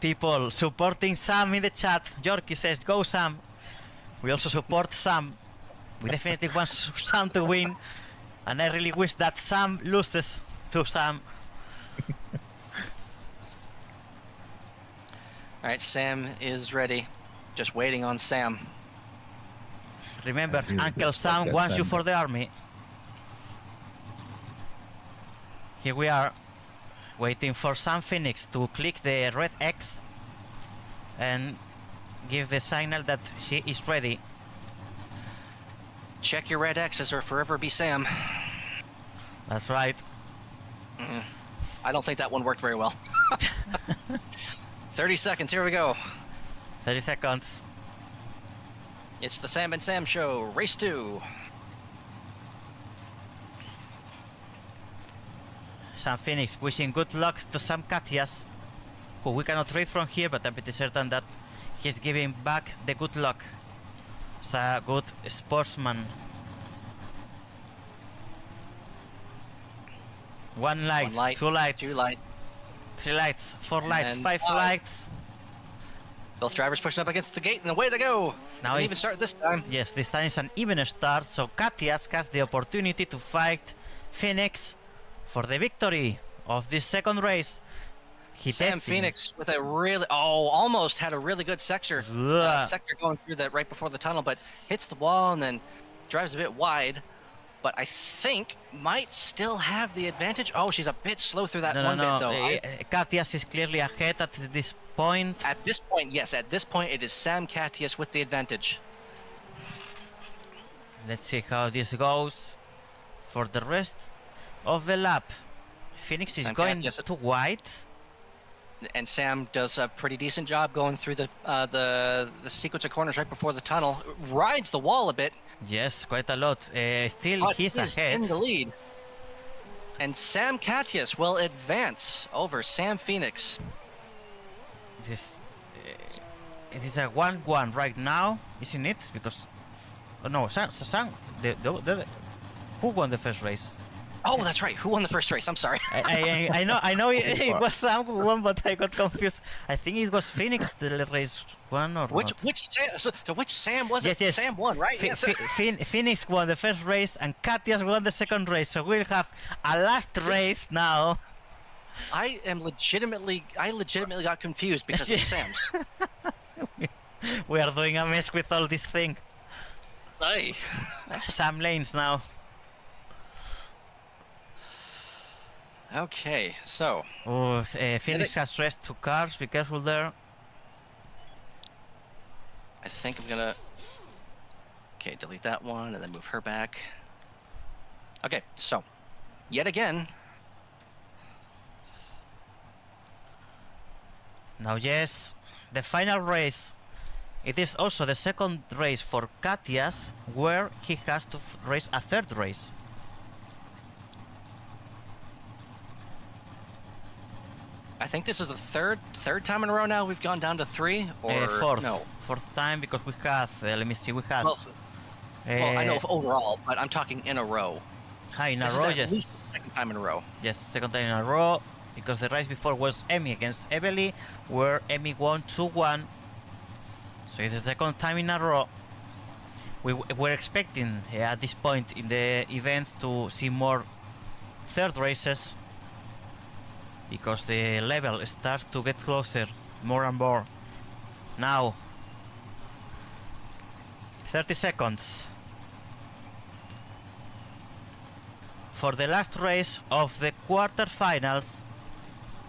Speaker 1: People supporting Sam in the chat. Yorkie says, go Sam. We also support Sam. We definitely want Sam to win. And I really wish that Sam loses to Sam.
Speaker 2: Alright, Sam is ready. Just waiting on Sam.
Speaker 1: Remember, Uncle Sam wants you for the army. Here we are, waiting for Sam Phoenix to click the red X and give the signal that she is ready.
Speaker 2: Check your red X's or forever be Sam.
Speaker 1: That's right.
Speaker 2: I don't think that one worked very well. 30 seconds, here we go.
Speaker 1: 30 seconds.
Speaker 2: It's the Sam and Sam show, race 2.
Speaker 1: Sam Phoenix wishing good luck to Sam Catias, who we cannot read from here, but I'm pretty certain that he's giving back the good luck. He's a good sportsman. 1 light,
Speaker 2: 1 light,
Speaker 1: 2 lights,
Speaker 2: 2 light,
Speaker 1: 3 lights, 4 lights,
Speaker 2: and
Speaker 1: 5 lights.
Speaker 2: Both drivers pushing up against the gate, and away they go.
Speaker 1: Now
Speaker 2: Didn't even start this time.
Speaker 1: Yes, this time is an even start, so Catias has the opportunity to fight Phoenix for the victory of this second race.
Speaker 2: Sam Phoenix with a really, almost had a really good sector going through that right before the tunnel, but hits the wall and then drives a bit wide. But I think might still have the advantage. Oh, she's a bit slow through that bit though.
Speaker 1: Catias is clearly ahead at this point.
Speaker 2: At this point, yes. At this point, it is Sam Catias with the advantage.
Speaker 1: Let's see how this goes for the rest of the lap. Phoenix is going too wide.
Speaker 2: And Sam does a pretty decent job going through the sequence of corners right before the tunnel. Rides the wall a bit.
Speaker 1: Yes, quite a lot. Still,
Speaker 2: but
Speaker 1: he's ahead.
Speaker 2: In the lead. And Sam Catias will advance over Sam Phoenix.
Speaker 1: It is a 1-1 right now, isn't it? Because no, Sam who won the first race?
Speaker 2: Oh, that's right. Who won the first race? I'm sorry.
Speaker 1: I know it was Sam who won, but I got confused. I think it was Phoenix the race won or
Speaker 2: which Sam was it?
Speaker 1: Yes.
Speaker 2: Sam won, right?
Speaker 1: Phoenix won the first race and Catias won the second race. So we'll have a last race now.
Speaker 2: I legitimately got confused because of Sam's.
Speaker 1: We are doing a mess with all this thing.
Speaker 2: Aye.
Speaker 1: Sam lanes now.
Speaker 2: Okay, so.
Speaker 1: Phoenix has rest 2 cars. Be careful there.
Speaker 2: I think I'm gonna. Okay, delete that one and then move her back. Okay, so yet again,
Speaker 1: Now, yes, the final race. It is also the second race for Katias, where he has to race a third race.
Speaker 2: I think this is the third time in a row now we've gone down to 3, or
Speaker 1: Fourth.
Speaker 2: no?
Speaker 1: Fourth time, because we have, let me see, we have...
Speaker 2: Well, I know overall, but I'm talking in a row.
Speaker 1: In a
Speaker 2: This
Speaker 1: row,
Speaker 2: is at
Speaker 1: yes.
Speaker 2: least the second time in a row.
Speaker 1: Yes, second time in a row, because the race before was Emmy against Evely, where Emmy won 2-1. So it's the second time in a row. We were expecting at this point in the event to see more third races, because the level starts to get closer more and more. Now, 30 seconds for the last race of the quarterfinals,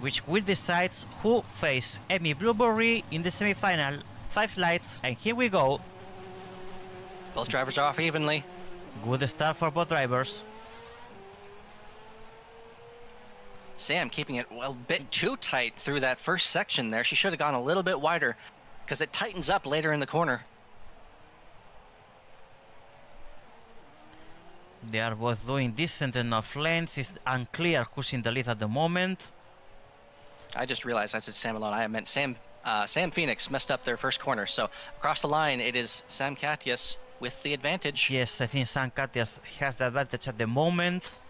Speaker 1: which will decide who face Emmy Blueberry in the semi-final. 5 lights, and here we go.
Speaker 2: Both drivers are off evenly.
Speaker 1: Good start for both drivers.
Speaker 2: Sam keeping it a bit too tight through that first section there. She should have gone a little bit wider because it tightens up later in the corner.
Speaker 1: They are both doing decent enough lanes. It's unclear who's in the lead at the moment.
Speaker 2: I just realized I said Sam alone. I meant Sam. Sam Phoenix messed up their first corner. So across the line, it is Sam Katias with the advantage.
Speaker 1: Yes, I think Sam Katias has the advantage at the moment.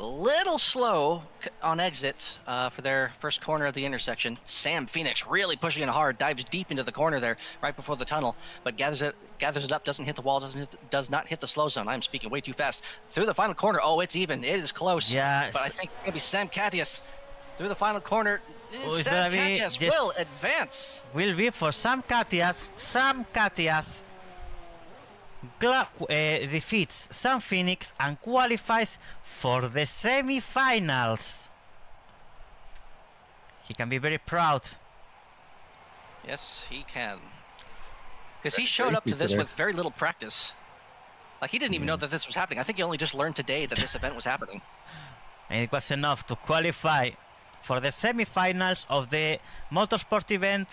Speaker 2: A little slow on exit for their first corner of the intersection. Sam Phoenix really pushing it hard, dives deep into the corner there right before the tunnel, but gathers it up, doesn't hit the wall, does not hit the slow zone. I'm speaking way too fast. Through the final corner, oh, it's even. It is close.
Speaker 1: Yeah,
Speaker 2: but I think maybe Sam Katias through the final corner.
Speaker 1: Oh,
Speaker 2: Sam Katias will advance.
Speaker 1: Will be for Sam Katias. Sam Katias defeats Sam Phoenix and qualifies for the semi-finals. He can be very proud.
Speaker 2: Yes, he can. Because he showed up to this with very little practice. Like, he didn't even know that this was happening. I think he only just learned today that this event was happening.
Speaker 1: And it was enough to qualify for the semi-finals of the motorsport event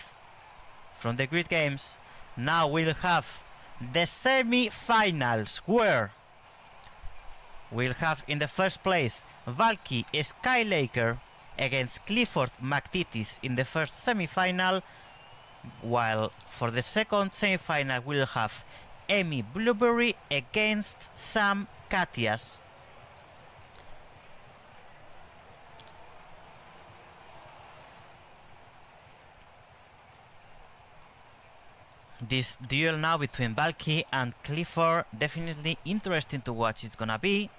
Speaker 1: from the Grid Games. Now we'll have the semi-finals, where we'll have in the first place Valky Skylaker against Clifford McTittis in the first semi-final, while for the second semi-final we'll have Emmy Blueberry against Sam Katias. This duel now between Valky and Clifford, definitely interesting to watch. It's gonna be.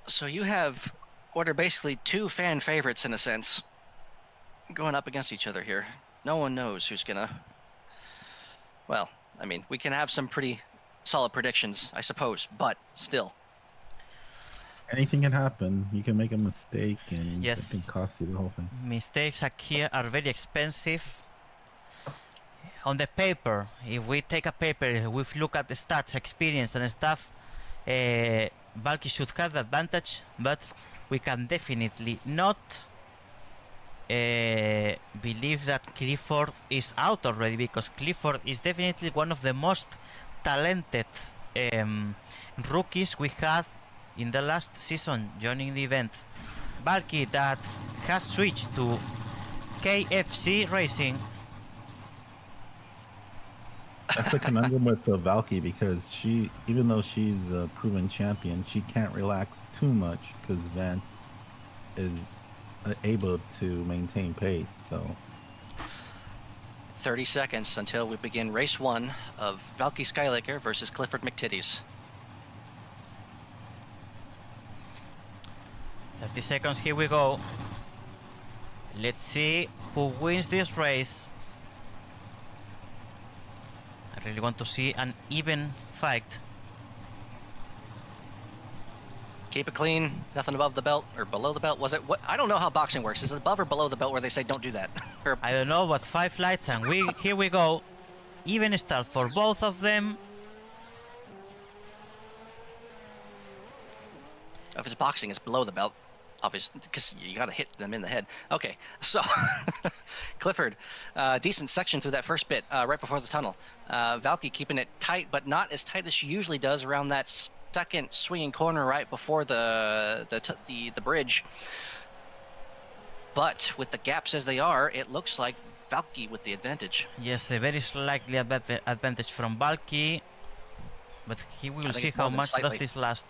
Speaker 2: So you have what are basically two fan favorites in a sense going up against each other here. No one knows who's gonna. Well, I mean, we can have some pretty solid predictions, I suppose, but still.
Speaker 3: Anything can happen. You can make a mistake and
Speaker 1: Yes.
Speaker 3: it can cost you the whole thing.
Speaker 1: Mistakes here are very expensive. On the paper, if we take a paper, if we look at the stats, experience and stuff, Valky should have the advantage, but we can definitely not believe that Clifford is out already, because Clifford is definitely one of the most talented rookies we had in the last season joining the event. Valky that has switched to KFC Racing.
Speaker 3: That's the conundrum with Valky, because she, even though she's a proven champion, she can't relax too much because Vance is able to maintain pace. So
Speaker 2: 30 seconds until we begin race 1 of Valky Skylaker versus Clifford McTitties.
Speaker 1: 30 seconds, here we go. Let's see who wins this race. I really want to see an even fight.
Speaker 2: Keep it clean. Nothing above the belt or below the belt. Was it? What? I don't know how boxing works. Is it above or below the belt where they say don't do that? Or
Speaker 1: I don't know, but 5 lights and here we go. Even start for both of them.
Speaker 2: if it's boxing, it's below the belt, obviously, because you got to hit them in the head. Okay, so Clifford, decent section through that first bit right before the tunnel. Valky keeping it tight, but not as tight as she usually does around that second swinging corner right before the bridge. But with the gaps as they are, it looks like Valky with the advantage.
Speaker 1: Yes, a very slightly advantage from Valky, but he will see how much does this last.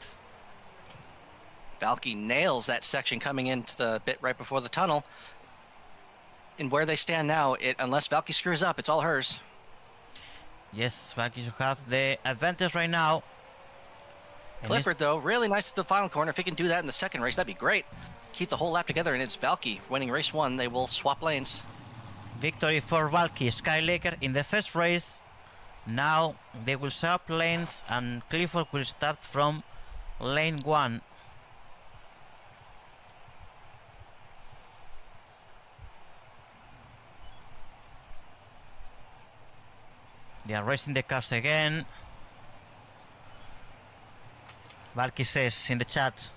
Speaker 2: Valky nails that section coming into the bit right before the tunnel. And where they stand now, unless Valky screws up, it's all hers.
Speaker 1: Yes, Valky should have the advantage right now.
Speaker 2: Clifford, though, really nice at the final corner. If he can do that in the second race, that'd be great. Keep the whole lap together, and it's Valky winning race one. They will swap lanes.
Speaker 1: Victory for Valky. Skylaker in the first race. Now they will swap lanes, and Clifford will start from lane 1. They are racing the cars again. Valky says in the chat,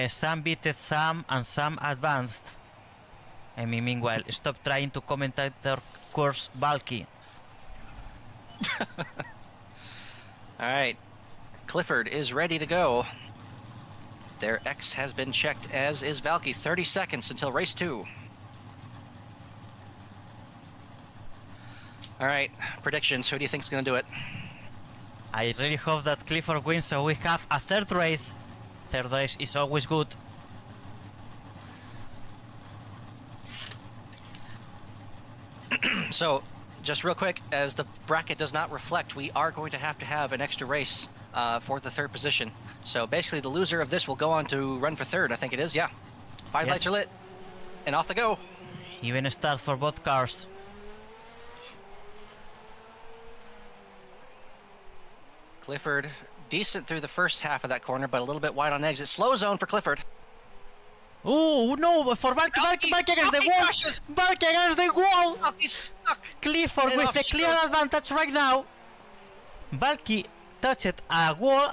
Speaker 1: some beated some and some advanced. I mean, meanwhile, stop trying to commentator course Valky.
Speaker 2: Alright, Clifford is ready to go. Their X has been checked, as is Valky. 30 seconds until race 2. Alright, predictions. Who do you think is going to do it?
Speaker 1: I really hope that Clifford wins, so we have a third race. Third race is always good.
Speaker 2: So, just real quick, as the bracket does not reflect, we are going to have an extra race for the third position. So basically, the loser of this will go on to run for third, I think it is, yeah. 5 lights are lit, and off they go.
Speaker 1: Even a start for both cars.
Speaker 2: Clifford, decent through the first half of that corner, but a little bit wide on exit. Slow zone for Clifford.
Speaker 1: Oh no, for Valky against the wall! Valky against the wall!
Speaker 2: Valky's stuck!
Speaker 1: Clifford with a clear advantage right now. Valky touched a wall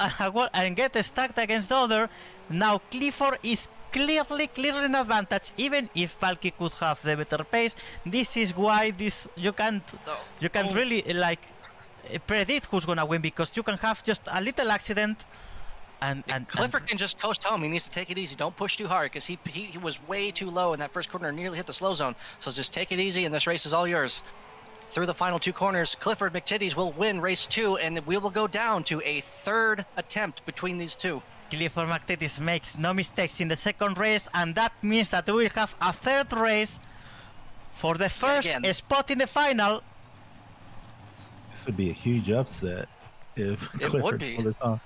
Speaker 1: and get stuck against the other. Now Clifford is clearly in advantage, even if Valky could have the better pace. This is why you can't really like predict who's gonna win, because you can have just a little accident. And
Speaker 2: Clifford can just coast home. He needs to take it easy. Don't push too hard, because he was way too low in that first corner and nearly hit the slow zone. So just take it easy, and this race is all yours. Through the final 2 corners, Clifford McTitties will win race 2, and we will go down to a third attempt between these two.
Speaker 1: Clifford McTitties makes no mistakes in the second race, and that means that we will have a third race for the first spot in the final.
Speaker 3: This would be a huge upset if Clifford
Speaker 2: would be.
Speaker 3: pulled it off.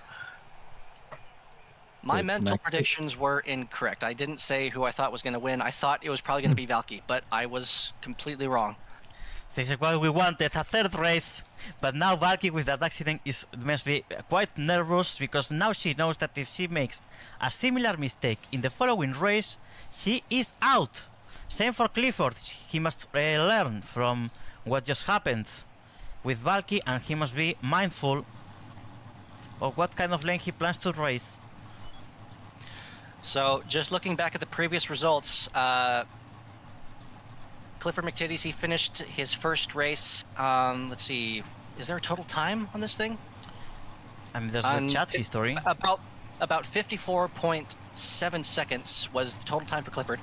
Speaker 2: My mental predictions were incorrect. I didn't say who I thought was going to win. I thought it was probably going to be Valky, but I was completely wrong.
Speaker 1: This is what we wanted, a third race. But now Valky with that accident must be quite nervous, because now she knows that if she makes a similar mistake in the following race, she is out. Same for Clifford. He must learn from what just happened with Valky, and he must be mindful of what kind of lane he plans to race.
Speaker 2: So, just looking back at the previous results, Clifford McTitties, he finished his first race. Let's see, is there a total time on this thing?
Speaker 1: I mean, there's no chat history.
Speaker 2: About 54.7 seconds was the total time for Clifford.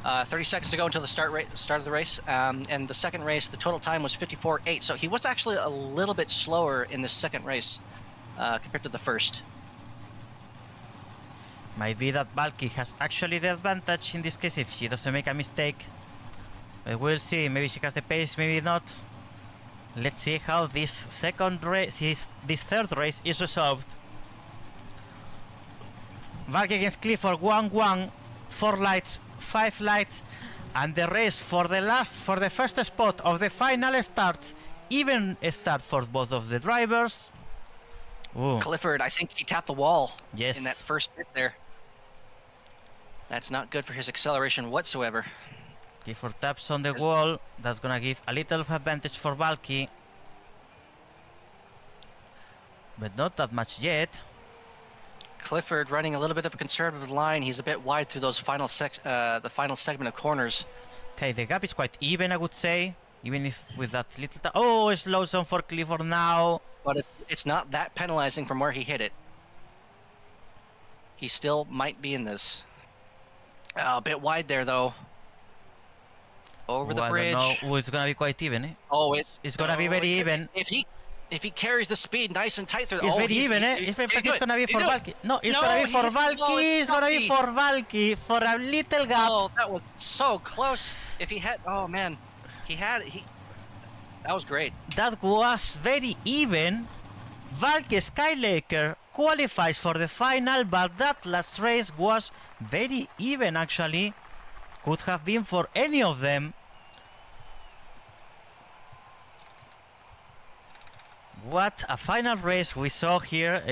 Speaker 2: 30 seconds to go until the start of the race. And the second race, the total time was 54.8. So he was actually a little bit slower in the second race compared to the first.
Speaker 1: Might be that Valky has actually the advantage in this case if she doesn't make a mistake. We'll see. Maybe she has the pace, maybe not. Let's see how this third race is resolved. Valky against Clifford, 1-1, 4 lights, 5 lights, and the race for the first spot of the final starts. Even start for both of the drivers. Ooh,
Speaker 2: Clifford, I think he tapped the wall
Speaker 1: yes.
Speaker 2: in that first bit there. That's not good for his acceleration whatsoever.
Speaker 1: Clifford taps on the wall. That's gonna give a little of advantage for Valky. But not that much yet.
Speaker 2: Clifford running a little bit of a conservative line. He's a bit wide through those final the final segment of corners.
Speaker 1: Okay, the gap is quite even, I would say. Even if with that little... Oh, slow zone for Clifford now.
Speaker 2: But it's not that penalizing from where he hit it. He still might be in this. A bit wide there, though. Over the bridge.
Speaker 1: I don't know. It's gonna be quite even, eh?
Speaker 2: Oh,
Speaker 1: It's gonna be very even.
Speaker 2: If he carries the speed nice and tight through...
Speaker 1: It's very even, eh? It's gonna be for Valky. No, it's gonna be for Valky. It's gonna be for Valky. For a little gap.
Speaker 2: Oh, that was so close. If he had... Oh, man. That was great.
Speaker 1: That was very even. Valky Skylaker qualifies for the final, but that last race was very even, actually. Could have been for any of them. What a final race we saw here.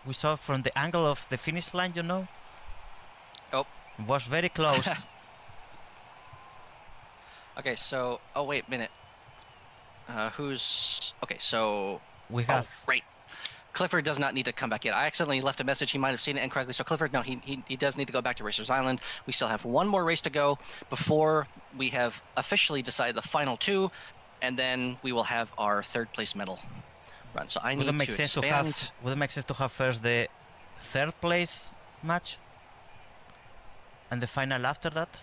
Speaker 1: We saw from the angle of the finish line, you know.
Speaker 2: Oh.
Speaker 1: It was very close.
Speaker 2: Okay, so... Oh, wait a minute. Who's... Okay, so...
Speaker 1: We have...
Speaker 2: Oh, right. Clifford does not need to come back yet. I accidentally left a message. He might have seen it incorrectly. So Clifford, no, he does need to go back to Racers Island. We still have one more race to go before we have officially decided the final two, and then we will have our third place medal run. So I need to expand.
Speaker 1: Would it make sense to have first the third place match and the final after that?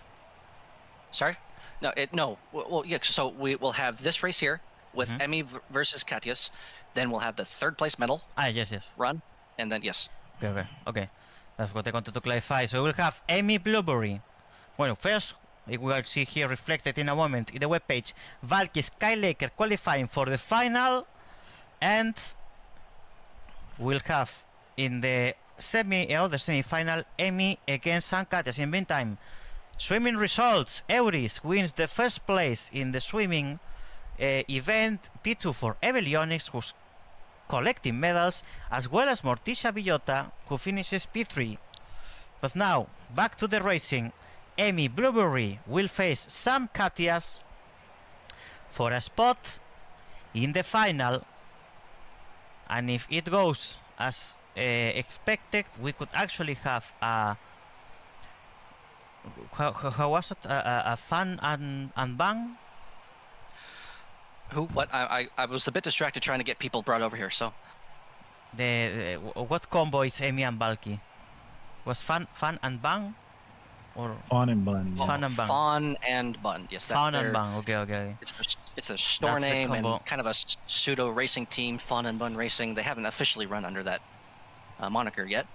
Speaker 2: Sorry? No, no. Well, yeah. So we will have this race here with Emmy versus Katias. Then we'll have the third place medal.
Speaker 1: Yes.
Speaker 2: Run, and then yes.
Speaker 1: Okay. That's what I wanted to clarify. So we'll have Amy Blueberry. Well, first we will see here reflected in a moment in the webpage Valky Skylaker qualifying for the final, and we'll have in the semi-final Amy against San Katias. In the meantime, swimming results: Euris wins the first place in the swimming event. P2 for Evelyonics, who's collecting medals, as well as Morticia Villota, who finishes P3. But now, back to the racing. Amy Blueberry will face Sam Katias for a spot in the final, and if it goes as expected, we could actually have a... How was it? A fun and bang?
Speaker 2: Who? What? I was a bit distracted trying to get people brought over here. So,
Speaker 1: what combo is Amy and Valky? Was fun and bang, or
Speaker 3: Fawn and Bun? Yeah.
Speaker 1: Fun and Bang.
Speaker 2: Fawn and Bun. Yes, that's
Speaker 1: Fawn
Speaker 2: their,
Speaker 1: and Bang. Okay.
Speaker 2: It's a store
Speaker 1: That's the
Speaker 2: name and
Speaker 1: combo.
Speaker 2: kind of a pseudo racing team. Fawn and Bun Racing. They haven't officially run under that moniker yet,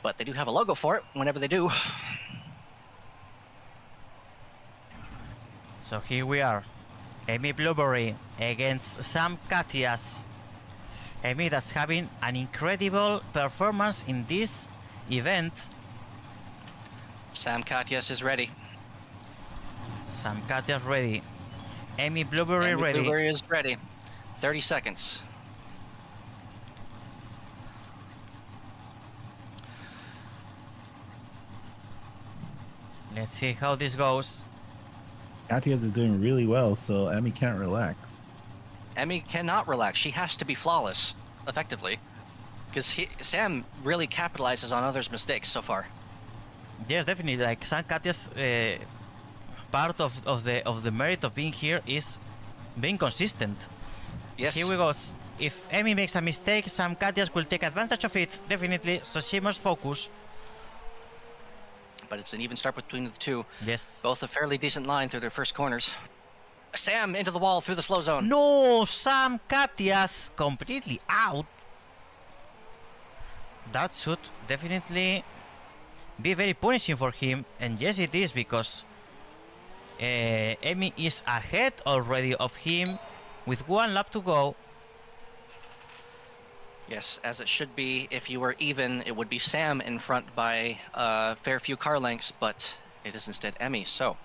Speaker 2: but they do have a logo for it. Whenever they do.
Speaker 1: So here we are. Amy Blueberry against Sam Katias. Amy that's having an incredible performance in this event.
Speaker 2: Sam Katias is ready.
Speaker 1: Sam Katias ready. Amy Blueberry
Speaker 2: Amy
Speaker 1: ready.
Speaker 2: Blueberry is ready. 30 seconds.
Speaker 1: Let's see how this goes.
Speaker 3: Katias is doing really well, so Emmy can't relax.
Speaker 2: Emmy cannot relax. She has to be flawless, effectively, because Sam really capitalizes on others' mistakes so far.
Speaker 1: Yes, definitely. Like Sam Katias, part of the merit of being here is being consistent.
Speaker 2: Yes.
Speaker 1: Here we go. If Amy makes a mistake, Sam Katias will take advantage of it, definitely. So she must focus.
Speaker 2: But it's an even start between the two.
Speaker 1: Yes.
Speaker 2: Both a fairly decent line through their first corners. Sam into the wall through the slow zone.
Speaker 1: No, Sam Katias completely out. That should definitely be very punishing for him, and yes, it is, because Amy is ahead already of him with one lap to go.
Speaker 2: Yes, as it should be. If you were even, it would be Sam in front by a fair few car lengths, but it is instead Emmy. So,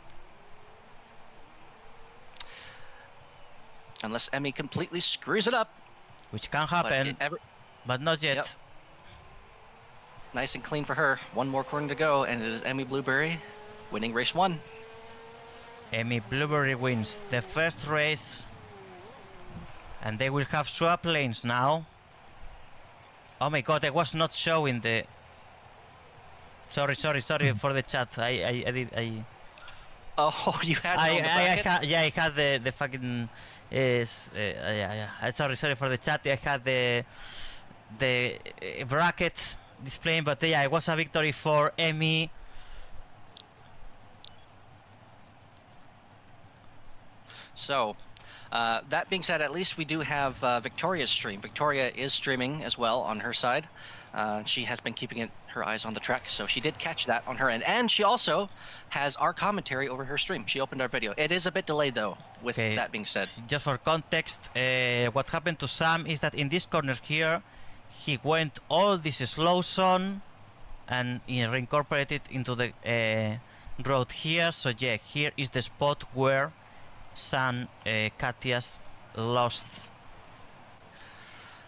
Speaker 2: unless Emmy completely screws it up,
Speaker 1: Which can happen. but not yet.
Speaker 2: Yep. Nice and clean for her. One more corner to go, and it is Emmy Blueberry winning race 1.
Speaker 1: Emmy Blueberry wins the first race, and they will have swap lanes now. Oh my god, I was not showing the... Sorry for the chat. I
Speaker 2: Oh, you had it on the bracket?
Speaker 1: I had the fucking sorry for the chat. I had the bracket displaying, but yeah, it was a victory for Emmy.
Speaker 2: So, that being said, at least we do have Victoria's stream. Victoria is streaming as well on her side. She has been keeping her eyes on the track, so she did catch that on her end. And she also has our commentary over her stream. She opened our video. It is a bit delayed, though, with that being said.
Speaker 1: Just for context, what happened to Sam is that in this corner here, he went all this slow zone and reincorporated into the road here. So yeah, here is the spot where Sam Katias lost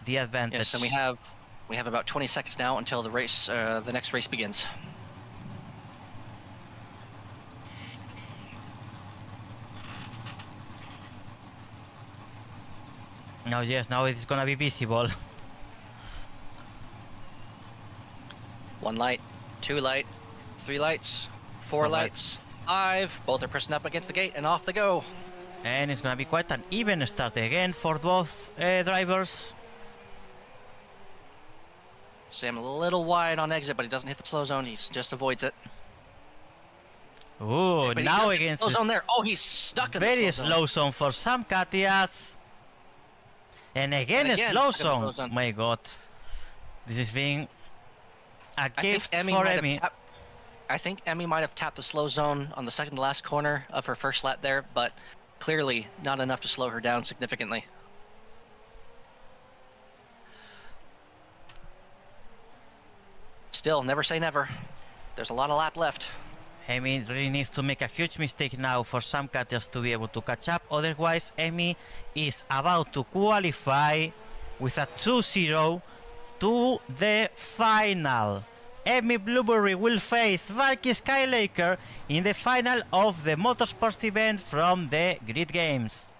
Speaker 1: the advantage.
Speaker 2: Yes, and we have about 20 seconds now until the race, the next race begins.
Speaker 1: Now, yes, now it's gonna be visible.
Speaker 2: 1 light, 2 light, 3 lights, 4 lights, 5. Both are pressing up against the gate, and off they go.
Speaker 1: And it's gonna be quite an even start again for both drivers.
Speaker 2: Sam a little wide on exit, but he doesn't hit the slow zone. He just avoids it.
Speaker 1: Ooh,
Speaker 2: But
Speaker 1: now
Speaker 2: he
Speaker 1: against
Speaker 2: slow zone there. Oh, he's stuck in
Speaker 1: very
Speaker 2: the
Speaker 1: slow zone for Sam Katias. And again a slow zone. My god. This is being a gift for Emmy.
Speaker 2: I think Emmy might have tapped the slow zone on the second to last corner of her first lap there, but clearly not enough to slow her down significantly. Still, never say never. There's a lot of lap left.
Speaker 1: Emmy really needs to make a huge mistake now for Sam Katias to be able to catch up. Otherwise, Emmy is about to qualify with a 2-0 to the final. Emmy Blueberry will face Valky Skylaker in the final of the Motorsports event from the Grid Games.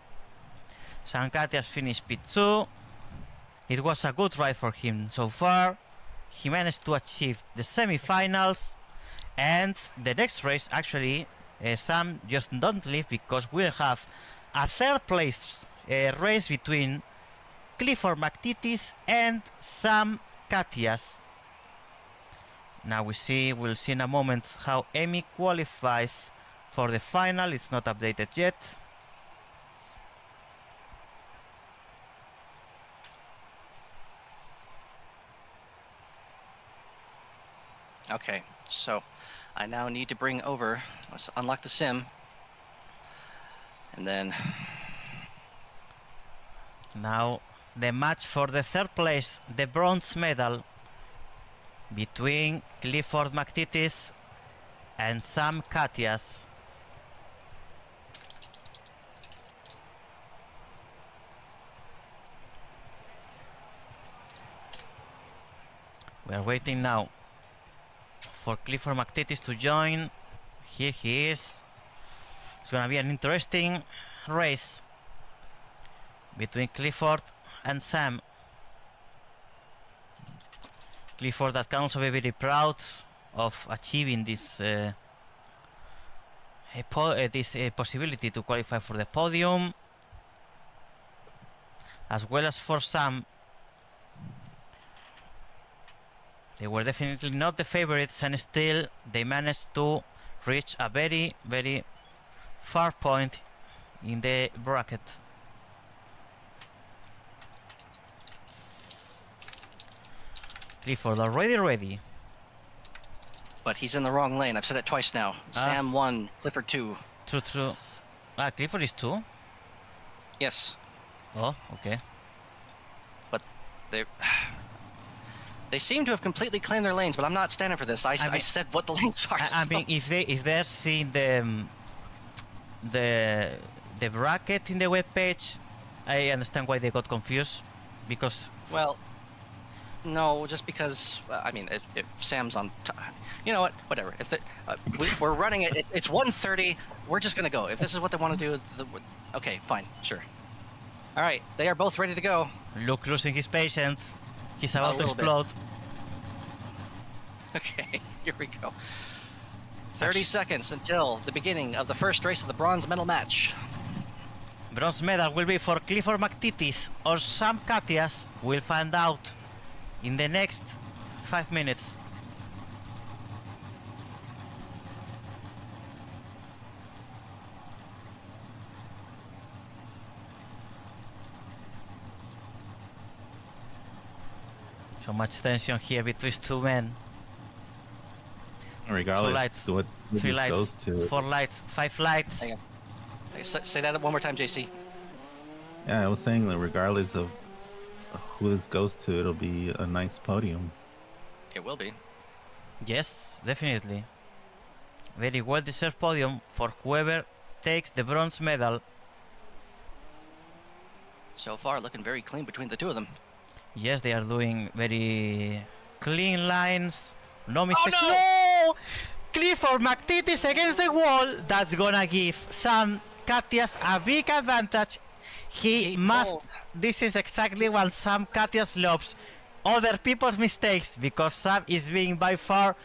Speaker 1: Sam Katias finished P2. It was a good ride for him so far. He managed to achieve the semi-finals, and the next race actually Sam just don't leave, because we'll have a third place race between Clifford McTitis and Sam Katias. Now we'll see in a moment how Emmy qualifies for the final. It's not updated yet.
Speaker 2: Okay, so I now need to bring over, let's unlock the sim, and then
Speaker 1: now the match for the third place, the bronze medal between Clifford McTitis and Sam Katias. We are waiting now for Clifford McTitis to join. Here he is. It's gonna be an interesting race between Clifford and Sam. Clifford that can also be very proud of achieving this possibility to qualify for the podium, as well as for Sam. They were definitely not the favorites, and still they managed to reach a very, very far point in the bracket. Clifford already ready.
Speaker 2: But he's in the wrong lane. I've said it twice now. Sam 1, Clifford 2.
Speaker 1: True. Clifford is 2?
Speaker 2: Yes.
Speaker 1: Oh, okay.
Speaker 2: But they seem to have completely claimed their lanes, but I'm not standing for this. I said what the lanes are.
Speaker 1: I mean, if they're seeing the bracket in the web page, I understand why they got confused, because
Speaker 2: well, No, just because I mean, if Sam's on, you know what? Whatever. If we're running it, it's 1:30. We're just gonna go. If this is what they want to do, okay, fine, sure. All right, they are both ready to go.
Speaker 1: Luke losing his patience. He's about to
Speaker 2: little bit.
Speaker 1: explode.
Speaker 2: Okay, here we go. 30 seconds until the beginning of the first race of the bronze medal match.
Speaker 1: Bronze medal will be for Clifford McTitis or Sam Katias. We'll find out in the next 5 minutes. So much tension here between two men.
Speaker 3: Regardless,
Speaker 1: 2 lights,
Speaker 3: what
Speaker 1: 3
Speaker 3: it
Speaker 1: lights,
Speaker 3: goes to.
Speaker 1: 4 lights, 5 lights.
Speaker 2: Hang on. Say that one more time, JC.
Speaker 3: Yeah, I was saying that regardless of who this goes to, it'll be a nice podium.
Speaker 2: It will be.
Speaker 1: Yes, definitely. Very well deserved podium for whoever takes the bronze medal.
Speaker 2: So far, looking very clean between the two of them.
Speaker 1: Yes, they are doing very clean lines. No mistakes.
Speaker 2: no!
Speaker 1: No! Clifford McTitis against the wall. That's gonna give Sam Katias a big advantage. He
Speaker 2: Keep
Speaker 1: must.
Speaker 2: hold.
Speaker 1: This is exactly what Sam Katias loves. Other people's mistakes, because Sam is being by far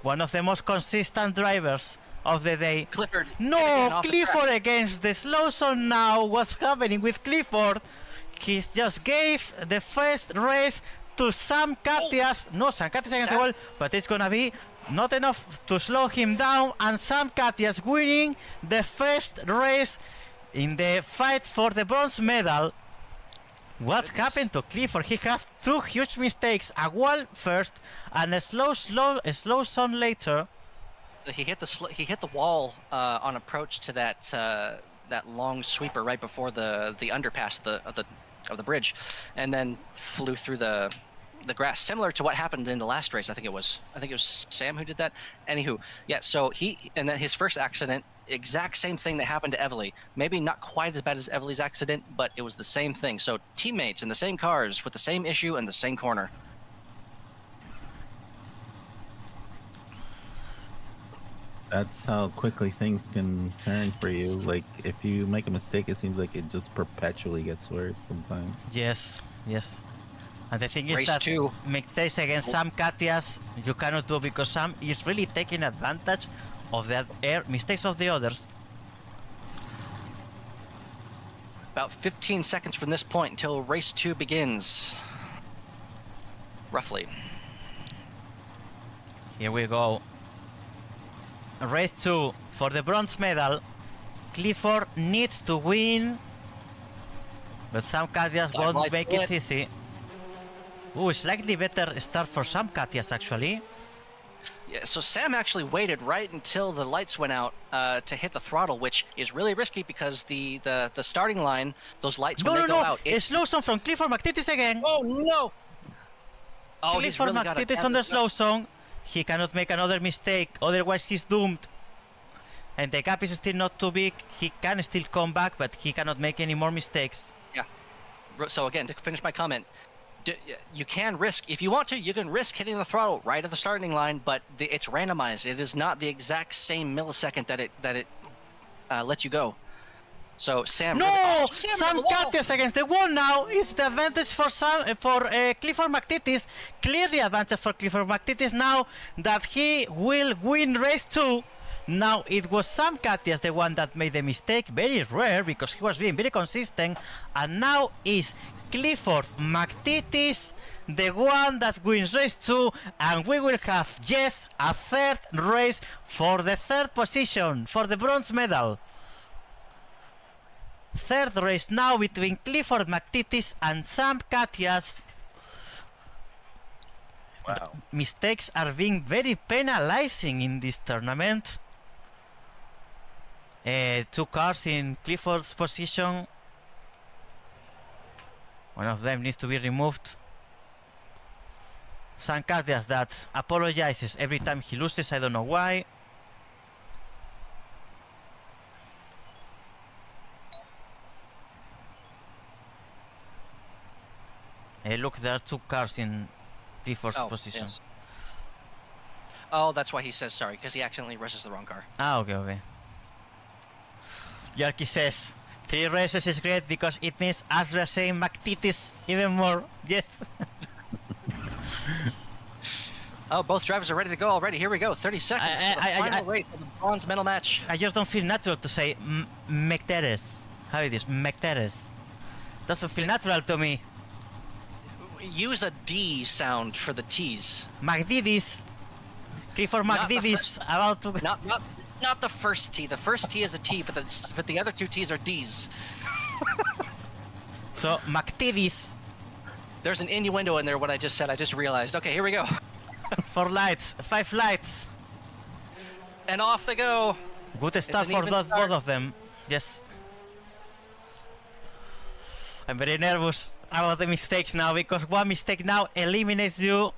Speaker 1: one of the most consistent drivers of the day.
Speaker 2: Clifford.
Speaker 1: No,
Speaker 2: getting off the track.
Speaker 1: Clifford against the slow zone now. What's happening with Clifford? He just gave the first race to Sam Katias. No, Sam Katias against the
Speaker 2: Sam-
Speaker 1: wall, but it's gonna be not enough to slow him down. And Sam Katias winning the first race in the fight for the bronze medal. What
Speaker 2: Goodness.
Speaker 1: happened to Clifford? He had 2 huge mistakes: a wall first and a slow zone later.
Speaker 2: He hit the wall on approach to that long sweeper right before the underpass of the bridge, and then flew through the grass, similar to what happened in the last race. I think it was Sam who did that. Anywho, yeah. So and then his first accident, exact same thing that happened to Evely. Maybe not quite as bad as Evely's accident, but it was the same thing. So teammates in the same cars with the same issue and the same corner.
Speaker 3: That's how quickly things can turn for you. Like, if you make a mistake, it seems like it just perpetually gets worse sometimes.
Speaker 1: Yes, yes. And the thing is
Speaker 2: Race
Speaker 1: that
Speaker 2: 2.
Speaker 1: mistakes against Sam Katias you cannot do, because Sam is really taking advantage of the mistakes of the others.
Speaker 2: About 15 seconds from this point until race 2 begins. Roughly.
Speaker 1: Here we go. Race 2 for the bronze medal. Clifford needs to win, but Sam Katias
Speaker 2: Five
Speaker 1: won't
Speaker 2: lights
Speaker 1: make it
Speaker 2: split.
Speaker 1: easy. Ooh, slightly better start for Sam Katias actually.
Speaker 2: Yeah, so Sam actually waited right until the lights went out to hit the throttle, which is really risky because the starting line, those lights when they go out.
Speaker 1: A slow zone from Clifford McTitis again.
Speaker 2: Oh no! Oh, he's
Speaker 1: Clifford
Speaker 2: really got
Speaker 1: McTitis on the slow zone. He cannot make another mistake, otherwise he's doomed. And the gap is still not too big. He can still come back, but he cannot make any more mistakes.
Speaker 2: Yeah. So again, to finish my comment, you can risk, if you want to, you can risk hitting the throttle right at the starting line, but it's randomized. It is not the exact same millisecond that it lets you go. So Sam.
Speaker 1: No!
Speaker 2: Sam
Speaker 1: Sam
Speaker 2: on the wall!
Speaker 1: Katias against the wall now. It's the advantage for Clifford McTitis. Clearly advantage for Clifford McTitis now that he will win race 2. Now it was Sam Katias the one that made the mistake. Very rare because he was being very consistent. And now is Clifford McTitis the one that wins race 2. And we will have, yes, a third race for the third position for the bronze medal. Third race now between Clifford McTitis and Sam Katias.
Speaker 3: Wow.
Speaker 1: Mistakes are being very penalizing in this tournament. 2 cars in Clifford's position. One of them needs to be removed. Sam Katias that apologizes every time he loses, I don't know why. Look, there are 2 cars in Clifford's
Speaker 2: Oh,
Speaker 1: position.
Speaker 2: yes. Oh, that's why he says sorry, because he accidentally rushes the wrong car.
Speaker 1: Ah, okay. Yarki says 3 races is great because it means as we are saying McTitis even more. Yes.
Speaker 2: Oh, both drivers are ready to go already. Here we go. 30 seconds for the final race of the bronze medal match.
Speaker 1: I just don't feel natural to say McTeres. How it is, McTeres. Doesn't feel natural to me.
Speaker 2: Use a D sound for the T's.
Speaker 1: McDidis. Clifford McDidis about to...
Speaker 2: Not the first T. The first T is a T, but the other 2 T's are D's.
Speaker 1: So, McTidis.
Speaker 2: There's an innuendo in there, what I just said. I just realized. Okay, here we go.
Speaker 1: 4 lights, 5 lights.
Speaker 2: And off they go.
Speaker 1: Good start for both of them. Yes. I'm very nervous about the mistakes now, because one mistake now eliminates you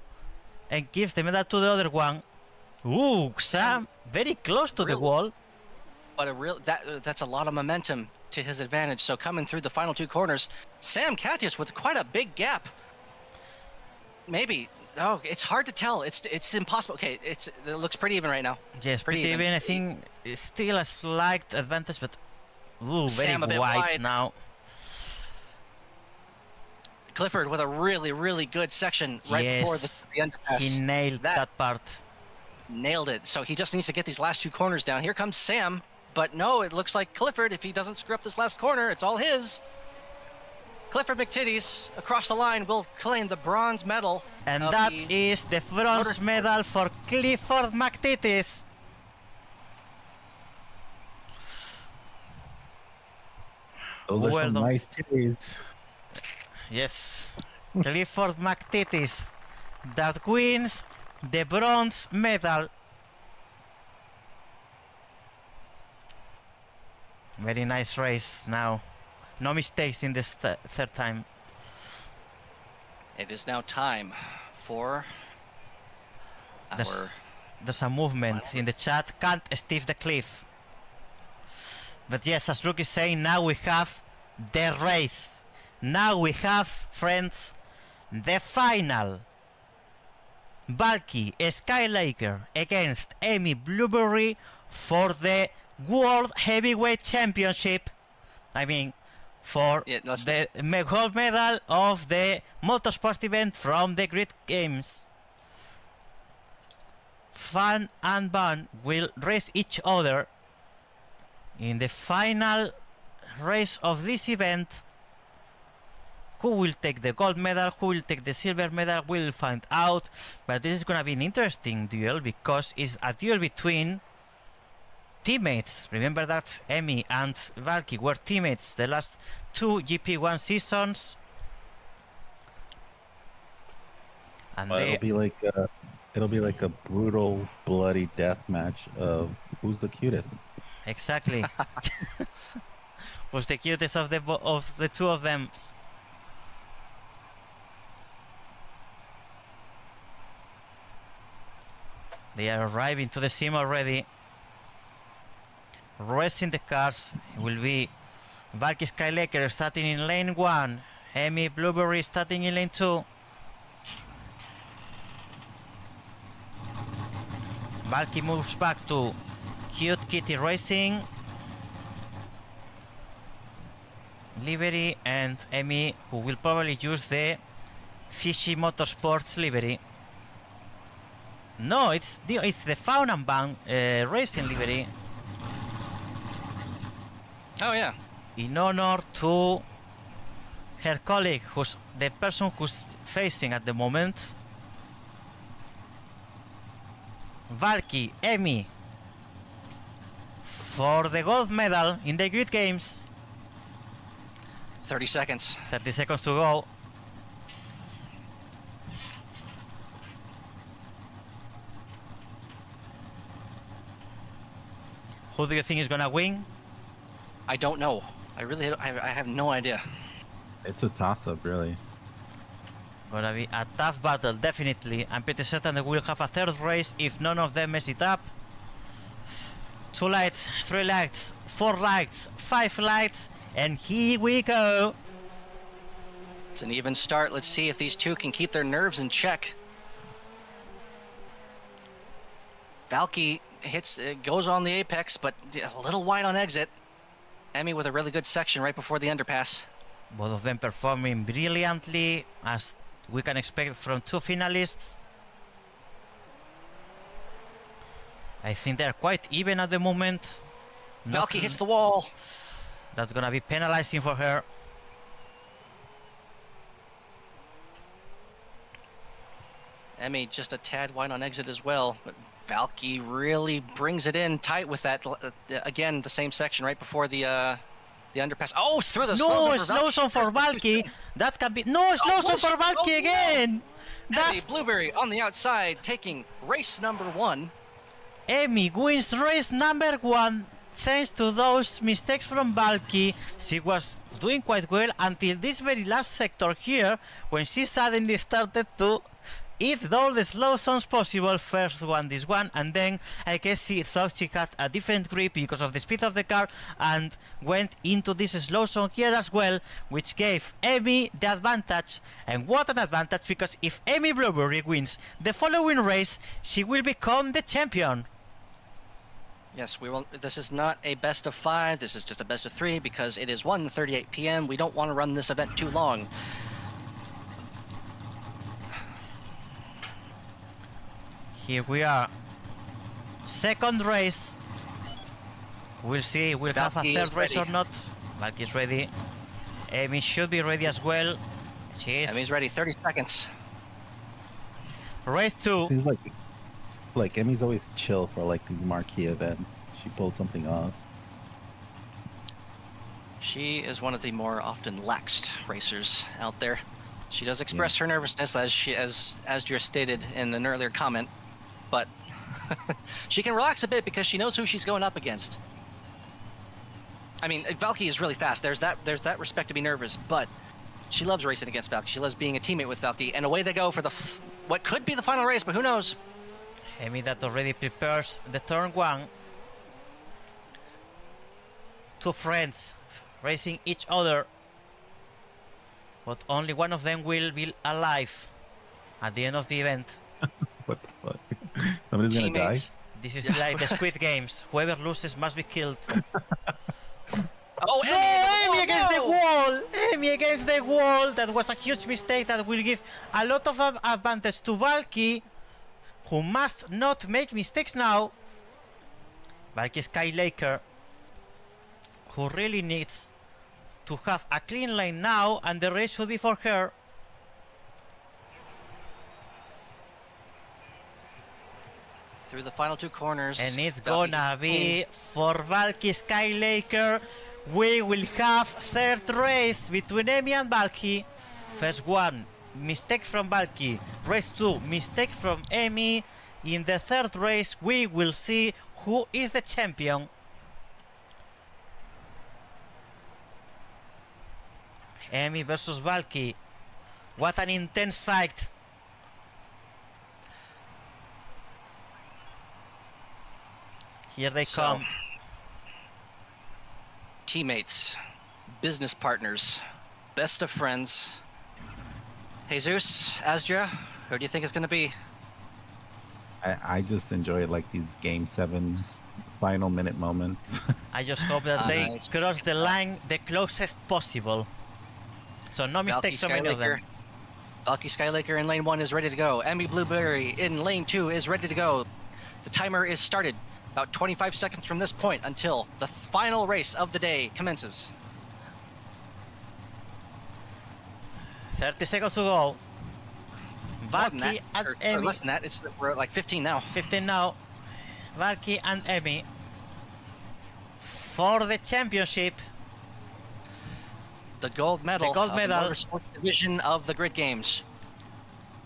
Speaker 1: and gives the medal to the other one. Ooh, Sam, very close to the wall.
Speaker 2: But that's a lot of momentum to his advantage. So coming through the final 2 corners, Sam Catius with quite a big gap. Maybe. Oh, it's hard to tell. It's impossible. Okay, it looks pretty even right now.
Speaker 1: Yes, pretty even. I think it's still a slight advantage, but ooh, very wide now.
Speaker 2: Clifford with a really, really good section right before the underpass.
Speaker 1: He nailed that part.
Speaker 2: Nailed it. So he just needs to get these last 2 corners down. Here comes Sam. But no, it looks like Clifford, if he doesn't screw up this last corner, it's all his. Clifford McTitties across the line will claim the bronze medal.
Speaker 1: And that is the bronze medal for Clifford McTitties.
Speaker 3: Those are some nice titties.
Speaker 1: Yes, Clifford McTitties that wins the bronze medal. Very nice race now. No mistakes in this third time.
Speaker 2: It is now time for
Speaker 1: There's a movement in the chat. Can't Steve the Cliff. But yes, as Luke is saying, now we have the race. Now we have, friends, the final. Valky Skylaker against Amy Blueberry for the World Heavyweight Championship. I mean, for the gold medal of the motorsport event from the Grid Games. Fan and Van will race each other in the final race of this event. Who will take the gold medal, who will take the silver medal, we'll find out. But this is gonna be an interesting duel because it's a duel between teammates. Remember that Emi and Valky were teammates the last 2 GP1 seasons. And
Speaker 3: it'll be like a brutal, bloody death match of who's the cutest.
Speaker 1: Exactly. Who's the cutest of the 2 of them? They are arriving to the sim already. Racing the cars will be Valky Skylaker starting in lane 1, Amy Blueberry starting in lane 2. Valky moves back to Cute Kitty Racing livery, and Amy, who will probably use the Fishy Motorsports livery. No, it's the Faun and Bang racing livery.
Speaker 2: Oh yeah.
Speaker 1: In honor to her colleague, who's the person who's facing at the moment. Valky, Emi, for the gold medal in the Grid Games.
Speaker 2: 30 seconds.
Speaker 1: 30 seconds to go. Who do you think is gonna win?
Speaker 2: I don't know. I have no idea.
Speaker 3: It's a toss-up, really.
Speaker 1: Gonna be a tough battle, definitely. I'm pretty certain that we'll have a third race if none of them mess it up. 2 lights, 3 lights, 4 lights, 5 lights, and here we go.
Speaker 2: It's an even start. Let's see if these 2 can keep their nerves in check. Valky goes on the apex, but a little wide on exit. Emmy with a really good section right before the underpass.
Speaker 1: Both of them performing brilliantly, as we can expect from two finalists. I think they're quite even at the moment.
Speaker 2: Valky hits the wall.
Speaker 1: That's gonna be penalizing for her.
Speaker 2: Emmy just a tad wide on exit as well, but Valky really brings it in tight with that. Again, the same section right before the underpass. Oh, through the
Speaker 1: No, slow zone for Valky. That can be slow zone for Valky again.
Speaker 2: Emmy Blueberry on the outside, taking race number 1.
Speaker 1: Emmy wins race number 1 thanks to those mistakes from Valky. She was doing quite well until this very last sector here, when she suddenly started to eat all the slow zones possible. First one, this one, and then I guess she thought she had a different grip because of the speed of the car and went into this slow zone here as well, which gave Emmy the advantage. And what an advantage, because if Emmy Blueberry wins the following race, she will become the champion.
Speaker 2: Yes, we will. This is not a best of 5. This is just a best of 3 because it is 1:38 p.m. We don't want to run this event too long.
Speaker 1: Here we are. Second race. We'll see. We'll have a third race or not. Valky is ready. Emmy should be ready as well. She is.
Speaker 2: Emmy's ready. 30 seconds.
Speaker 1: Race 2.
Speaker 3: Seems like Emmy's always chill for like these marquee events. She pulls something off.
Speaker 2: She is one of the more often laxed racers out there. She does express her nervousness, as Asdria stated in an earlier comment, but she can relax a bit because she knows who she's going up against. I mean, Valky is really fast. There's that respect to be nervous, but she loves racing against Valky. She loves being a teammate with Valky, and away they go for what could be the final race, but who knows?
Speaker 1: Emmy that already prepares the turn 1. Two friends racing each other, but only one of them will be alive at the end of the event.
Speaker 3: What the fuck? Somebody's
Speaker 2: Teammates.
Speaker 3: gonna die?
Speaker 1: This is like the Squid Games. Whoever loses must be killed.
Speaker 2: Oh,
Speaker 1: No, Emmy against the wall! Emmy against the wall! That was a huge mistake that will give a lot of advantage to Valky, who must not make mistakes now. Valky Skylaker, who really needs to have a clean line now, and the race should be for her.
Speaker 2: Through the final 2 corners.
Speaker 1: And it's
Speaker 2: Valky
Speaker 1: gonna be for Valky Skylaker. We will have third race between Emmy and Valky. First one, mistake from Valky. Race 2, mistake from Emmy. In the third race, we will see who is the champion. Emmy versus Valky. What an intense fight. Here they come.
Speaker 2: Teammates, business partners, best of friends. Jesus, Asdria, who do you think it's going to be?
Speaker 3: I just enjoy like these Game 7 final minute moments.
Speaker 1: I just hope that they
Speaker 2: Nice.
Speaker 1: cross the line the closest possible. So no mistakes from any of them.
Speaker 2: Valky Skylaker in lane 1 is ready to go. Emmy Blueberry in lane 2 is ready to go. The timer is started about 25 seconds from this point until the final race of the day commences.
Speaker 1: 30 seconds to go.
Speaker 2: More than
Speaker 1: Valky
Speaker 2: that,
Speaker 1: and
Speaker 2: or
Speaker 1: Emmy.
Speaker 2: less than that. We're at like 15 now.
Speaker 1: 15 now. Valky and Emmy for the championship.
Speaker 2: The gold medal,
Speaker 1: The gold
Speaker 2: of
Speaker 1: medal.
Speaker 2: the Motorsports Division of the Grid Games.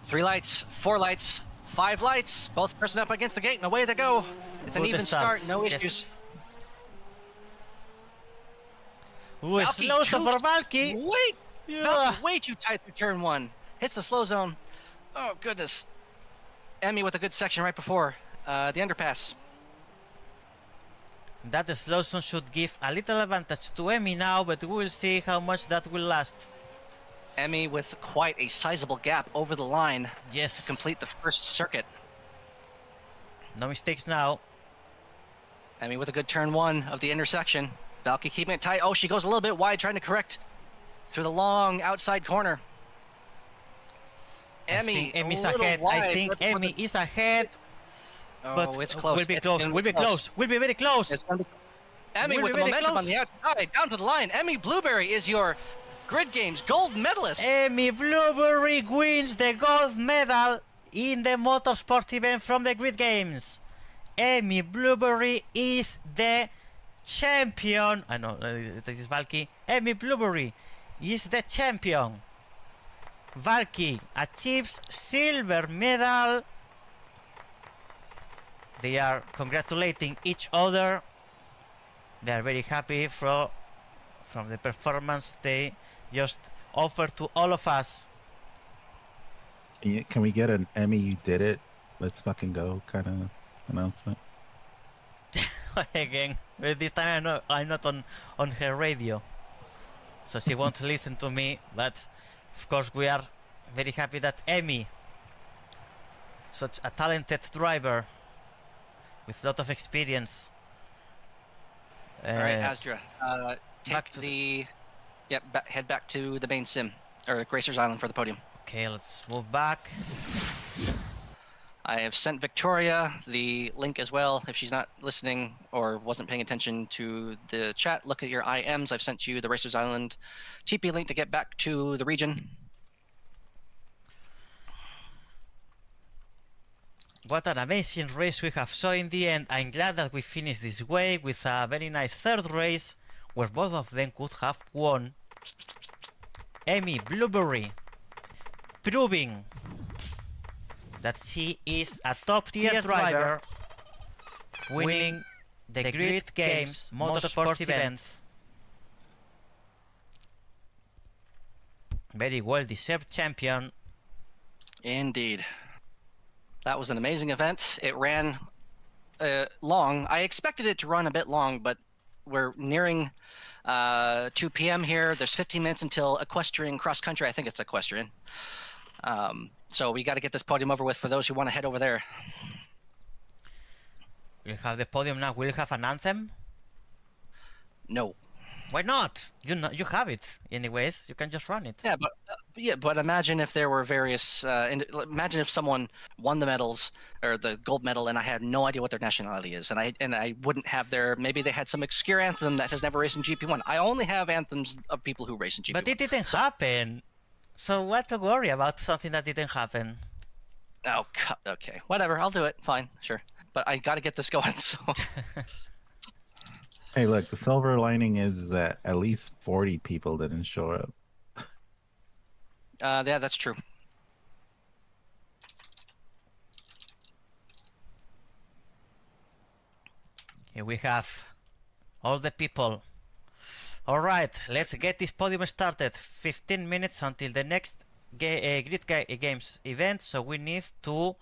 Speaker 2: 3 lights, 4 lights, 5 lights, both person up against the gate, and away they go. It's an
Speaker 1: Good
Speaker 2: even start, no
Speaker 1: Yes.
Speaker 2: issues.
Speaker 1: Ooh,
Speaker 2: Valky
Speaker 1: slow zone for
Speaker 2: too-
Speaker 1: Valky.
Speaker 2: Wait!
Speaker 1: Yeah.
Speaker 2: Valky way too tight through turn 1. Hits the slow zone. Oh, goodness. Emmy with a good section right before the underpass.
Speaker 1: That slow zone should give a little advantage to Emmy now, but we will see how much that will last.
Speaker 2: Emmy with quite a sizable gap over the line to
Speaker 1: Yes.
Speaker 2: complete the first circuit.
Speaker 1: No mistakes now.
Speaker 2: Emmy with a good turn one of the intersection. Valky keeping it tight. Oh, she goes a little bit wide, trying to correct through the long outside corner. Emmy,
Speaker 1: Emmy's
Speaker 2: a little
Speaker 1: ahead.
Speaker 2: wide,
Speaker 1: I think
Speaker 2: right before
Speaker 1: Emmy is ahead.
Speaker 2: Oh,
Speaker 1: But
Speaker 2: it's close.
Speaker 1: We'll be
Speaker 2: It's
Speaker 1: close.
Speaker 2: gonna
Speaker 1: We'll be close. We'll be very close.
Speaker 2: It's gonna be... Emmy
Speaker 1: We'll
Speaker 2: with
Speaker 1: be
Speaker 2: the
Speaker 1: very
Speaker 2: momentum on
Speaker 1: close.
Speaker 2: the outside, down to the line. Emmy Blueberry is your Grid Games gold medalist.
Speaker 1: Emmy Blueberry wins the gold medal in the motorsport event from the Grid Games. Emmy Blueberry is the champion. I know this is Valky. Emmy Blueberry is the champion. Valky achieves silver medal. They are congratulating each other. They are very happy from the performance they just offered to all of us.
Speaker 3: Can we get an Emmy you did it, let's fucking go kind of announcement?
Speaker 1: Again, but this time I'm not on her radio, so she won't listen to me. But of course we are very happy that Emmy, such a talented driver with a lot of experience.
Speaker 2: All right, Asdra,
Speaker 1: back
Speaker 2: take
Speaker 1: to
Speaker 2: the... Yep, head back to the main sim, or Gracers Island for the podium.
Speaker 1: Okay, let's move back.
Speaker 2: I have sent Victoria the link as well. If she's not listening or wasn't paying attention to the chat, look at your IMs. I've sent you the Racers Island TP link to get back to the region.
Speaker 1: What an amazing race we have saw in the end. I'm glad that we finished this way with a very nice third race where both of them could have won. Emmy Blueberry proving that she is a top tier driver, winning the Grid Games Motorsports Events. Very well deserved champion.
Speaker 2: Indeed. That was an amazing event. It ran long. I expected it to run a bit long, but we're nearing 2 p.m. here. There's 15 minutes until equestrian cross country. I think it's equestrian. So we got to get this podium over with for those who want to head over there.
Speaker 1: We'll have the podium now. Will you have an anthem?
Speaker 2: No.
Speaker 1: Why not? You have it anyways. You can just run it.
Speaker 2: Yeah, but imagine if there were various. Imagine if someone won the medals or the gold medal, and I had no idea what their nationality is, and I wouldn't have their. Maybe they had some obscure anthem that has never raced in GP1. I only have anthems of people who race in GP1.
Speaker 1: But it didn't happen. So what to worry about something that didn't happen?
Speaker 2: Oh, okay, whatever. I'll do it. Fine, sure. But I got to get this going. So.
Speaker 3: Hey, look, the silver lining is that at least 40 people didn't show up.
Speaker 2: Yeah, that's true.
Speaker 1: Here we have all the people. All right, let's get this podium started. 15 minutes until the next Grid Games event, so we need to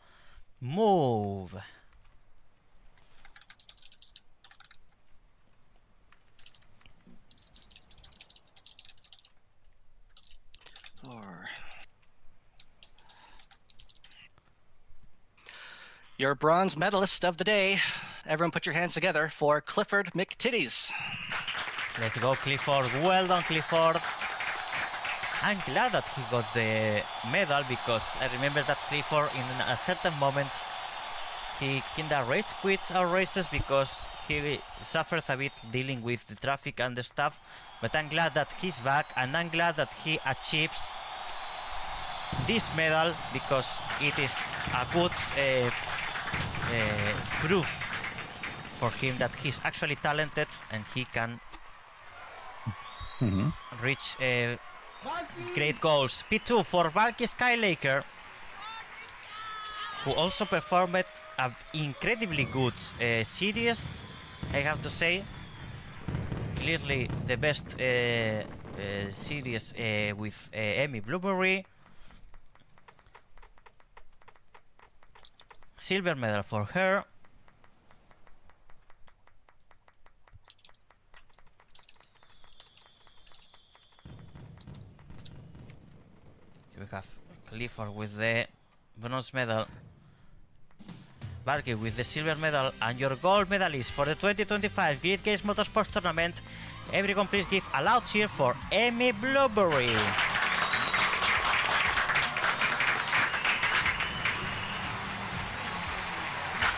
Speaker 1: move.
Speaker 2: Your bronze medalist of the day. Everyone put your hands together for Clifford McTitties.
Speaker 1: Let's go, Clifford. Well done, Clifford. I'm glad that he got the medal because I remember that Clifford in a certain moment he kinda rage quit our races because he suffered a bit dealing with the traffic and the stuff, but I'm glad that he's back and I'm glad that he achieves this medal because it is a good proof for him that he's actually talented and he can reach great goals. P2 for Valky Skylaker, who also performed an incredibly good series, I have to say. Clearly the best series with Emmy Blueberry. Silver medal for her. We have Clifford with the bronze medal. Valky with the silver medal, and your gold medalist for the 2025 GGC Motorsports Tournament. Everyone please give a loud cheer for Amy Blueberry.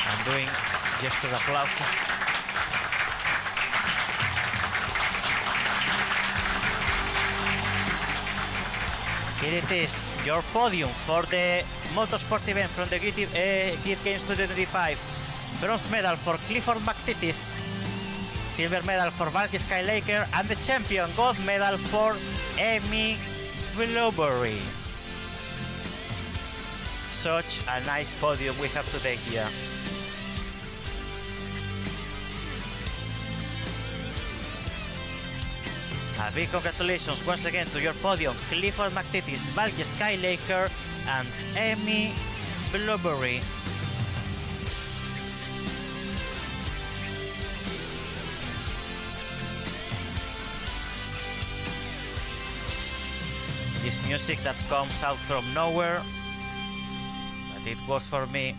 Speaker 1: I'm doing gesture applauses. Here it is, your podium for the motorsport event from the GGC Games 2025. Bronze medal for Clifford McTittis, silver medal for Valky Skylaker, and the champion gold medal for Amy Blueberry. Such a nice podium we have today here. A big congratulations once again to your podium, Clifford McTittis, Valky Skylaker, and Amy Blueberry. This music that comes out from nowhere, but it was for me.